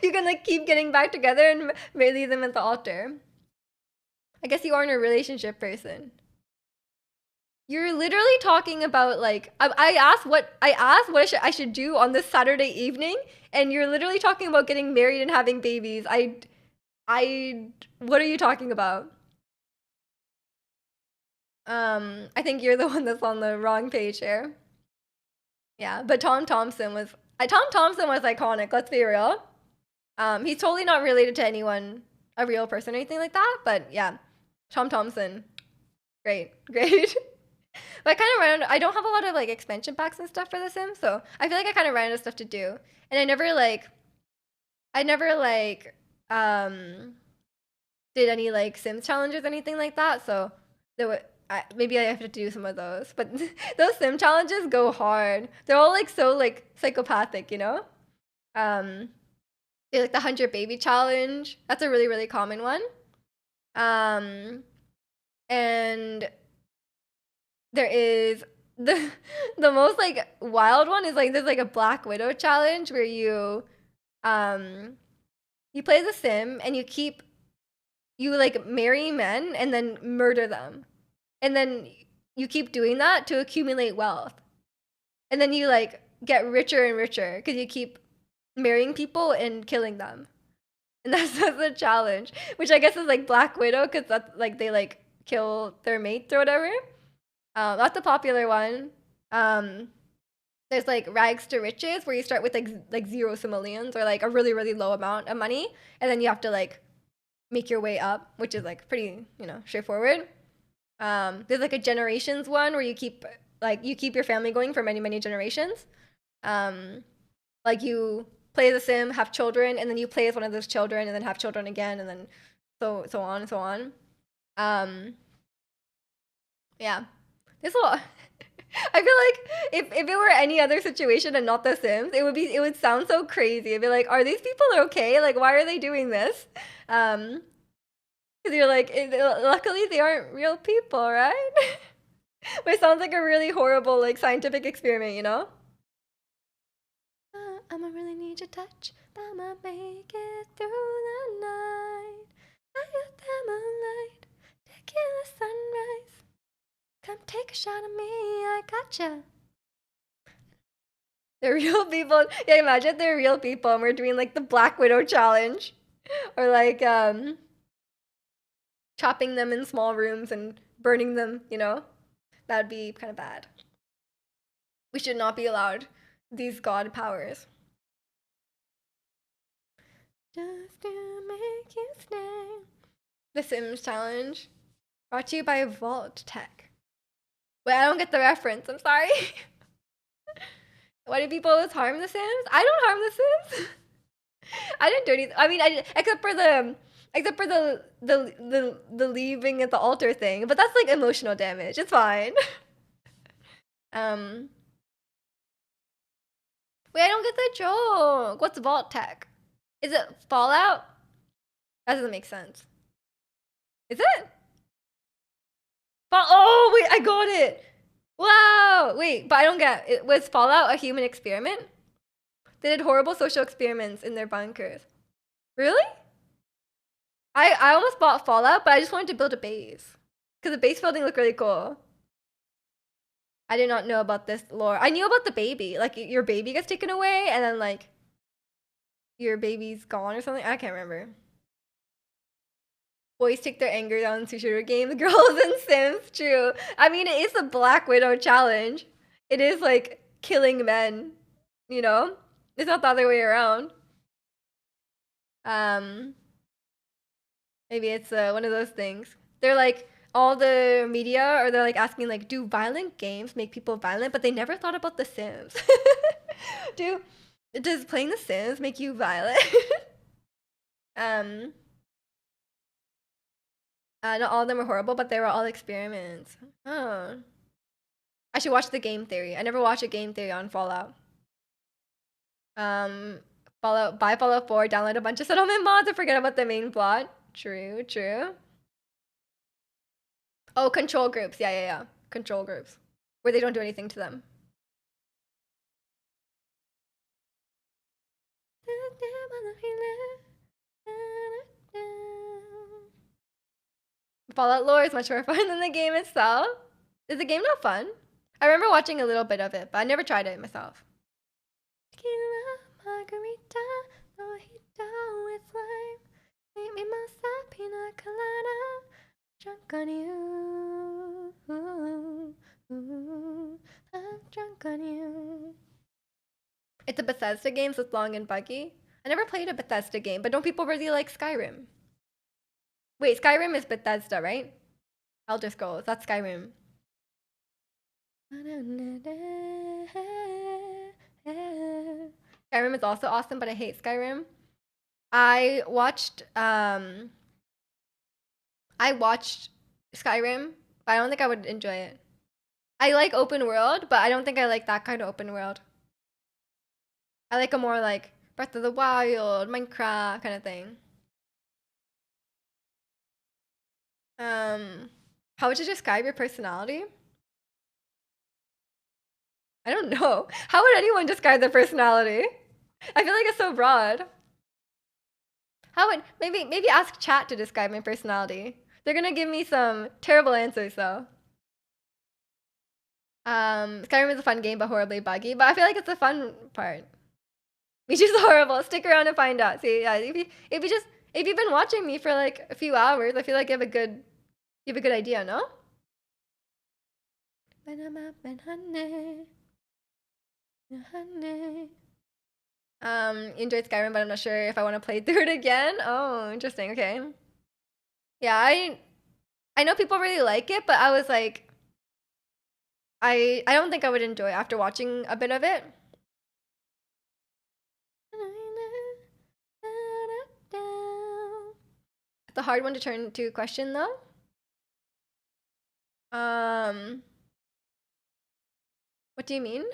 You can like keep getting back together and leave them at the altar. I guess you aren't a relationship person. You're literally talking about like I asked what I should do on this Saturday evening, and you're literally talking about getting married and having babies. What are you talking about? I think you're the one that's on the wrong page here. Yeah, but Tom Thompson was iconic. Let's be real. He's totally not related to anyone, a real person or anything like that. But yeah, Tom Thompson, great. But I kind of ran. I don't have a lot of like expansion packs and stuff for The Sims, so I feel like I kind of ran out of stuff to do, and I never did any like Sims challenges or anything like that. So maybe I have to do some of those. But those Sim challenges go hard. They're all like so like psychopathic, you know. They like the 100 baby challenge. That's a really really common one. And there is the most like wild one is like there's like a Black Widow challenge where you play the Sim and you like marry men and then murder them, and then you keep doing that to accumulate wealth, and then you like get richer and richer because you keep marrying people and killing them, and that's the challenge, which I guess is like Black Widow because that's like they like kill their mates or whatever. That's a popular one. There's like Rags to Riches where you start with like 0 simoleons or like a really really low amount of money, and then you have to like make your way up, which is like pretty, you know, straightforward. There's like a generations one where you keep your family going for many generations. Like you play the Sim, have children, and then you play as one of those children, and then have children again, and then so on and so on. Yeah, there's a lot. I feel like if it were any other situation and not The Sims, it would sound so crazy. It'd be like, are these people okay? Like, why are they doing this? Because you're like, luckily they aren't real people, right? But it sounds like a really horrible like scientific experiment, you know? I'ma really need your touch. I'ma make it through the night. I got them a light to in the sunrise. Come take a shot of me, I gotcha. They're real people. Yeah, imagine they're real people and we're doing like the Black Widow challenge. Or like chopping them in small rooms and burning them, you know? That'd be kind of bad. We should not be allowed these god powers. Just to make you stay. The Sims challenge. Brought to you by Vault Tech. Wait, I don't get the reference. I'm sorry. Why do people always harm the Sims? I don't harm the Sims. I didn't do anything. I mean, I did, except for the leaving at the altar thing. But that's like emotional damage. It's fine. Wait, I don't get the joke. What's Vault Tech? Is it Fallout? That doesn't make sense. Is it? Oh, wait, I got it. Wow. Wait, but I don't get it. Was Fallout a human experiment? They did horrible social experiments in their bunkers. Really? I almost bought Fallout, but I just wanted to build a base. Because the base building looked really cool. I did not know about this lore. I knew about the baby. Like, your baby gets taken away, and then, like, your baby's gone or something. I can't remember. Boys take their anger out in shooter games. Girls in Sims, true. I mean, it is a Black Widow challenge. It is, like, killing men, you know? It's not the other way around. Maybe it's one of those things. They're like, all the media, or they're like asking like, do violent games make people violent? But they never thought about the Sims. Does playing the Sims make you violent? Not all of them were horrible, but they were all experiments. Oh. I should watch the game theory. I never watched a game theory on Fallout. Buy Fallout 4, download a bunch of settlement mods and forget about the main plot. True, true. Oh, control groups. Yeah. Control groups. Where they don't do anything to them. Fallout lore is much more fun than the game itself. Is the game not fun? I remember watching a little bit of it, but I never tried it myself. Tequila, margarita, mojito with lime. Make me masa, pina colada. Drunk on you. I'm drunk on you. It's a Bethesda game, so it's long and buggy. I never played a Bethesda game, but don't people really like Skyrim? Wait, Skyrim is Bethesda, right? Elder Scrolls, that's Skyrim. Skyrim is also awesome, but I hate Skyrim. I watched Skyrim, but I don't think I would enjoy it. I like open world, but I don't think I like that kind of open world. I like a more like Breath of the Wild, Minecraft kind of thing. How would you describe your personality? I don't know. How would anyone describe their personality? I feel like it's so broad. How would maybe ask chat to describe my personality? They're gonna give me some terrible answers though. Skyrim is a fun game but horribly buggy, but I feel like it's the fun part. Which is horrible. Stick around and find out. See, yeah, if you've been watching me for like a few hours, I feel like you have a good idea, no? Enjoyed Skyrim, but I'm not sure if I want to play through it again. Oh, interesting. Okay. Yeah, I know people really like it, but I was like, I don't think I would enjoy it after watching a bit of it. It's a hard one to turn to a question though. What do you mean?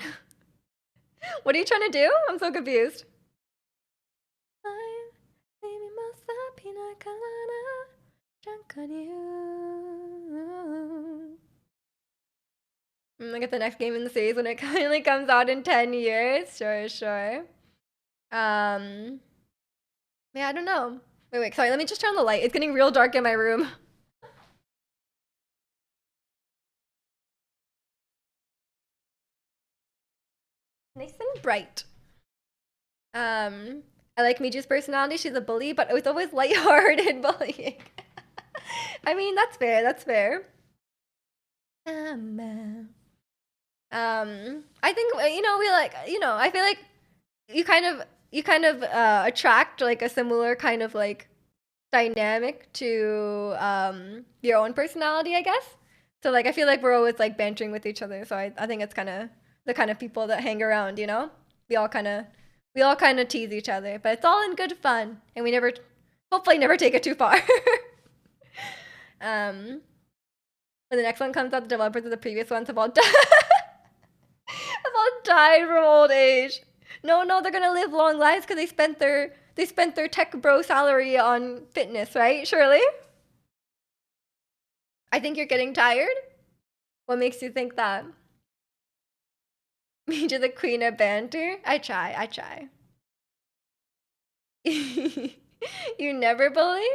What are you trying to do? I'm so confused. I get the next game in the series when it finally comes out in 10 years. Sure. Yeah, I don't know. Wait, sorry, let me just turn on the light. It's getting real dark in my room. Nice and bright. I like Miju's personality. She's a bully, but it's always lighthearted bullying. I mean, that's fair. That's fair. I think we like I feel like you kind of attract like a similar kind of like dynamic to your own personality, I guess. So like I feel like we're always like bantering with each other. So I think it's kind of the kind of people that hang around, you know? We all kind of tease each other, but it's all in good fun, and we never hopefully never take it too far. When the next one comes out, the developers of the previous ones have all died. have all died from old age. No, they're gonna live long lives because they spent their tech bro salary on fitness, right? Surely. I think you're getting tired. What makes you think that? Me to the queen of banter. I try. You never bully?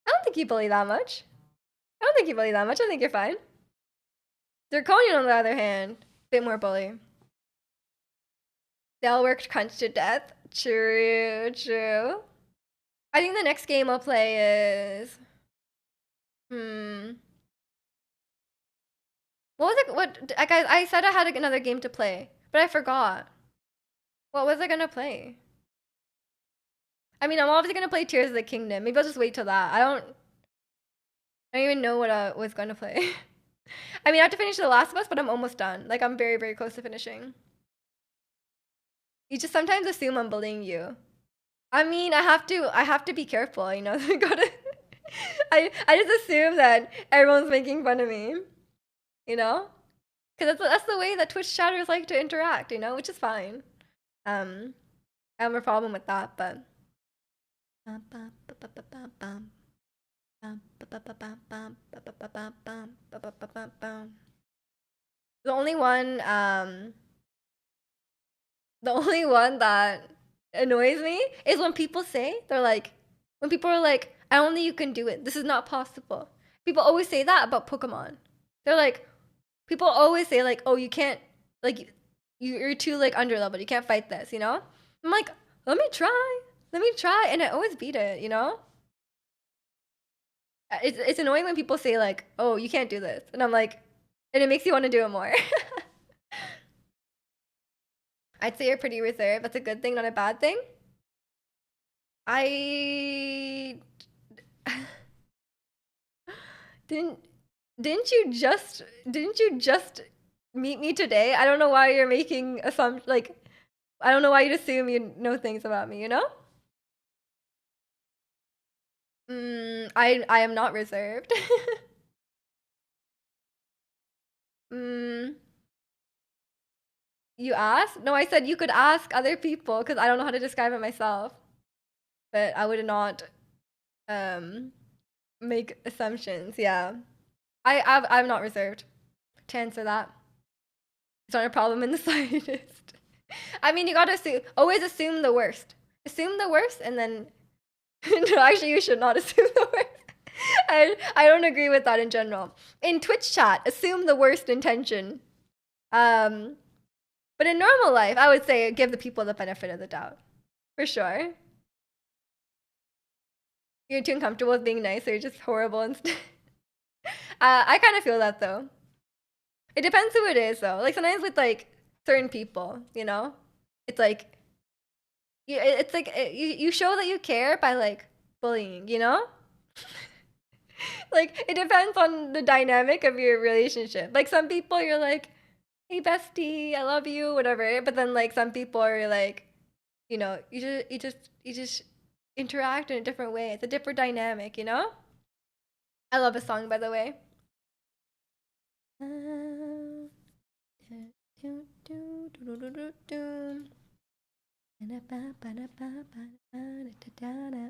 I don't think you bully that much. I think you're fine. Draconian, on the other hand, bit more bully. They all worked crunched to death. True. I think the next game I'll play is... What was it? What? I said I had another game to play, but I forgot. What was I gonna play? I mean, I'm obviously gonna play Tears of the Kingdom. Maybe I'll just wait till that. I don't even know what I was gonna play. I mean, I have to finish The Last of Us, but I'm almost done. Like, I'm very, very close to finishing. You just sometimes assume I'm bullying you. I mean, I have to be careful, you know. I just assume that everyone's making fun of me, you know, because that's the way that Twitch chatters like to interact, you know, which is fine. I have a problem with that, but. The only one that annoys me is when people say, when people are like, I don't think you can do it. This is not possible. People always say that about Pokemon. They're like, people always say like, oh, you can't, like, you're too like underleveled. You can't fight this, you know? I'm like, let me try. And I always beat it, you know? It's annoying when people say like, oh, you can't do this. And I'm like, and it makes you want to do it more. I'd say you're pretty reserved. That's a good thing, not a bad thing. I didn't you just meet me today? I don't know why you're making assumptions. Like, I don't know why you'd assume you know things about me, you know? I am not reserved. You asked? No, I said you could ask other people because I don't know how to describe it myself. But I would not make assumptions. Yeah. I'm not reserved to answer that. It's not a problem in the slightest. I mean, you gotta always assume the worst. Assume the worst and then no, actually you should not assume the worst. I don't agree with that in general. In Twitch chat, assume the worst intention. But in normal life, I would say give the people the benefit of the doubt. For sure. You're too uncomfortable with being nice, or you're just horrible instead. I kind of feel that though. It depends who it is though. Like sometimes with like certain people, you know, it's like you show that you care by like bullying, you know. Like it depends on the dynamic of your relationship. Like some people you're like, hey bestie, I love you, whatever. But then like some people are like, you know, you just interact in a different way. It's a different dynamic, you know? I love a song, by the way.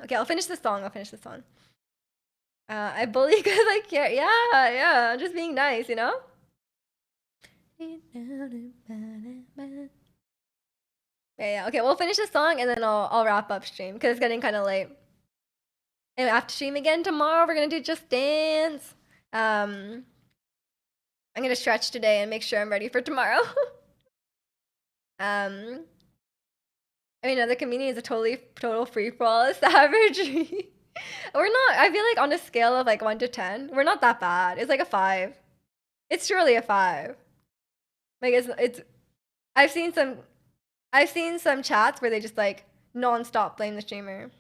Okay, I'll finish the song. I bully because I care. Yeah, I'm just being nice, you know? Yeah. Okay, we'll finish the song and then I'll wrap up stream because it's getting kind of late. And after stream again tomorrow, we're gonna do Just Dance. I'm gonna stretch today and make sure I'm ready for tomorrow. Um, I mean, other comedian is a total free for all savagery. We're not. I feel like on a scale of like 1 to 10, we're not that bad. It's like a 5. It's surely a 5. Like it's. I've seen some. I've seen some chats where they just like non-stop blame the streamer.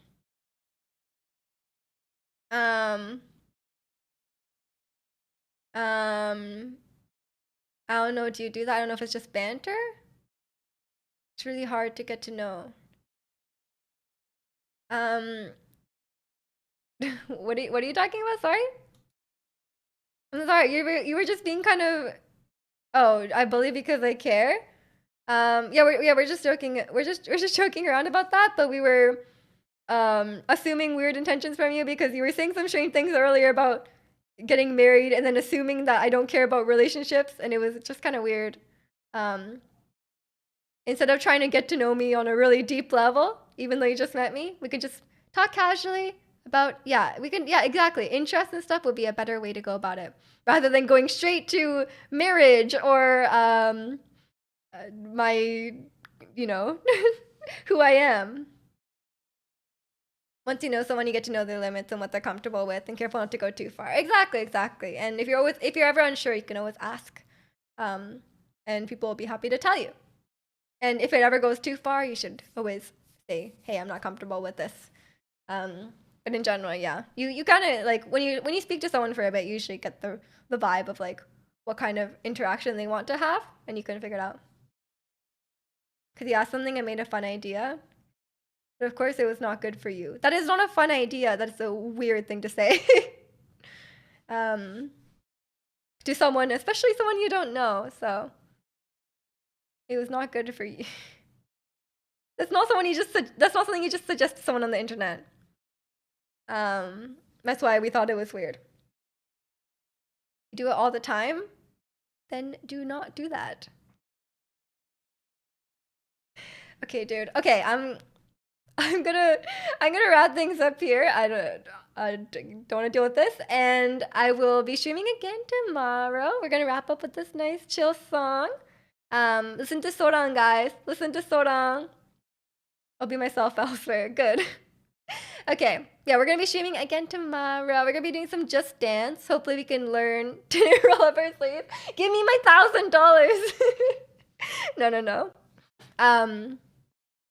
Um. Um. I don't know. Do you do that? I don't know if it's just banter. It's really hard to get to know. Um. What are you talking about? Sorry. I'm sorry. You were just being kind of. Oh, I believe because I care. Yeah, we're just joking. We're just joking around about that. But we were assuming weird intentions from you because you were saying some strange things earlier about getting married and then assuming that I don't care about relationships, and it was just kind of weird. Um, Instead of trying to get to know me on a really deep level, even though you just met me, we could just talk casually about, yeah, we can, yeah, exactly. Interest and stuff would be a better way to go about it rather than going straight to marriage or my, you know, who I am. Once you know someone, you get to know their limits and what they're comfortable with, and careful not to go too far. Exactly. And if you're ever unsure, you can always ask, and people will be happy to tell you. And if it ever goes too far, you should always say, "Hey, I'm not comfortable with this." But in general, yeah, you kind of like when you speak to someone for a bit, you usually get the vibe of like what kind of interaction they want to have, and you can figure it out. Because you asked something and made a fun idea, but of course it was not good for you. That is not a fun idea. That's a weird thing to say. To someone, especially someone you don't know. So it was not good for you. That's not something you just suggest to someone on the internet. That's why we thought it was weird. You do it all the time, then do not do that. Okay, dude. Okay, I'm gonna wrap things up here. I don't want to deal with this, and I will be streaming again tomorrow. We're gonna wrap up with this nice chill song. Listen to Sorang, guys. Listen to Sorang. I'll be myself elsewhere. Good. Okay. Yeah, we're gonna be streaming again tomorrow. We're gonna be doing some Just Dance. Hopefully we can learn to roll up our sleeves. Give me my $1,000. No.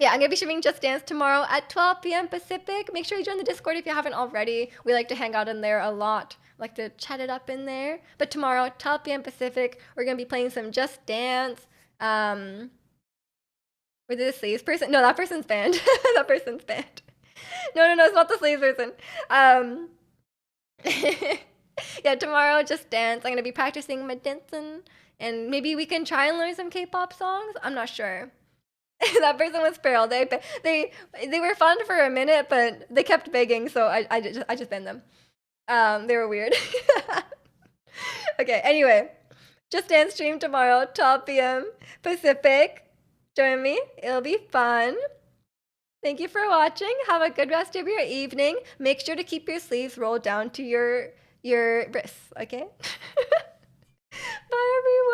Yeah, I'm gonna be streaming Just Dance tomorrow at 12 p.m. Pacific. Make sure you join the Discord if you haven't already. We like to hang out in there a lot. Like to chat it up in there. But tomorrow, 12 p.m. Pacific, we're gonna be playing some Just Dance. Were they the slaves person? No, that person's banned. That person's banned. No, it's not the slaves person. Yeah, tomorrow, Just Dance. I'm gonna be practicing my dancing, and maybe we can try and learn some K-pop songs. I'm not sure. That person was feral. They were fun for a minute, but they kept begging, so I just banned them. They were weird. Okay, anyway, Just Dance stream tomorrow, 12 p.m. Pacific. Join me. It'll be fun. Thank you for watching. Have a good rest of your evening. Make sure to keep your sleeves rolled down to your wrists, okay? Bye, everyone.